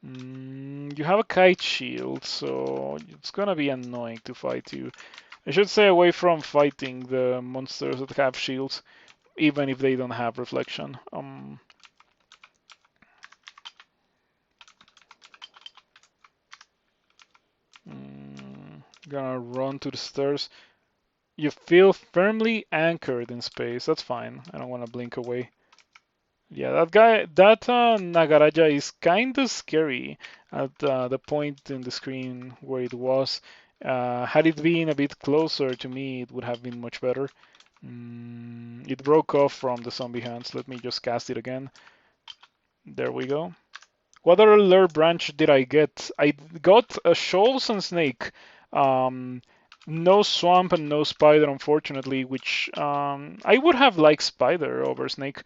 You have a kite shield, so it's gonna be annoying to fight you. I should stay away from fighting the monsters that have shields, even if they don't have reflection. Gonna run to the stairs. You feel firmly anchored in space. That's fine. I don't want to blink away. Yeah, that Nagaraja is kind of scary at the point in the screen where it was. Had it been a bit closer to me, it would have been much better. It broke off from the zombie hands. Let me just cast it again. There we go. What other lure branch did I get? I got a shoals and snake. No swamp and no spider, unfortunately, which I would have liked spider over snake.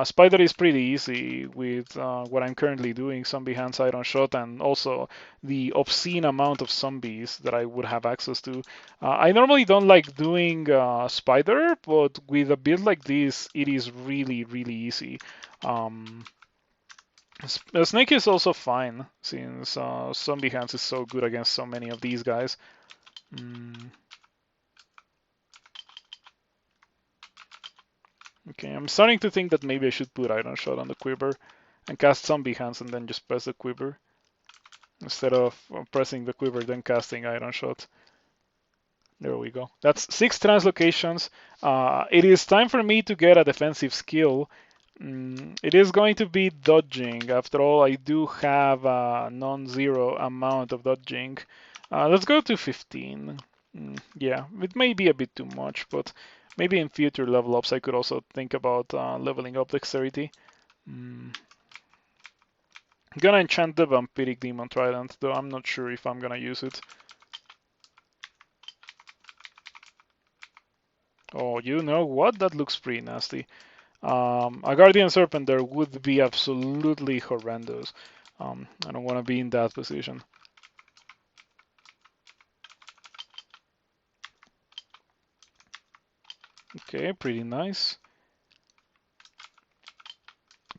Spider is pretty easy with what I'm currently doing, zombie hands, iron shot, and also the obscene amount of zombies that I would have access to. I normally don't like doing spider, but with a build like this, it is really, really easy. Snake is also fine, since zombie hands is so good against so many of these guys. Okay, I'm starting to think that maybe I should put Iron Shot on the quiver and cast Zombie Hands and then just press the quiver instead of pressing the quiver then casting Iron Shot. There we go. That's 6 translocations. It is time for me to get a defensive skill. It is going to be dodging. After all, I do have a non-zero amount of dodging. Let's go to 15. Yeah, it may be a bit too much, but maybe in future level ups I could also think about leveling up dexterity. I'm gonna enchant the Vampiric Demon Trident, though I'm not sure if I'm gonna use it. Oh, you know what? That looks pretty nasty. A Guardian Serpent there would be absolutely horrendous. I don't want to be in that position. Okay, pretty nice.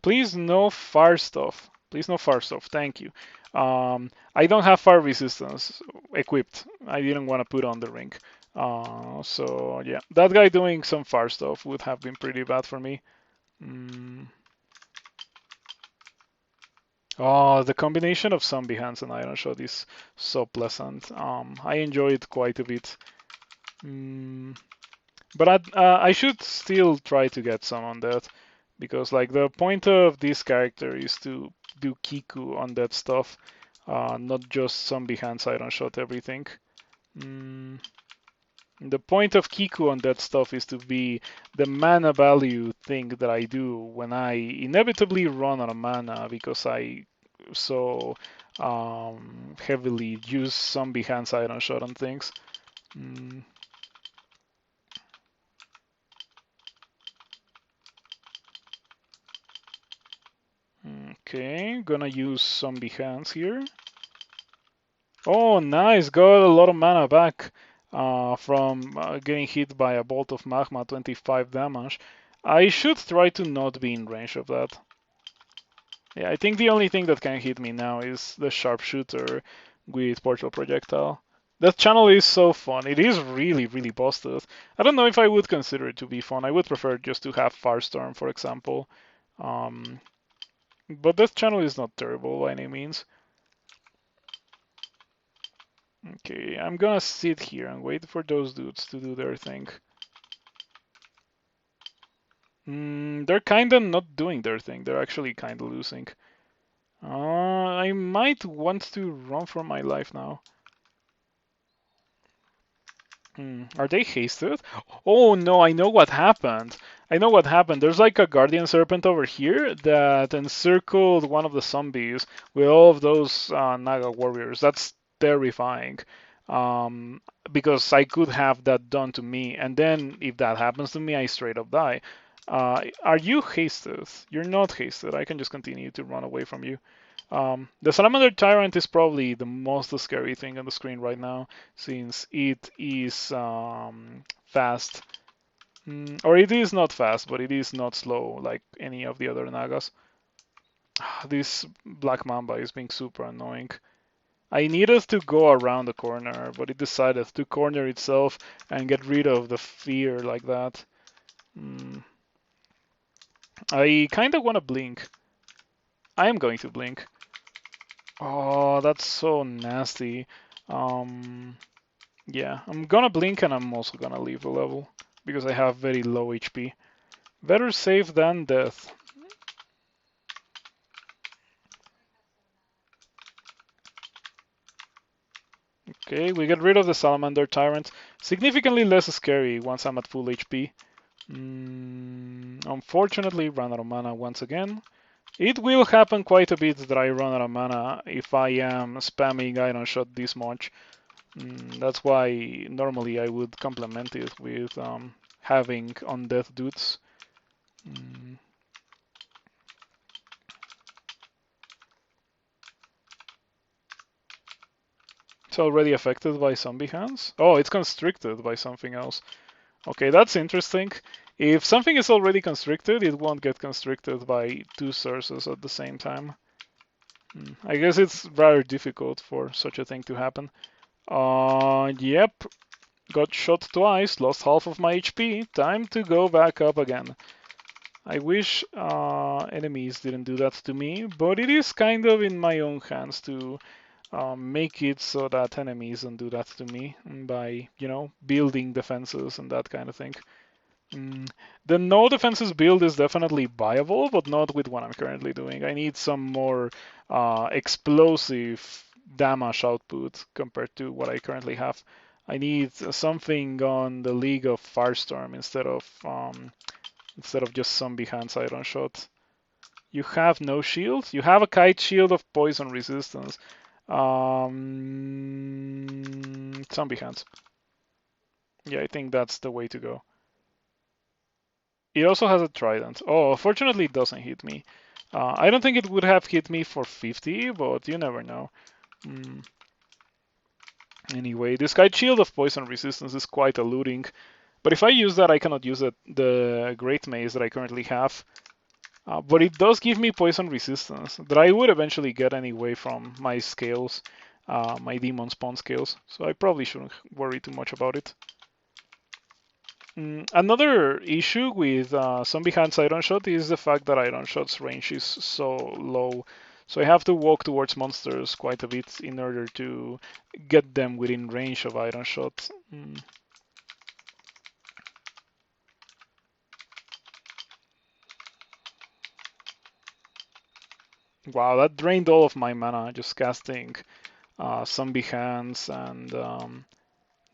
Please no fire stuff. Please no fire stuff. Thank you. I don't have fire resistance equipped. I didn't want to put on the ring. So yeah, that guy doing some fire stuff would have been pretty bad for me. Oh, the combination of zombie hands and iron shot is so pleasant. I enjoy it quite a bit. But I should still try to get some on that, because like the point of this character is to do Kiku on that stuff, not just zombie hands iron shot everything. The point of Kiku on that stuff is to be the mana value thing that I do when I inevitably run out of mana because I so heavily use zombie hands iron shot on things. Okay, gonna use zombie hands here. Oh, nice, got a lot of mana back from getting hit by a bolt of magma, 25 damage. I should try to not be in range of that. Yeah, I think the only thing that can hit me now is the sharpshooter with portal projectile. That channel is so fun. It is really, really busted. I don't know if I would consider it to be fun. I would prefer just to have Firestorm, for example. But that channel is not terrible by any means. Okay, I'm gonna sit here and wait for those dudes to do their thing. They're kinda not doing their thing. They're actually kinda losing. I might want to run for my life now. Are they hasted? Oh no, I know what happened. I know what happened. There's like a Guardian Serpent over here that encircled one of the zombies with all of those Naga warriors. That's terrifying. Because I could have that done to me, and then if that happens to me, I straight up die. Are you hasted? You're not hasted. I can just continue to run away from you. The Salamander Tyrant is probably the most scary thing on the screen right now, since it is fast. Or it is not fast, but it is not slow like any of the other Nagas. This Black Mamba is being super annoying. I needed to go around the corner, but it decided to corner itself and get rid of the fear like that. I kind of want to blink. I am going to blink. Oh, that's so nasty. Yeah, I'm gonna blink and I'm also gonna leave the level because I have very low HP. Better safe than death. Okay, we get rid of the Salamander Tyrant. Significantly less scary once I'm at full HP. Unfortunately, run out of mana once again. It will happen quite a bit that I run out of mana if I am spamming Iron Shot this much. That's why normally I would complement it with having undeath dudes. It's already affected by zombie hands? Oh, it's constricted by something else. Okay, that's interesting. If something is already constricted, it won't get constricted by two sources at the same time. I guess it's rather difficult for such a thing to happen. Yep. Got shot twice, lost half of my HP. Time to go back up again. I wish enemies didn't do that to me, but it is kind of in my own hands to make it so that enemies don't do that to me by, building defenses and that kind of thing. The no defenses build is definitely viable, but not with what I'm currently doing. I need some more explosive damage output compared to what I currently have. I need something on the League of Firestorm instead of just zombie hands iron shot. You have no shield. You have a kite shield of poison resistance. Zombie hands. Yeah, I think that's the way to go. It also has a trident. Oh, fortunately it doesn't hit me. I don't think it would have hit me for 50, but you never know. Anyway, this kite shield of poison resistance is quite eluding. But if I use that, I cannot use the Great Maze that I currently have. But it does give me poison resistance that I would eventually get anyway from my scales, my demon spawn scales. So I probably shouldn't worry too much about it. Another issue with Zombie Hands Iron Shot is the fact that Iron Shot's range is so low. So I have to walk towards monsters quite a bit in order to get them within range of Iron Shot. Wow, that drained all of my mana just casting Zombie Hands and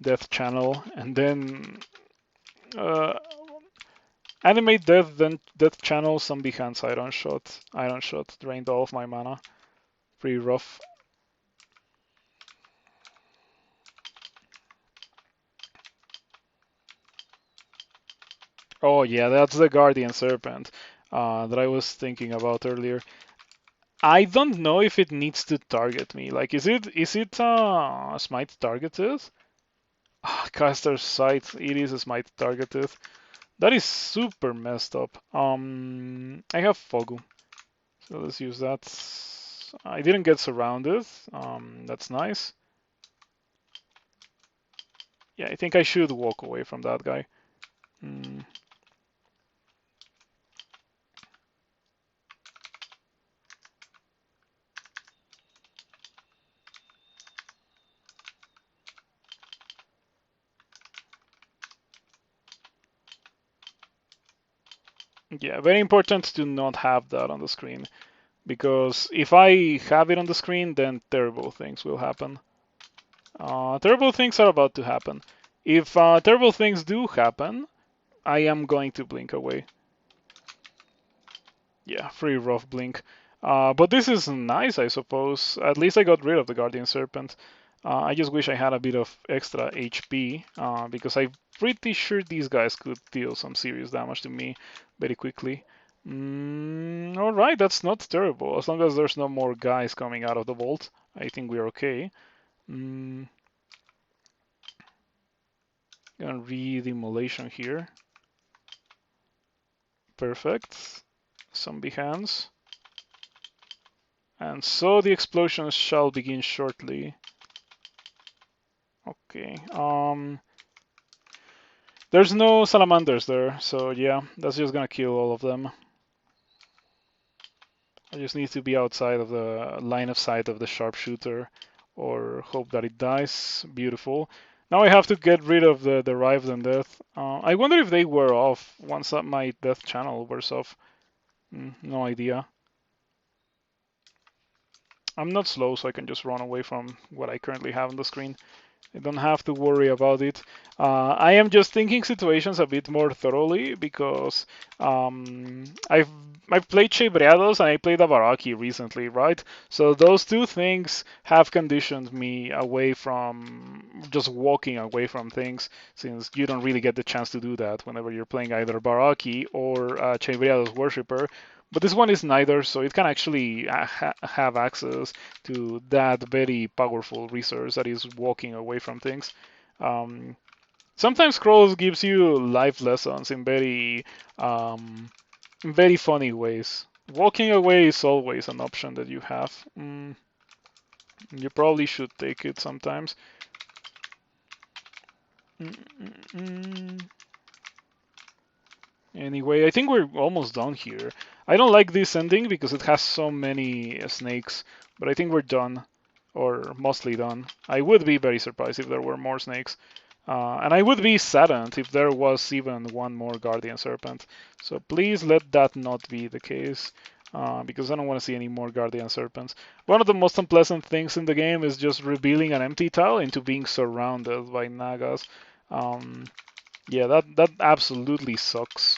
Death Channel, and then Animate Death, then Death Channel, Zombie Hands, Iron Shot. Iron Shot drained all of my mana. Pretty rough. Oh yeah, that's the Guardian Serpent that I was thinking about earlier. I don't know if it needs to target me. Like, is it smite targeted? Caster's Sight. It is a smite targeted. That is super messed up. I have Fogu, so let's use that. I didn't get surrounded. That's nice. Yeah, I think I should walk away from that guy. Yeah, very important to not have that on the screen, because if I have it on the screen, then terrible things will happen. Terrible things are about to happen. If terrible things do happen, I am going to blink away. Yeah, pretty rough blink. But this is nice, I suppose. At least I got rid of the Guardian Serpent. I just wish I had a bit of extra HP, because I'm pretty sure these guys could deal some serious damage to me very quickly. Alright, that's not terrible. As long as there's no more guys coming out of the vault, I think we're okay. Gonna re-demolition here. Perfect. Zombie hands. And so the explosions shall begin shortly. Okay. There's no salamanders there, so yeah, that's just gonna kill all of them. I just need to be outside of the line of sight of the sharpshooter, or hope that it dies. Beautiful. Now I have to get rid of the derived and death. I wonder if they were off once that my death channel wears off. No idea. I'm not slow, so I can just run away from what I currently have on the screen. I don't have to worry about it. I am just thinking situations a bit more thoroughly because I've played Chebreados and I played Abaraki recently, right? So those two things have conditioned me away from just walking away from things, since you don't really get the chance to do that whenever you're playing either Baraki or Chebreados Worshipper. But this one is neither, so it can actually have access to that very powerful resource that is walking away from things. Sometimes Scrolls gives you life lessons in very funny ways. Walking away is always an option that you have. You probably should take it sometimes. Anyway, I think we're almost done here. I don't like this ending because it has so many snakes, but I think we're done. or mostly done. I would be very surprised if there were more snakes. And I would be saddened if there was even one more Guardian Serpent. So please let that not be the case, because I don't want to see any more Guardian Serpents. One of the most unpleasant things in the game is just revealing an empty tile into being surrounded by Nagas. Yeah, that absolutely sucks.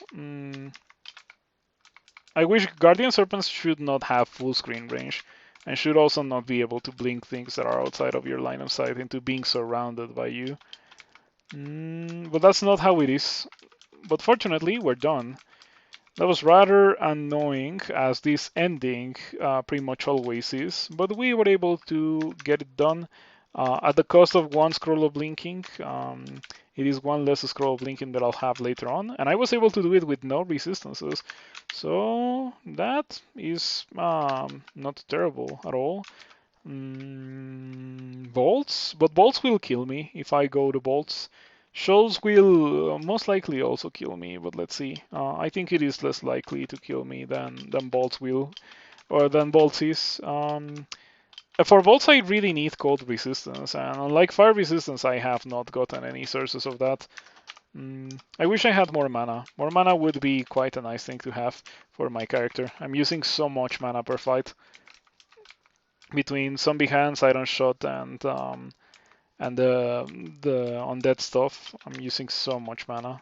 I wish Guardian Serpents should not have full screen range, and should also not be able to blink things that are outside of your line of sight into being surrounded by you. But that's not how it is. But fortunately, we're done. That was rather annoying, as this ending pretty much always is, but we were able to get it done at the cost of one scroll of blinking. It is one less scroll of blinking that I'll have later on, and I was able to do it with no resistances. So that is not terrible at all. Bolts, but bolts will kill me if I go to bolts. Shells will most likely also kill me, but let's see. I think it is less likely to kill me than bolts will, or than bolts is. For bolts, I really need cold resistance, and unlike fire resistance, I have not gotten any sources of that. I wish I had more mana. More mana would be quite a nice thing to have for my character. I'm using so much mana per fight. Between zombie hands, iron shot, and the undead stuff, I'm using so much mana.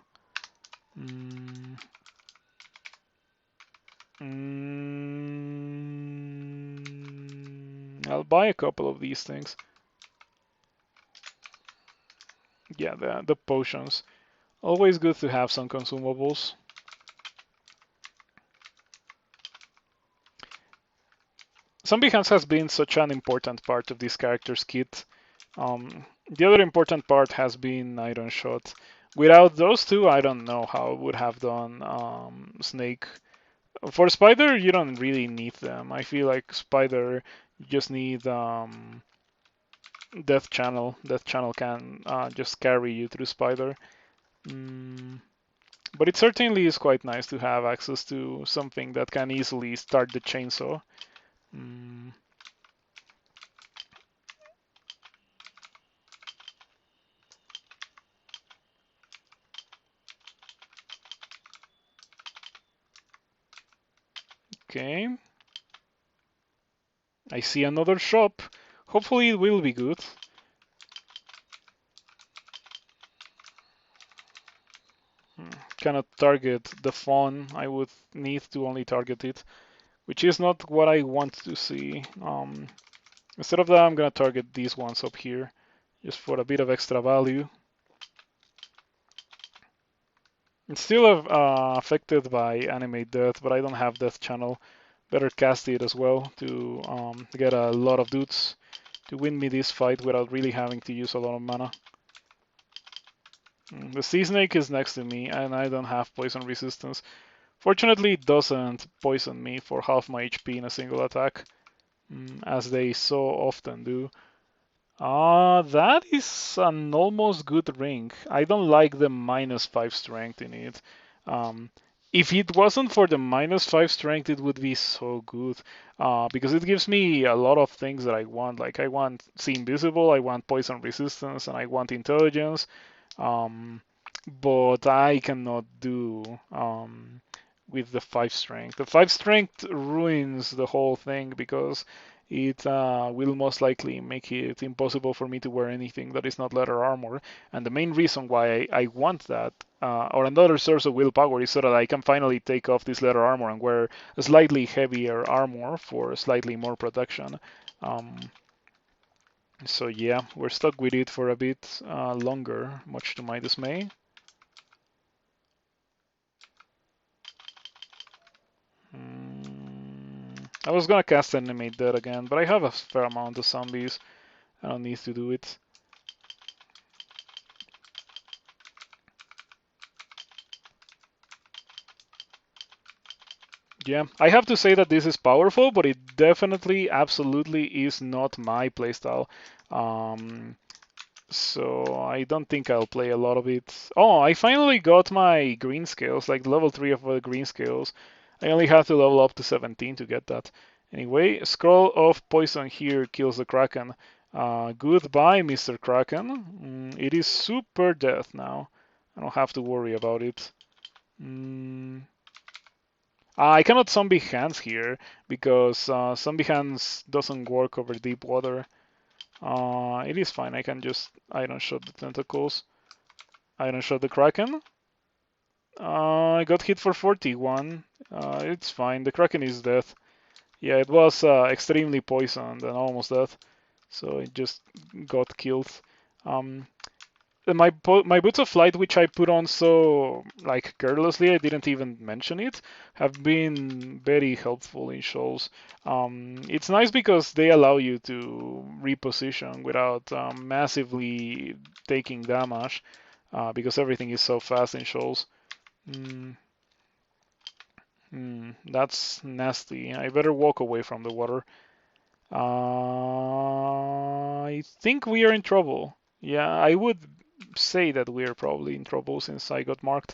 I'll buy a couple of these things. Yeah, the potions. Always good to have some consumables. Zombie hands has been such an important part of this character's kit. The other important part has been Iron Shot. Without those two, I don't know how I would have done Snake. For Spider, you don't really need them. I feel like Spider, you just need Death Channel. Death Channel can just carry you through Spider. But it certainly is quite nice to have access to something that can easily start the chainsaw. Okay. I see another shop. Hopefully it will be good. Cannot target the fawn. I would need to only target it, which is not what I want to see. Instead of that, I'm gonna target these ones up here, just for a bit of extra value. It's still affected by animate death, but I don't have death channel. Better cast it as well to get a lot of dudes to win me this fight without really having to use a lot of mana. The sea snake is next to me, and I don't have poison resistance. Fortunately, it doesn't poison me for half my HP in a single attack, as they so often do. That is an almost good ring. I don't like the -5 strength in it. If it wasn't for the -5 strength, it would be so good. Because it gives me a lot of things that I want. Like I want See Invisible, I want poison resistance, and I want intelligence. But I cannot do with the 5 strength. The 5 strength ruins the whole thing because it will most likely make it impossible for me to wear anything that is not leather armor. And the main reason why I want that, or another source of willpower, is so that I can finally take off this leather armor and wear a slightly heavier armor for slightly more protection. So yeah, we're stuck with it for a bit longer, much to my dismay. I was gonna cast Animate Dead again, but I have a fair amount of zombies. I don't need to do it. Yeah, I have to say that this is powerful, but it definitely, absolutely is not my playstyle. So I don't think I'll play a lot of it. Oh, I finally got my green scales, like level 3 of the green scales. I only have to level up to 17 to get that. Anyway, scroll of poison here kills the Kraken. Goodbye, Mr. Kraken. It is super death now. I don't have to worry about it. I cannot zombie hands here because zombie hands doesn't work over deep water. It is fine. I can just iron shot the tentacles. Iron shot the Kraken. I got hit for 41. It's fine. The Kraken is dead. Yeah, it was extremely poisoned and almost dead, so it just got killed. Um, my boots of flight, which I put on so like carelessly, I didn't even mention it, have been very helpful in shoals. It's nice because they allow you to reposition without massively taking damage, because everything is so fast in shoals. That's nasty. I better walk away from the water. I think we are in trouble. Yeah, I would say that we are probably in trouble since I got marked.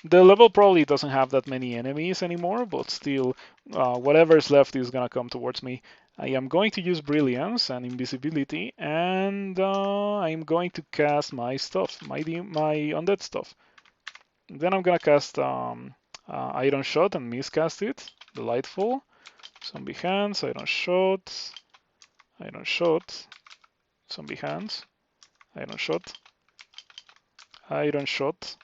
The level probably doesn't have that many enemies anymore, but still, whatever's left is gonna come towards me. I am going to use Brilliance and Invisibility, and I'm going to cast my stuff, my undead stuff. Then I'm gonna cast Iron Shot and miscast it. Delightful. Zombie hands, Iron Shot, Iron Shot, Zombie hands, Iron Shot, Iron Shot.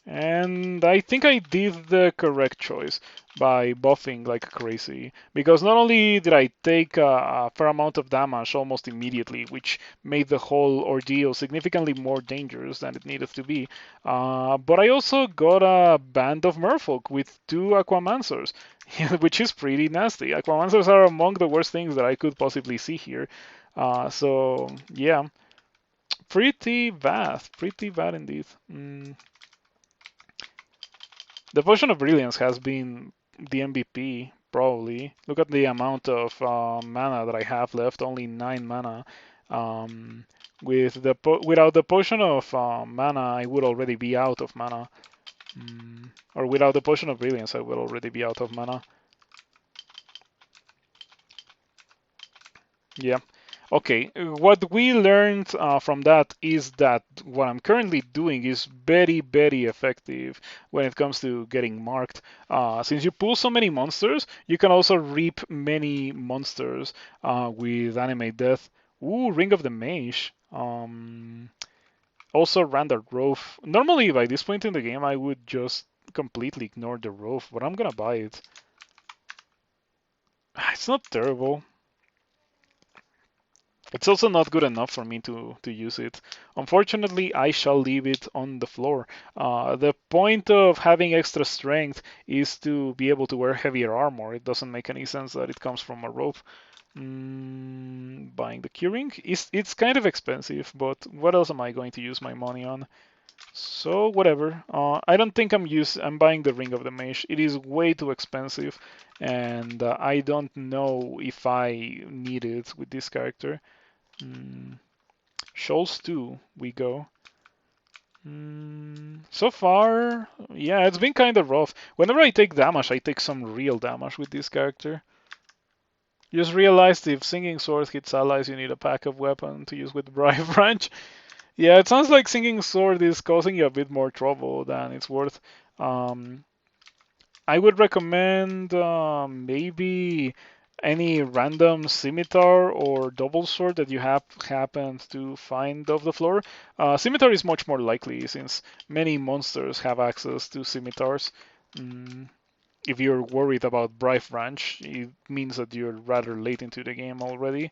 And I think I did the correct choice by buffing like crazy, because not only did I take a fair amount of damage almost immediately, which made the whole ordeal significantly more dangerous than it needed to be, but I also got a band of merfolk with 2 aquamancers, which is pretty nasty. Aquamancers are among the worst things that I could possibly see here. So yeah, pretty bad indeed. The Potion of Brilliance has been the MVP, probably. Look at the amount of mana that I have left, only 9 mana. Without the Potion of Mana, I would already be out of mana. Or without the Potion of Brilliance, I would already be out of mana. Yeah. Okay, what we learned from that is that what I'm currently doing is very, very effective when it comes to getting marked. Since you pull so many monsters, you can also reap many monsters with Animate Death. Ooh, Ring of the Mage. Also Random Roof. Normally, by this point in the game, I would just completely ignore the roof, but I'm gonna buy it. It's not terrible. It's also not good enough for me to use it. Unfortunately, I shall leave it on the floor. The point of having extra strength is to be able to wear heavier armor. It doesn't make any sense that it comes from a rope. Buying the keyring. It's kind of expensive, but what else am I going to use my money on? So whatever. I don't think I'm buying the Ring of the Mage. It is way too expensive, and I don't know if I need it with this character. Shoals 2, we go. So far, yeah, it's been kind of rough. Whenever I take damage, I take some real damage with this character. Just realized if Singing Sword hits allies, you need a pack of weapon to use with Bribe Branch. Yeah, it sounds like Singing Sword is causing you a bit more trouble than it's worth. I would recommend maybe any random scimitar or double sword that you have happened to find off the floor. Scimitar is much more likely since many monsters have access to scimitars. If you're worried about Bribe Branch, it means that you're rather late into the game already.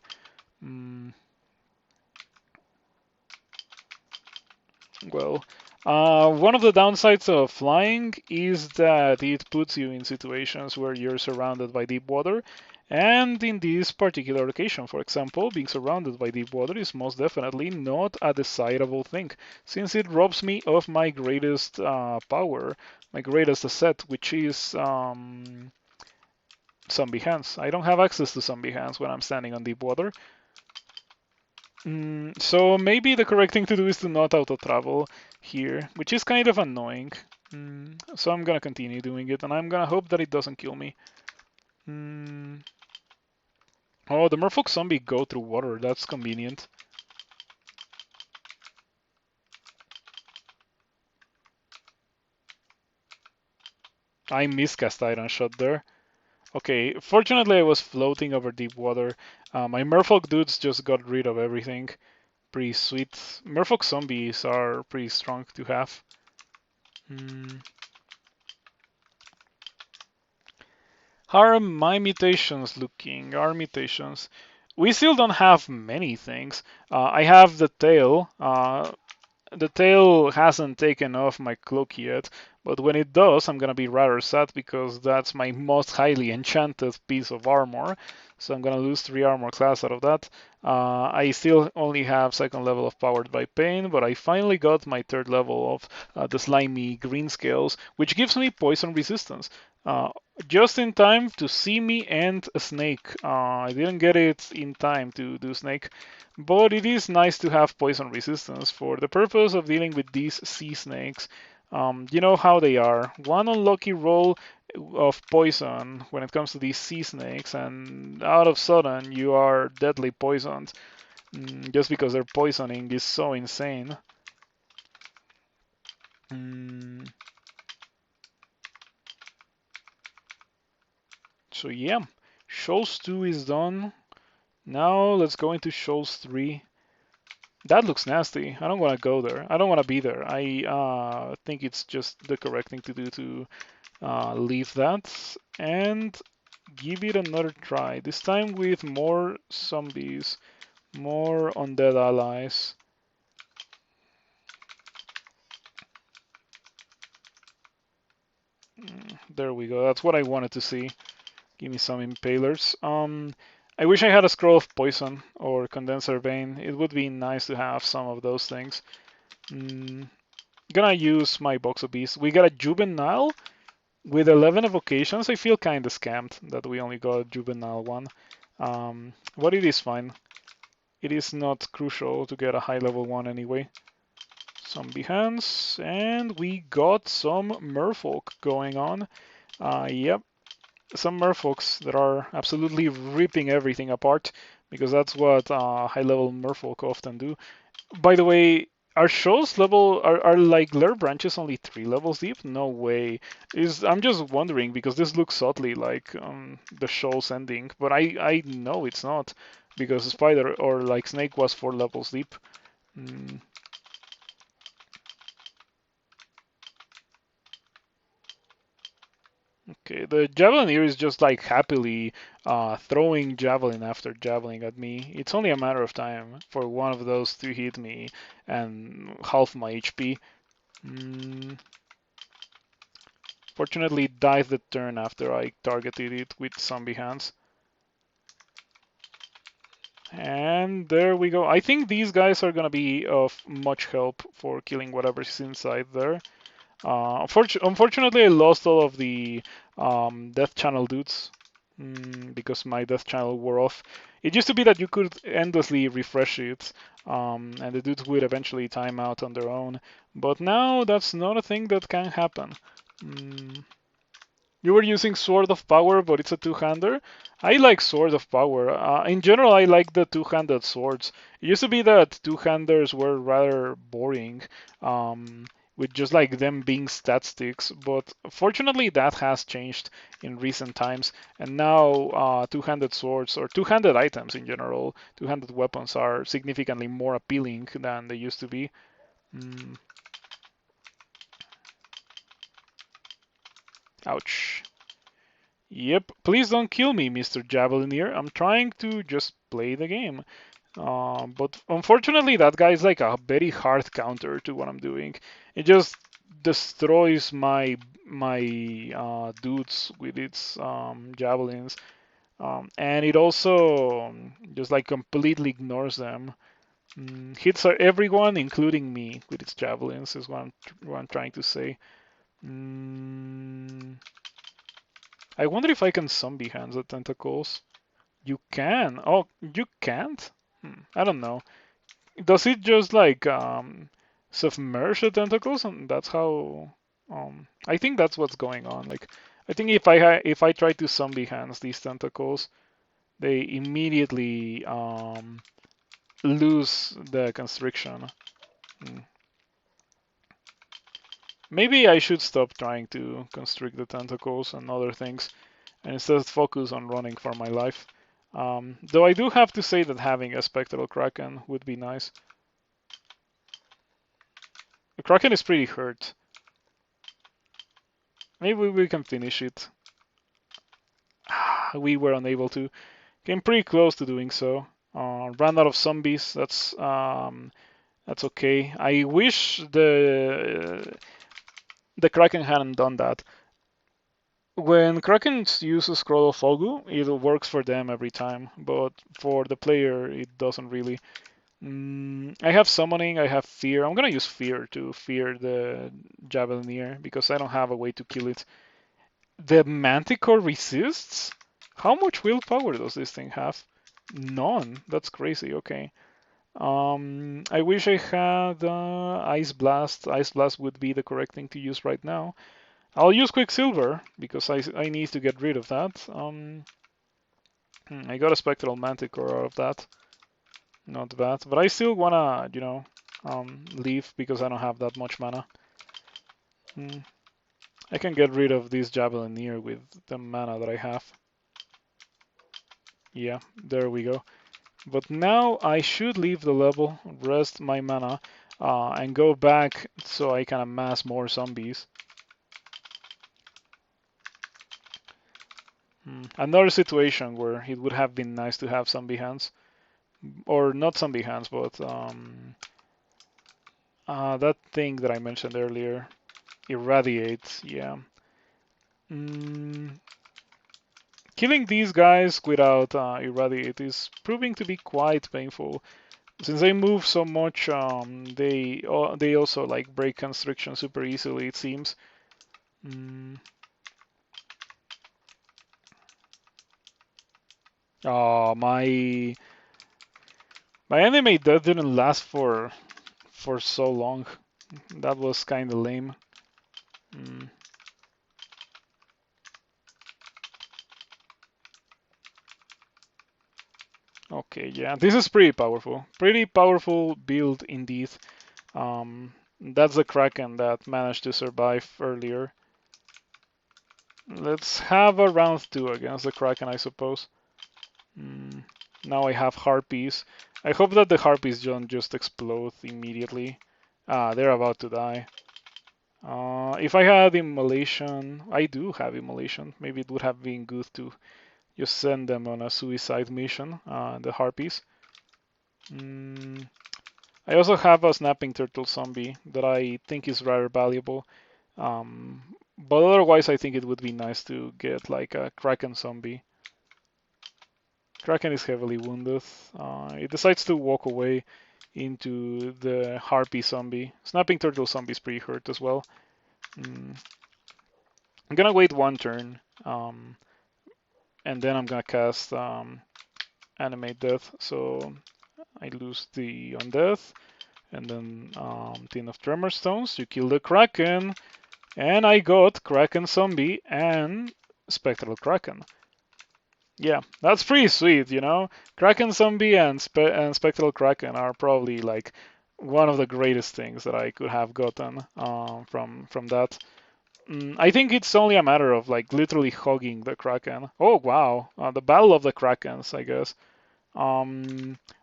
Well, one of the downsides of flying is that it puts you in situations where you're surrounded by deep water. And in this particular location, for example, being surrounded by deep water is most definitely not a desirable thing, since it robs me of my greatest power, my greatest asset, which is zombie hands. I don't have access to zombie hands when I'm standing on deep water. So maybe the correct thing to do is to not auto-travel here, which is kind of annoying. So I'm gonna continue doing it, and I'm gonna hope that it doesn't kill me. Oh, the merfolk zombie go through water. That's convenient. I miscast Iron Shot there. Okay, fortunately I was floating over deep water. My merfolk dudes just got rid of everything. Pretty sweet. Merfolk zombies are pretty strong to have. Hmm. How are my mutations looking? Our mutations. We still don't have many things. I have the tail. The tail hasn't taken off my cloak yet, but when it does, I'm gonna be rather sad because that's my most highly enchanted piece of armor. So I'm gonna lose 3 armor class out of that. I still only have second level of Powered by Pain, but I finally got my third level of the slimy green scales, which gives me poison resistance. Uh, just in time to see me end a snake. I didn't get it in time to do snake, but it is nice to have poison resistance for the purpose of dealing with these sea snakes. You know how they are. One unlucky roll of poison when it comes to these sea snakes, and out of sudden you are deadly poisoned. Just because their poisoning is so insane. Mm, so yeah, shows 2 is done. Now let's go into shows 3. That looks nasty. I don't want to go there. I don't want to be there. I think it's just the correct thing to do to leave that and give it another try. This time with more zombies, more undead allies. There we go. That's what I wanted to see. Give me some impalers. I wish I had a scroll of poison or condenser vein. It would be nice to have some of those things. Gonna use my box of beasts. We got a juvenile with 11 evocations. I feel kind of scammed that we only got a juvenile one. But it is fine. It is not crucial to get a high level one anyway. Some Behance, and we got some merfolk going on. Yep, some merfolks that are absolutely ripping everything apart because that's what high level merfolk often do. By the way, are shows level are like lair branches only 3 levels deep? No way. Is I'm just wondering because this looks subtly like the show's ending, but I know it's not because spider or like snake was 4 levels deep. Mm, okay, the javelineer is just like happily throwing javelin after javelin at me. It's only a matter of time for one of those to hit me and half my HP. Mm, Fortunately, it died the turn after I targeted it with zombie hands. And there we go. I think these guys are gonna be of much help for killing whatever's inside there. Unfortunately, I lost all of the death channel dudes because my death channel wore off. It used to be that you could endlessly refresh it, and the dudes would eventually time out on their own. But now that's not a thing that can happen. Mm, You were using Sword of Power, but it's a two-hander. I like Sword of Power. In general, I like the two-handed swords. It used to be that two-handers were rather boring, with just like them being stat sticks. But fortunately, that has changed in recent times, and now two-handed swords or two-handed items in general, two-handed weapons are significantly more appealing than they used to be. Mm, Ouch. Yep, please don't kill me, Mr. Javelineer. I'm trying to just play the game. But unfortunately, that guy's like a very hard counter to what I'm doing. It just destroys my dudes with its javelins, and it also just like completely ignores them. Hits everyone, including me, with its javelins. Is what I'm trying to say. Mm, I wonder if I can zombie hands the tentacles. You can. Oh, you can't? I don't know. Does it just like submerge the tentacles and that's how I think that's what's going on. Like I think if I try to zombie hands these tentacles, they immediately lose the constriction. Mm. Maybe I should stop trying to constrict the tentacles and other things and instead focus on running for my life. Though I do have to say that having a Spectral Kraken would be nice. The Kraken is pretty hurt. Maybe we can finish it. We were unable to. Came pretty close to doing so. Ran out of zombies. That's okay. I wish the Kraken hadn't done that. When Krakens use a Scroll of Fogu, it works for them every time, but for the player, it doesn't really. I have Summoning, I have Fear. I'm gonna use Fear to fear the Javelineer because I don't have a way to kill it. The Manticore resists? How much willpower does this thing have? None. That's crazy. Okay. I wish I had Ice Blast. Ice Blast would be the correct thing to use right now. I'll use Quicksilver because I need to get rid of that. I got a Spectral Manticore out of that. Not bad. But I still wanna, leave because I don't have that much mana. I can get rid of this Javelineer with the mana that I have. Yeah, there we go. But now I should leave the level, rest my mana, and go back so I can amass more zombies. Another situation where it would have been nice to have zombie hands. Or not zombie hands, but that thing that I mentioned earlier. Irradiate, yeah. Killing these guys without Irradiate is proving to be quite painful. Since they move so much, they also like break constriction super easily, it seems. Oh, my enemy death didn't last for so long. That was kind of lame. Okay, yeah, this is pretty powerful. Pretty powerful build indeed. That's the Kraken that managed to survive earlier. Let's have a round 2 against the Kraken, I suppose. Now I have Harpies. I hope that the Harpies don't just explode immediately. They're about to die. If I had Immolation, I do have Immolation. Maybe it would have been good to just send them on a suicide mission, the Harpies. I also have a Snapping Turtle zombie that I think is rather valuable. But otherwise, I think it would be nice to get like a Kraken zombie. Kraken is heavily wounded. It decides to walk away into the Harpy zombie. Snapping Turtle zombie is pretty hurt as well. I'm gonna wait one turn, and then I'm gonna cast Animate Death. So I lose the Undeath, and then Tin of Tremor Stones. You kill the Kraken, and I got Kraken zombie and Spectral Kraken. Yeah, that's pretty sweet, you know? Kraken Zombie and Spectral Kraken are probably like one of the greatest things that I could have gotten from that. I think it's only a matter of like literally hugging the Kraken. Oh wow, the Battle of the Krakens, I guess.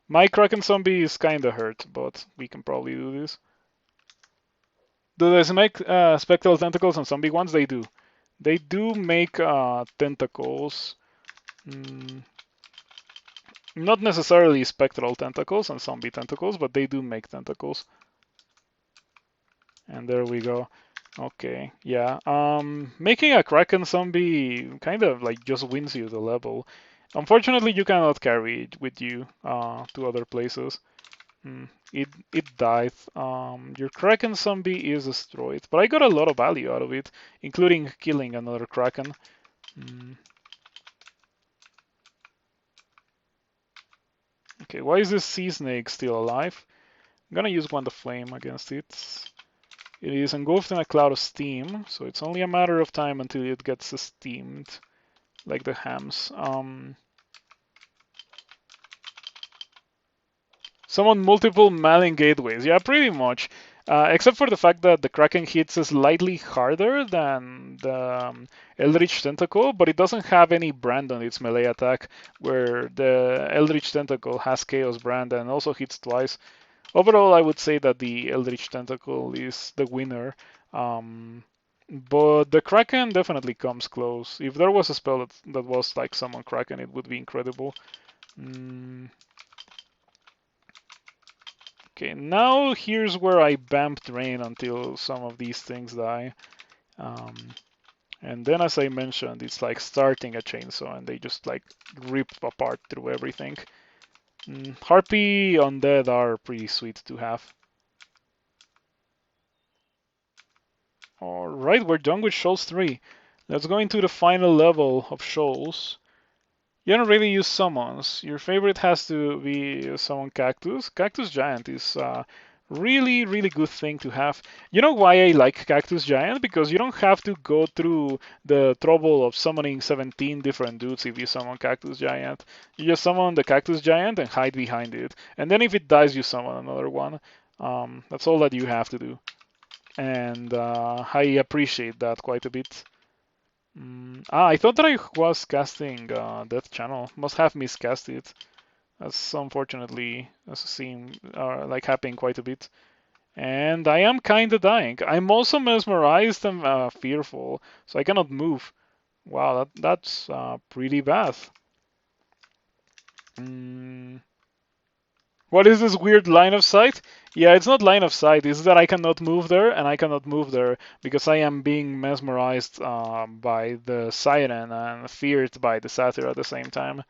My Kraken Zombie is kinda hurt, but we can probably do this. Do they make spectral tentacles on zombie ones? They do. They do make tentacles. Not necessarily spectral tentacles and zombie tentacles, but they do make tentacles. And there we go. Okay, yeah. Making a Kraken zombie kind of like just wins you the level. Unfortunately, you cannot carry it with you to other places. It died. Your Kraken zombie is destroyed, but I got a lot of value out of it, including killing another Kraken. Okay, why is this sea snake still alive? I'm gonna use Wand of Flame against it. It is engulfed in a cloud of steam, so it's only a matter of time until it gets steamed, like the hams. Summon multiple Malin gateways. Yeah, pretty much. Except for the fact that the Kraken hits slightly harder than the Eldritch Tentacle, but it doesn't have any brand on its melee attack, where the Eldritch Tentacle has Chaos Brand and also hits twice. Overall, I would say that the Eldritch Tentacle is the winner. But the Kraken definitely comes close. If there was a spell that was like summon Kraken, it would be incredible. Okay, now here's where I bamp drain until some of these things die. Um, and then, as I mentioned, it's like starting a chainsaw and they just like rip apart through everything. Harpy Undead are pretty sweet to have. Alright, we're done with Shoals 3. Let's go into the final level of Shoals. You don't really use summons. Your favorite has to be summon Cactus. Cactus Giant is a really, really good thing to have. You know why I like Cactus Giant? Because you don't have to go through the trouble of summoning 17 different dudes if you summon Cactus Giant. You just summon the Cactus Giant and hide behind it. And then if it dies, you summon another one. That's all that you have to do. And I appreciate that quite a bit. I thought that I was casting Death Channel. Must have miscast it. That's unfortunately as seen like happening quite a bit. And I am kinda dying. I'm also mesmerized and fearful, so I cannot move. Wow, that's pretty bad. What is this weird line of sight? Yeah, it's not line of sight. It's that I cannot move there, and I cannot move there because I am being mesmerized by the siren and feared by the satyr at the same time.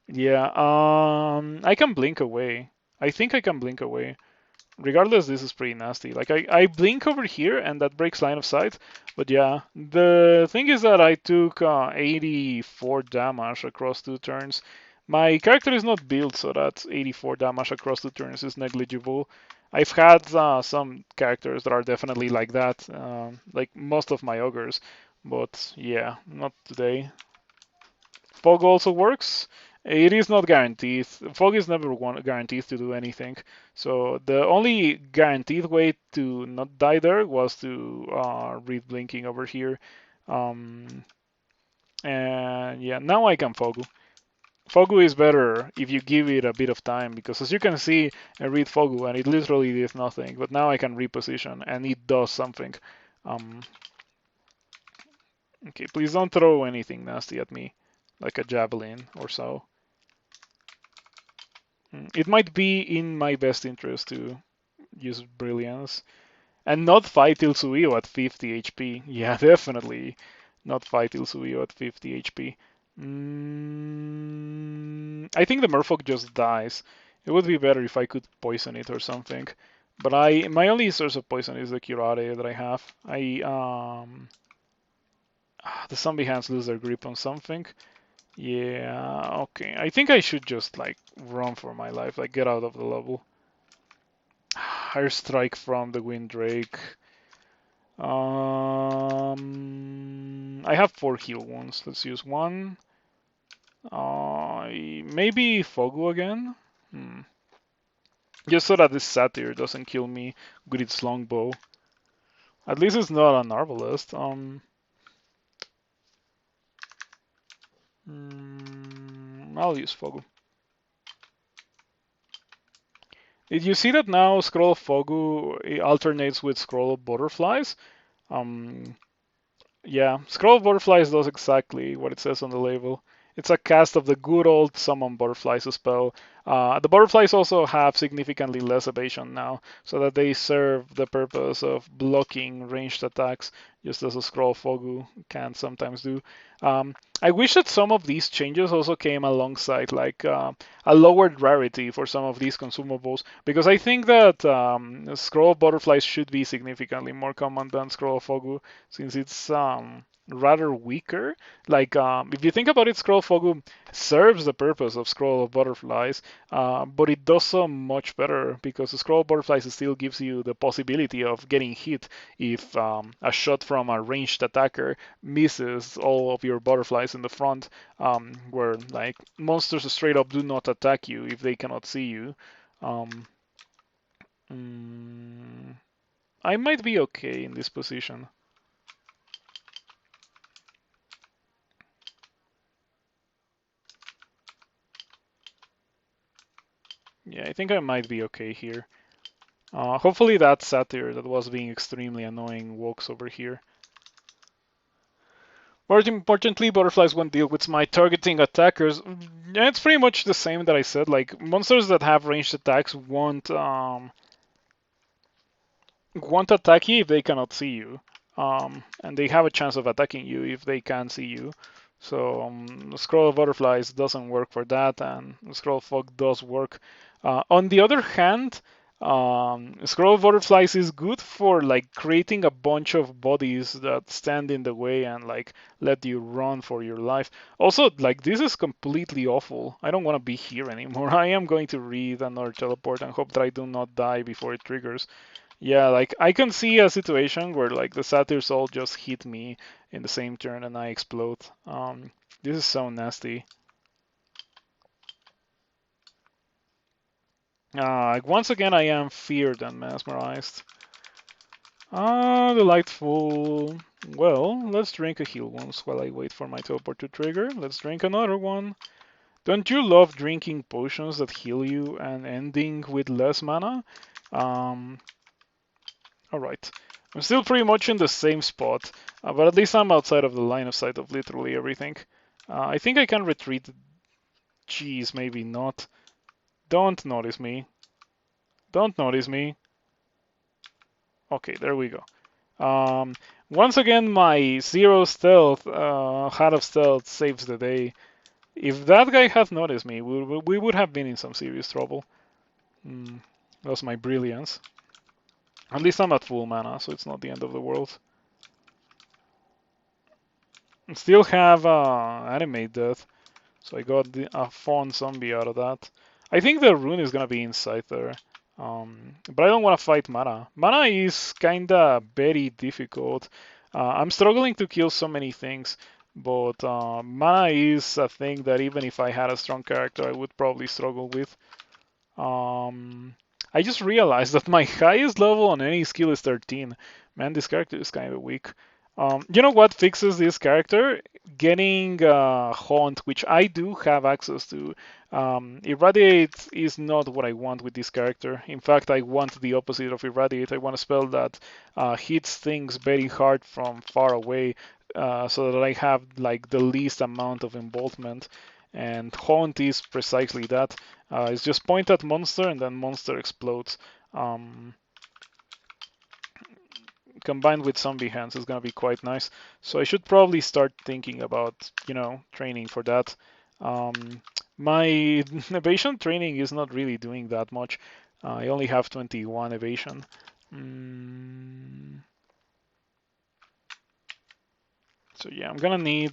Yeah, I can blink away. I think I can blink away. Regardless, this is pretty nasty. Like, I blink over here, and that breaks line of sight. But yeah, the thing is that I took 84 damage across 2 turns. My character is not built so that 84 damage across 2 turns is negligible. I've had some characters that are definitely like that, like most of my ogres. But yeah, not today. Fog also works. It is not guaranteed. Fog is never guaranteed to do anything. So the only guaranteed way to not die there was to read blinking over here. And yeah, now I can Fogu. Fogu is better if you give it a bit of time because as you can see, I read Fogu and it literally did nothing. But now I can reposition and it does something. Okay, please don't throw anything nasty at me, like a javelin or so. It might be in my best interest to use Brilliance and not fight Ilsuio at 50 HP. Yeah, definitely not fight Ilsuio at 50 HP. I think the Merfolk just dies. It would be better if I could poison it or something. But my only source of poison is the Curare that I have. The zombie hands lose their grip on something. Yeah, okay. I think I should just like run for my life, like get out of the level. Air strike from the Windrake. I have 4 heal wounds. Let's use one. Maybe Fogu again. Just so that this satyr doesn't kill me with its longbow. At least it's not an arbalest. I'll use Fogu. Did you see that now Scroll of Fogu alternates with Scroll of Butterflies? Yeah, Scroll of Butterflies does exactly what it says on the label. It's a cast of the good old Summon Butterflies spell. The butterflies also have significantly less evasion now, so that they serve the purpose of blocking ranged attacks, just as a Scroll of Fogu can sometimes do. I wish that some of these changes also came alongside like a lowered rarity for some of these consumables, because I think that Scroll of Butterflies should be significantly more common than Scroll of Fogu, since it's rather weaker. Like, if you think about it, Scroll of Fogu serves the purpose of Scroll of Butterflies, but it does so much better because the Scroll of Butterflies still gives you the possibility of getting hit if a shot from a ranged attacker misses all of your butterflies in the front, where like monsters straight up do not attack you if they cannot see you. Um, I might be okay in this position. Yeah, I think I might be okay here. Hopefully that satyr that was being extremely annoying walks over here. More importantly, butterflies won't deal with my targeting attackers. Yeah, it's pretty much the same that I said. Like monsters that have ranged attacks won't attack you if they cannot see you, and they have a chance of attacking you if they can see you. So Scroll of Butterflies doesn't work for that, and Scroll of Fog does work. On the other hand, Scroll of Butterflies is good for like creating a bunch of bodies that stand in the way and like let you run for your life. Also, like this is completely awful. I don't want to be here anymore. I am going to read another teleport and hope that I do not die before it triggers. Yeah, like I can see a situation where like the Satyr Soul just hit me in the same turn and I explode. This is so nasty. Once again, I am feared and mesmerized. Delightful. Well, let's drink a heal once while I wait for my teleport to trigger. Let's drink another one. Don't you love drinking potions that heal you and ending with less mana? Um, Alright. I'm still pretty much in the same spot, but at least I'm outside of the line of sight of literally everything. I think I can retreat. Jeez, maybe not. Don't notice me. Don't notice me. Okay, there we go. Once again, my zero stealth, hat of stealth saves the day. If that guy had noticed me, we would have been in some serious trouble. That was my brilliance. At least I'm at full mana, so it's not the end of the world. Still have animate death, so I got a fawn zombie out of that. I think the rune is gonna be inside there, but I don't want to fight mana. Mana is kinda very difficult. I'm struggling to kill so many things, but mana is a thing that even if I had a strong character, I would probably struggle with. I just realized that my highest level on any skill is 13. Man, this character is kind of weak. You know what fixes this character? Getting Haunt, which I do have access to. Irradiate is not what I want with this character. In fact, I want the opposite of Irradiate. I want a spell that hits things very hard from far away, so that I have like the least amount of involvement. And Haunt is precisely that. It's just point at monster and then monster explodes. Combined with zombie hands is gonna be quite nice. So I should probably start thinking about, training for that. My evasion training is not really doing that much. I only have 21 evasion. So yeah, I'm gonna need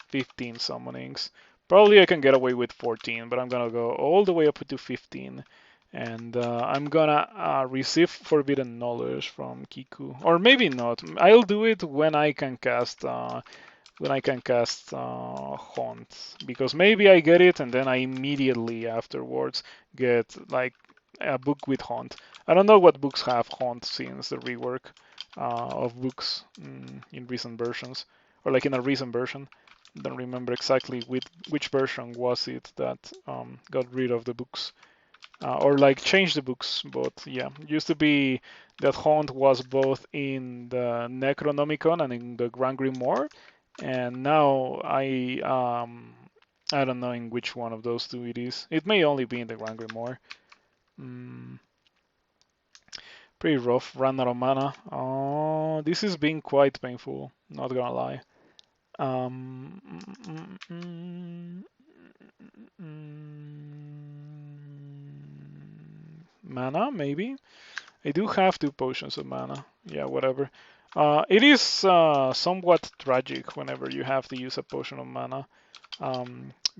15 summonings. Probably I can get away with 14, but I'm gonna go all the way up to 15. And I'm gonna receive Forbidden Knowledge from Kiku, or maybe not. I'll do it when I can cast Haunt, because maybe I get it and then I immediately afterwards get like a book with Haunt. I don't know what books have Haunt since the rework of books in recent versions, or like in a recent version. Don't remember exactly which version was it that got rid of the books. Or like change the books, but yeah, used to be that Haunt was both in the Necronomicon and in the Grand Grimoire, and now I don't know in which one of those two it is. It may only be in the Grand Grimoire. Pretty rough, ran out of mana. Oh, this is being quite painful, not gonna lie. Um, mm, mm, Mana, maybe? I do have 2 potions of mana. Yeah, whatever. It is somewhat tragic whenever you have to use a potion of mana,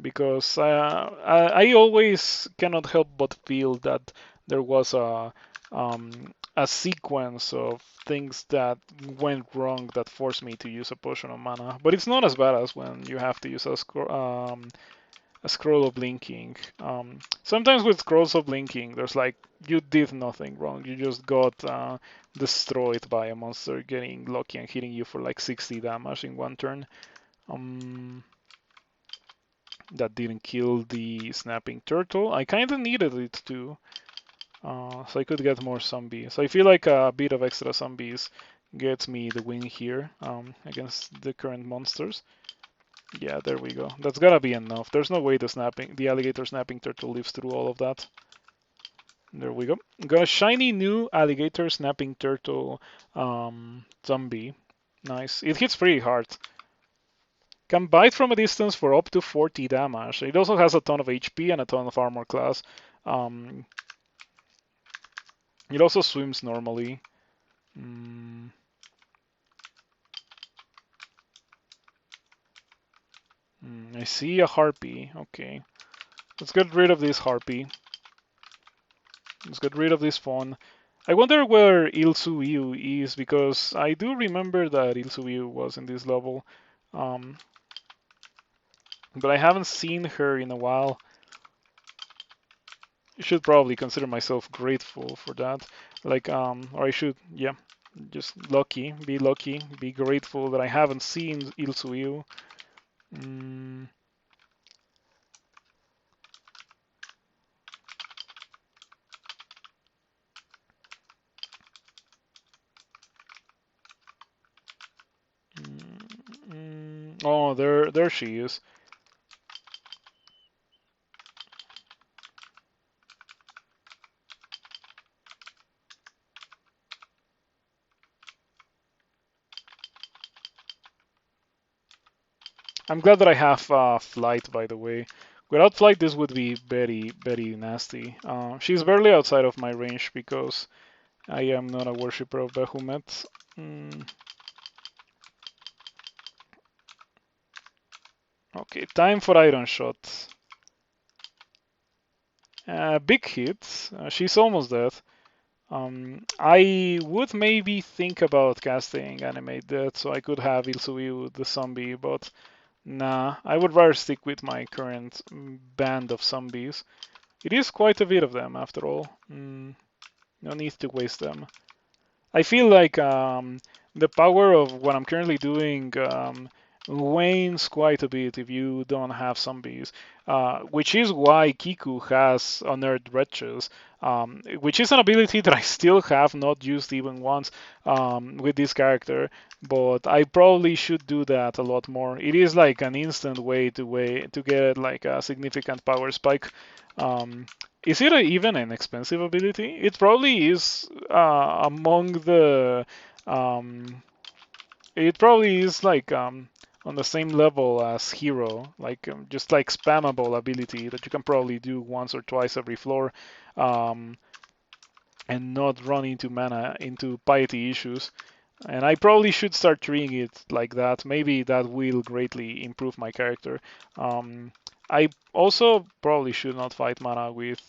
because I always cannot help but feel that there was a sequence of things that went wrong that forced me to use a potion of mana. But it's not as bad as when you have to use a scroll of blinking. Sometimes with scrolls of blinking, there's like you did nothing wrong. You just got destroyed by a monster getting lucky and hitting you for like 60 damage in one turn. That didn't kill the snapping turtle. I kind of needed it to, so I could get more zombies. I feel like a bit of extra zombies gets me the win here against the current monsters. Yeah, there we go. That's gotta be enough. There's no way the alligator snapping turtle lives through all of that. There we go. Got a shiny new alligator snapping turtle zombie. Nice. It hits pretty hard. Can bite from a distance for up to 40 damage. It also has a ton of HP and a ton of armor class. It also swims normally. I see a harpy. Okay. Let's get rid of this harpy. Let's get rid of this fawn. I wonder where Ilsuiu is, because I do remember that Ilsuiu was in this level. But I haven't seen her in a while. I should probably consider myself grateful for that. Like, or I should, yeah, just lucky, be grateful that I haven't seen Ilsuiu. Oh, there she is. I'm glad that I have flight, by the way. Without flight, this would be very, very nasty. She's barely outside of my range because I am not a worshipper of Behemoth. Okay, time for Iron Shot. Big hit. She's almost dead. I would maybe think about casting Animate Death so I could have Ilsuiu the zombie, but nah, I would rather stick with my current band of zombies. It is quite a bit of them, after all. No need to waste them. I feel like the power of what I'm currently doing wanes quite a bit if you don't have zombies, which is why Kiku has unearthed wretches, which is an ability that I still have not used even once with this character, but I probably should do that a lot more. It is like an instant way to get like a significant power spike. Is it even an expensive ability? It probably is among the. It probably is like on the same level as Hero, like just like spammable ability that you can probably do once or twice every floor, and not run into piety issues. And I probably should start treating it like that. Maybe that will greatly improve my character. I also probably should not fight mana with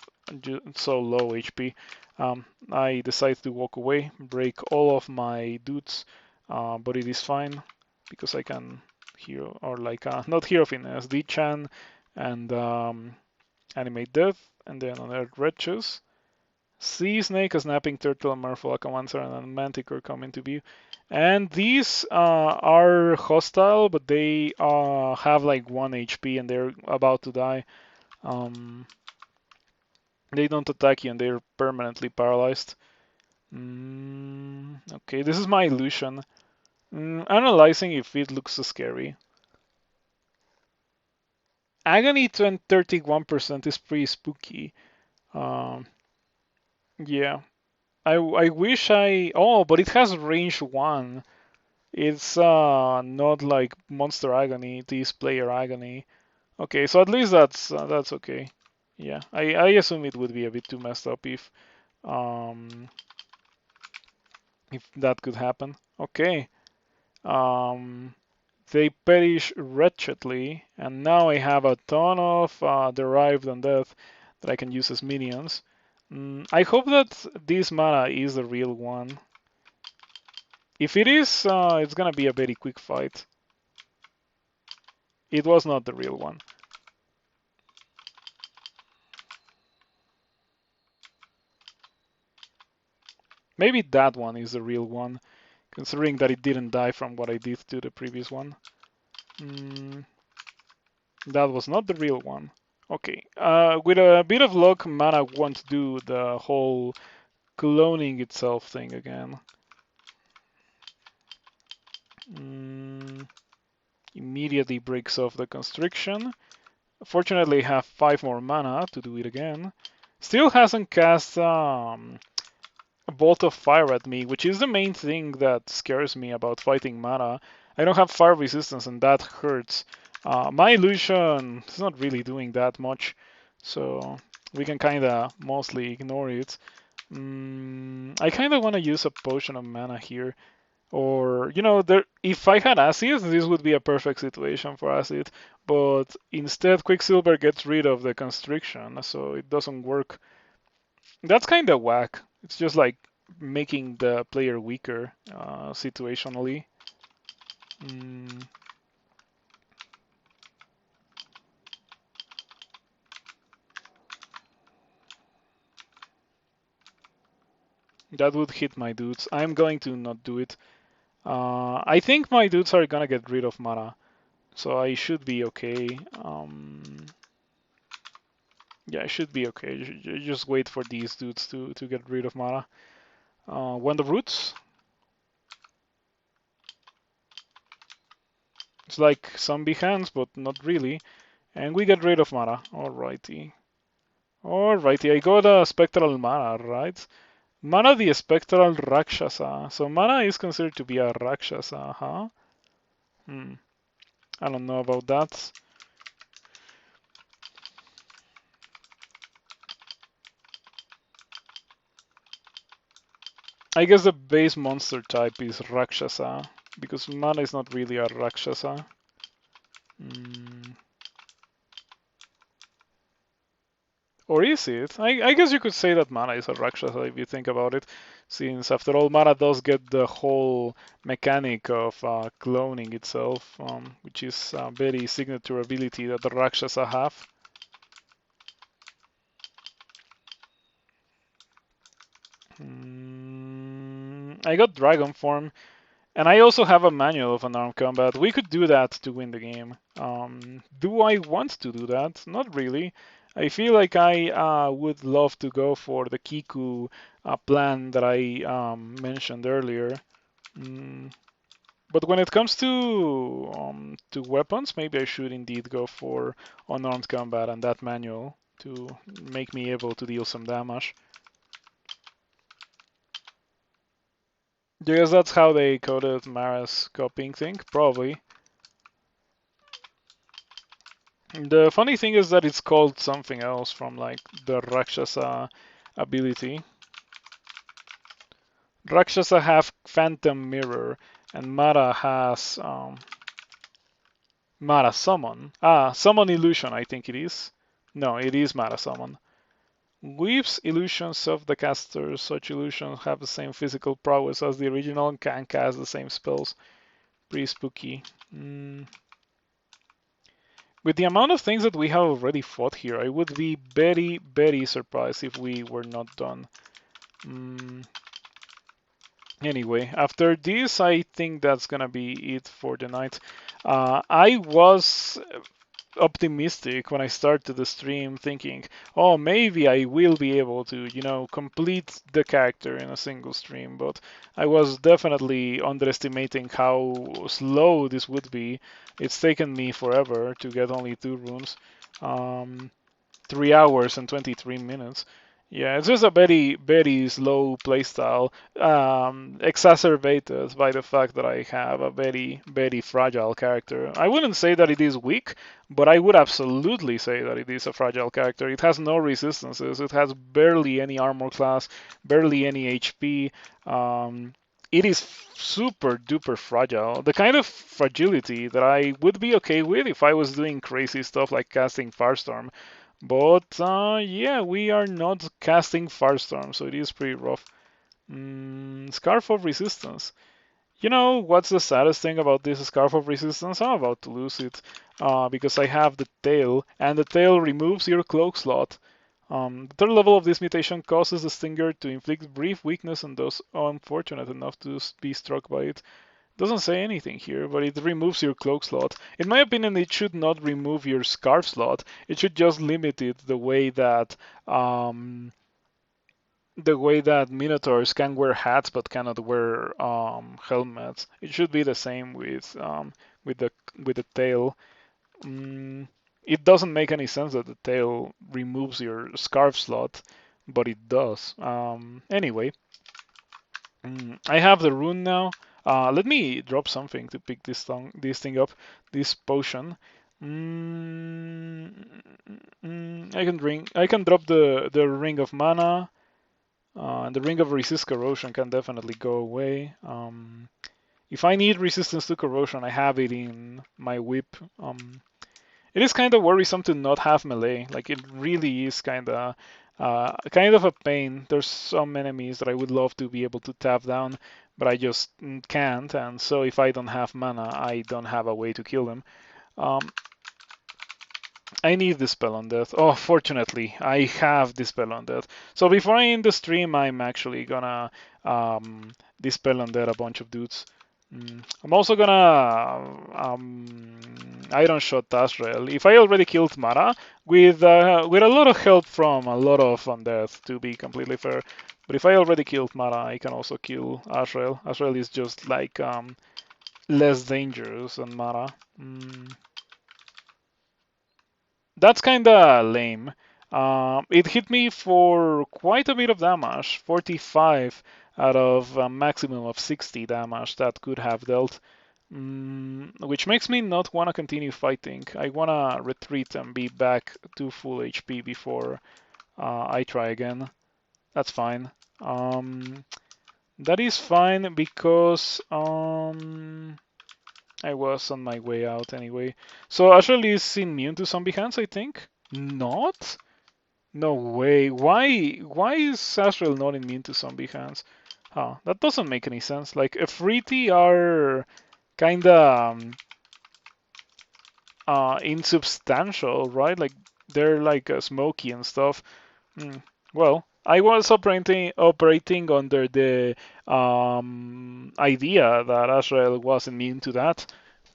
so low HP. I decide to walk away, break all of my dudes, but it is fine because I can hero or like not hero finesse, D-Chan, and animate death, and then unearth wretches. Sea snake, a snapping turtle, a merfolk, a Mancer, and a manticore come into view. And these are hostile, but they have like 1 HP and they're about to die. They don't attack you and they're permanently paralyzed. Okay, this is my illusion. Analyzing if it looks so scary. Agony to 31% is pretty spooky. Yeah. I wish I. Oh, but it has range 1. It's not like Monster Agony, it is Player Agony. Okay, so at least that's okay. Yeah, I assume it would be a bit too messed up if that could happen. Okay. They perish wretchedly, and now I have a ton of derived undeath that I can use as minions. I hope that this mana is the real one. If it is, it's gonna be a very quick fight. It was not the real one. Maybe that one is the real one, considering that it didn't die from what I did to the previous one. That was not the real one. Okay, with a bit of luck, mana won't do the whole cloning itself thing again. Immediately breaks off the constriction. Fortunately, I have 5 more mana to do it again. Still hasn't cast a bolt of fire at me, which is the main thing that scares me about fighting mana. I don't have fire resistance, and that hurts. My illusion is not really doing that much, so we can kind of mostly ignore it. I kind of want to use a potion of mana here. Or, you know, if I had acid, this would be a perfect situation for acid. But instead, Quicksilver gets rid of the constriction, so it doesn't work. That's kind of whack. It's just like making the player weaker situationally. That would hit my dudes. I'm going to not do it. I think my dudes are gonna get rid of mana, so I should be okay. Yeah, I should be okay. Just wait for these dudes to get rid of mana. Wand of Roots. It's like zombie hands, but not really. And we get rid of mana. Alrighty. Alrighty, I got a spectral mana, right? Mana the spectral Rakshasa. So mana is considered to be a Rakshasa, huh? I don't know about that. I guess the base monster type is Rakshasa, because mana is not really a Rakshasa. Or is it? I guess you could say that mana is a Rakshasa if you think about it, since after all, mana does get the whole mechanic of cloning itself, which is a very signature ability that the Rakshasa have. I got Dragon Form, and I also have a manual of unarmed combat. We could do that to win the game. Do I want to do that? Not really. I feel like I would love to go for the Kiku plan that I mentioned earlier. But when it comes to weapons, maybe I should indeed go for unarmed combat and that manual to make me able to deal some damage. I guess that's how they coded Mara's copying thing, probably. The funny thing is that it's called something else from like the Rakshasa ability. Rakshasa have Phantom Mirror, and Mara has Mara Summon. Summon Illusion, I think it is. No, it is Mara Summon. Weaves illusions of the caster. Such illusions have the same physical prowess as the original and can cast the same spells. Pretty spooky. With the amount of things that we have already fought here, I would be very, very surprised if we were not done. Anyway, after this, I think that's gonna be it for the night. I was optimistic when I started the stream, thinking, oh, maybe I will be able to, you know, complete the character in a single stream, but I was definitely underestimating how slow this would be. It's taken me forever to get only 2 rooms. 3 hours and 23 minutes. Yeah, it's just a very, very slow playstyle, exacerbated by the fact that I have a very, very fragile character. I wouldn't say that it is weak, but I would absolutely say that it is a fragile character. It has no resistances, it has barely any armor class, barely any HP. It is super duper fragile. The kind of fragility that I would be okay with if I was doing crazy stuff like casting Firestorm. But yeah, we are not casting Firestorm, so it is pretty rough. Scarf of Resistance. You know what's the saddest thing about this Scarf of Resistance? I'm about to lose it because I have the tail, and the tail removes your cloak slot. The third level of this mutation causes the stinger to inflict brief weakness on those unfortunate enough to be struck by it. Doesn't say anything here, but it removes your cloak slot. In my opinion, it should not remove your scarf slot. It should just limit it the way that minotaurs can wear hats but cannot wear helmets. It should be the same with the with the tail. Mm, it doesn't make any sense that the tail removes your scarf slot, but it does. Anyway, I have the rune now. Let me drop something to pick this thing up, this potion. I can drop the ring of mana. And the ring of resist corrosion can definitely go away. If I need resistance to corrosion, I have it in my whip. It is kind of worrisome to not have melee. Like it really is kind of a pain. There's some enemies that I would love to be able to tap down, but I just can't. And so if I don't have mana, I don't have a way to kill them. I need Dispel on Death. Oh, fortunately, I have Dispel on Death. So before I end the stream, I'm actually gonna Dispel on Death a bunch of dudes. I'm also gonna Iron Shot Azrael. If I already killed Mara, with a lot of help from a lot of Undeath, to be completely fair. But if I already killed Mara, I can also kill Azrael. Azrael is just like less dangerous than Mara. That's kinda lame. It hit me for quite a bit of damage, 45 out of a maximum of 60 damage that could have dealt, which makes me not want to continue fighting. I want to retreat and be back to full HP before I try again. That's fine. That is fine because I was on my way out anyway. So Ashley is immune to zombie hands, I think? Not? No way. Why is Azrael not immune to zombie hands? Huh, that doesn't make any sense. Like Efreeti are kinda insubstantial, right? Like they're like smoky and stuff. Well, I was operating under the idea that Azrael was immune to that.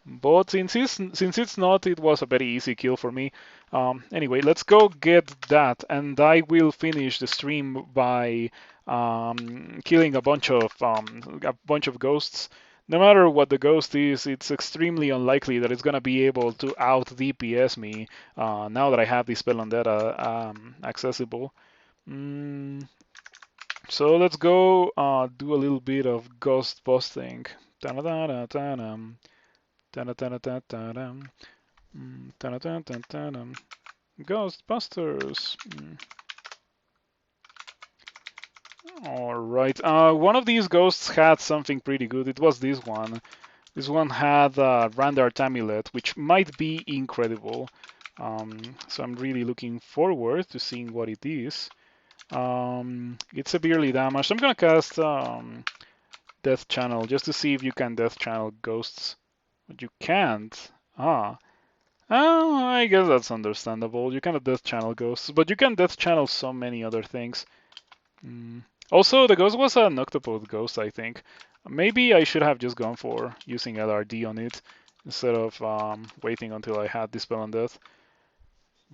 But since it's not, it was a very easy kill for me. Anyway, let's go get that, and I will finish the stream by killing a bunch of ghosts. No matter what the ghost is, it's extremely unlikely that it's gonna be able to out DPS me now that I have this spell on data accessible. So let's go do a little bit of ghost busting. Ghostbusters. All right. One of these ghosts had something pretty good. It was this one. This one had Randart Amulet, which might be incredible. So I'm really looking forward to seeing what it is. It's severely damaged. I'm gonna cast Death Channel just to see if you can Death Channel ghosts. But you can't. Ah. Oh, I guess that's understandable. You cannot Death Channel ghosts, but you can Death Channel so many other things. Also, the ghost was an octopode ghost, I think. Maybe I should have just gone for using LRD on it instead of waiting until I had Dispel on Death.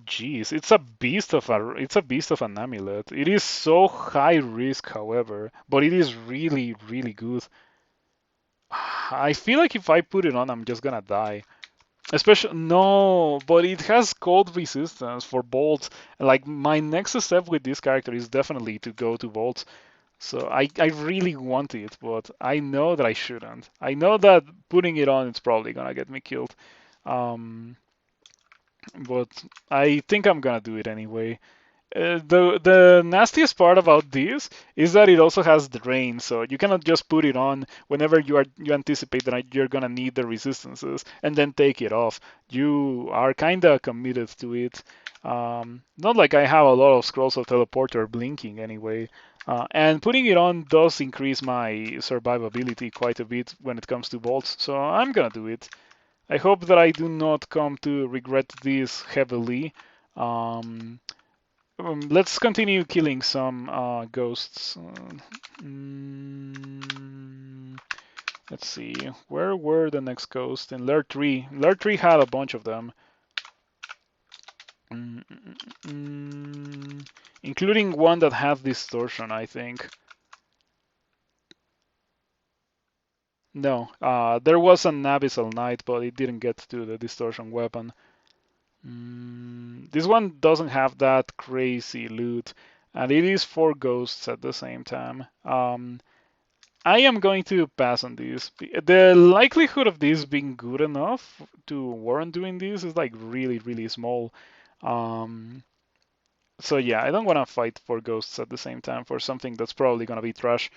Jeez, it's a beast of an amulet. It is so high risk, however, but it is really, really good. I feel like if I put it on, I'm just gonna die. Especially no, but it has cold resistance for bolts. Like my next step with this character is definitely to go to bolts. So I really want it, but I know that I shouldn't. I know that putting it on it's probably gonna get me killed. But I think I'm gonna do it anyway. The nastiest part about this is that it also has drain, so you cannot just put it on whenever you anticipate that you're gonna need the resistances and then take it off. You are kinda committed to it. Not like I have a lot of scrolls of teleporter blinking anyway. And putting it on does increase my survivability quite a bit when it comes to bolts, so I'm gonna do it. I hope that I do not come to regret this heavily. Let's continue killing some ghosts. Let's see, where were the next ghosts? In Lair 3. Lair 3 had a bunch of them. Including one that had distortion, I think. No, there was an Abyssal Knight, but it didn't get to the distortion weapon. This one doesn't have that crazy loot, and it is 4 ghosts at the same time. I am going to pass on this. The likelihood of this being good enough to warrant doing this is like really, really small. So yeah, I don't want to fight 4 ghosts at the same time for something that's probably going to be trash.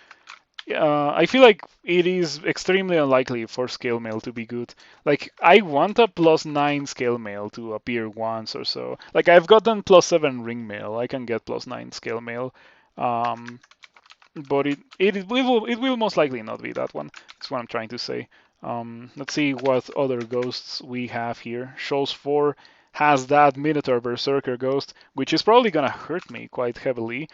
I feel like it is extremely unlikely for scale mail to be good. Like, I want a +9 scale mail to appear once or so. Like, I've gotten +7 ring mail. I can get +9 scale mail. But it will most likely not be that one. That's what I'm trying to say. Let's see what other ghosts we have here. Shoals 4 has that Minotaur Berserker ghost, which is probably gonna hurt me quite heavily.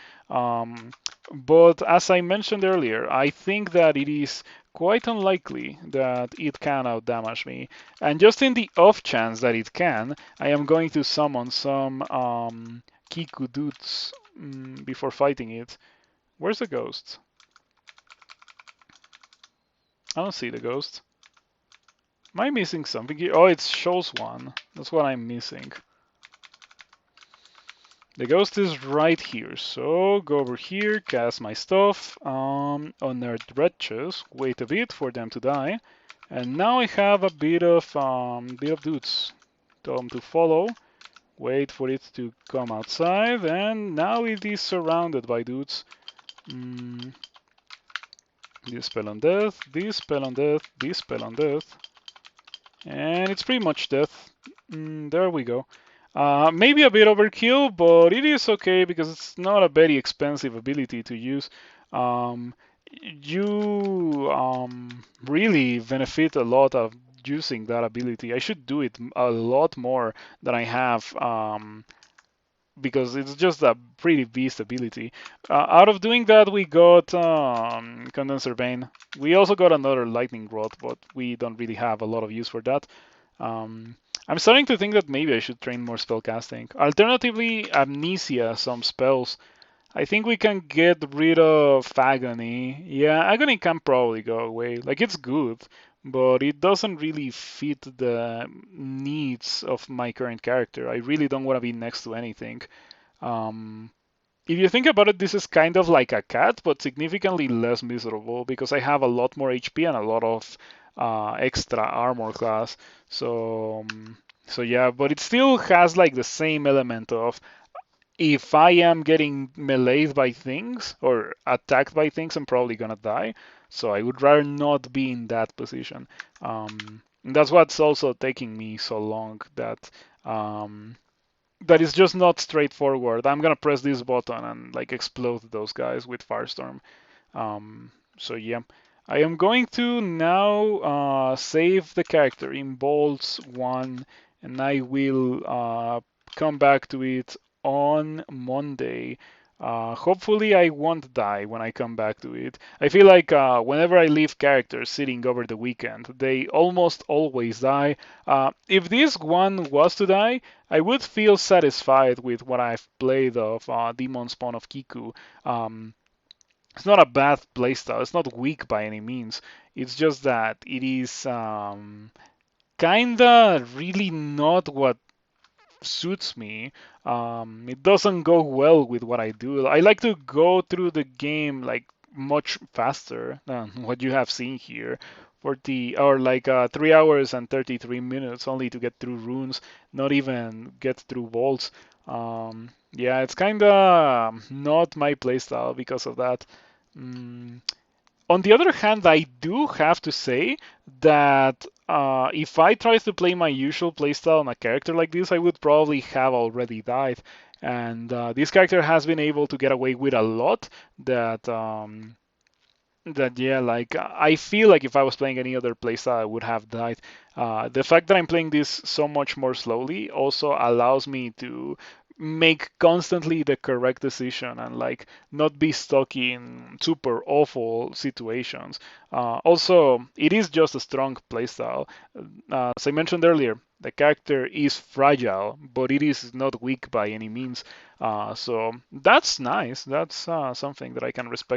But as I mentioned earlier, I think that it is quite unlikely that it can outdamage me. And just in the off chance that it can, I am going to summon some Kiku dudes before fighting it. Where's the ghost? I don't see the ghost. Am I missing something here? Oh, it's Shoals 1. That's what I'm missing. The ghost is right here, so go over here, cast my stuff, unearth wretches, wait a bit for them to die, and now I have a bit of dudes. Tell them to follow, wait for it to come outside, and now it is surrounded by dudes. This spell on death, this spell on death, this spell on death, and it's pretty much death. There we go. Maybe a bit overkill, but it is okay because it's not a very expensive ability to use. You really benefit a lot of using that ability. I should do it a lot more than I have because it's just a pretty beast ability. Out of doing that, we got Condenser Bane. We also got another Lightning Rod, but we don't really have a lot of use for that. I'm starting to think that maybe I should train more spellcasting. Alternatively, Amnesia, some spells. I think we can get rid of Agony. Yeah, Agony can probably go away. Like, it's good, but it doesn't really fit the needs of my current character. I really don't want to be next to anything. If you think about it, this is kind of like a cat, but significantly less miserable because I have a lot more HP and a lot of extra armor class. So yeah, but it still has like the same element of if I am getting meleeed by things or attacked by things, I'm probably gonna die. So I would rather not be in that position. And that's what's also taking me so long that is just not straightforward. I'm gonna press this button and like explode those guys with Firestorm. So yeah, I am going to now save the character in Bolts 1, and I will come back to it on Monday. Hopefully I won't die when I come back to it. I feel like whenever I leave characters sitting over the weekend, they almost always die. If this one was to die, I would feel satisfied with what I've played of Demon Spawn of Kiku. It's not a bad playstyle. It's not weak by any means. It's just that it is kinda really not what suits me. It doesn't go well with what I do. I like to go through the game like much faster than what you have seen here. 40 or like 3 hours and 33 minutes only to get through runes, not even get through vaults. Yeah, it's kind of not my playstyle because of that. Mm, on the other hand, I do have to say that if I tried to play my usual playstyle on a character like this, I would probably have already died. And this character has been able to get away with a lot that yeah, like I feel like if I was playing any other playstyle, I would have died. The fact that I'm playing this so much more slowly also allows me to make constantly the correct decision and like not be stuck in super awful situations. Also, it is just a strong playstyle. As I mentioned earlier, the character is fragile, but it is not weak by any means. So that's nice. That's something that I can respect.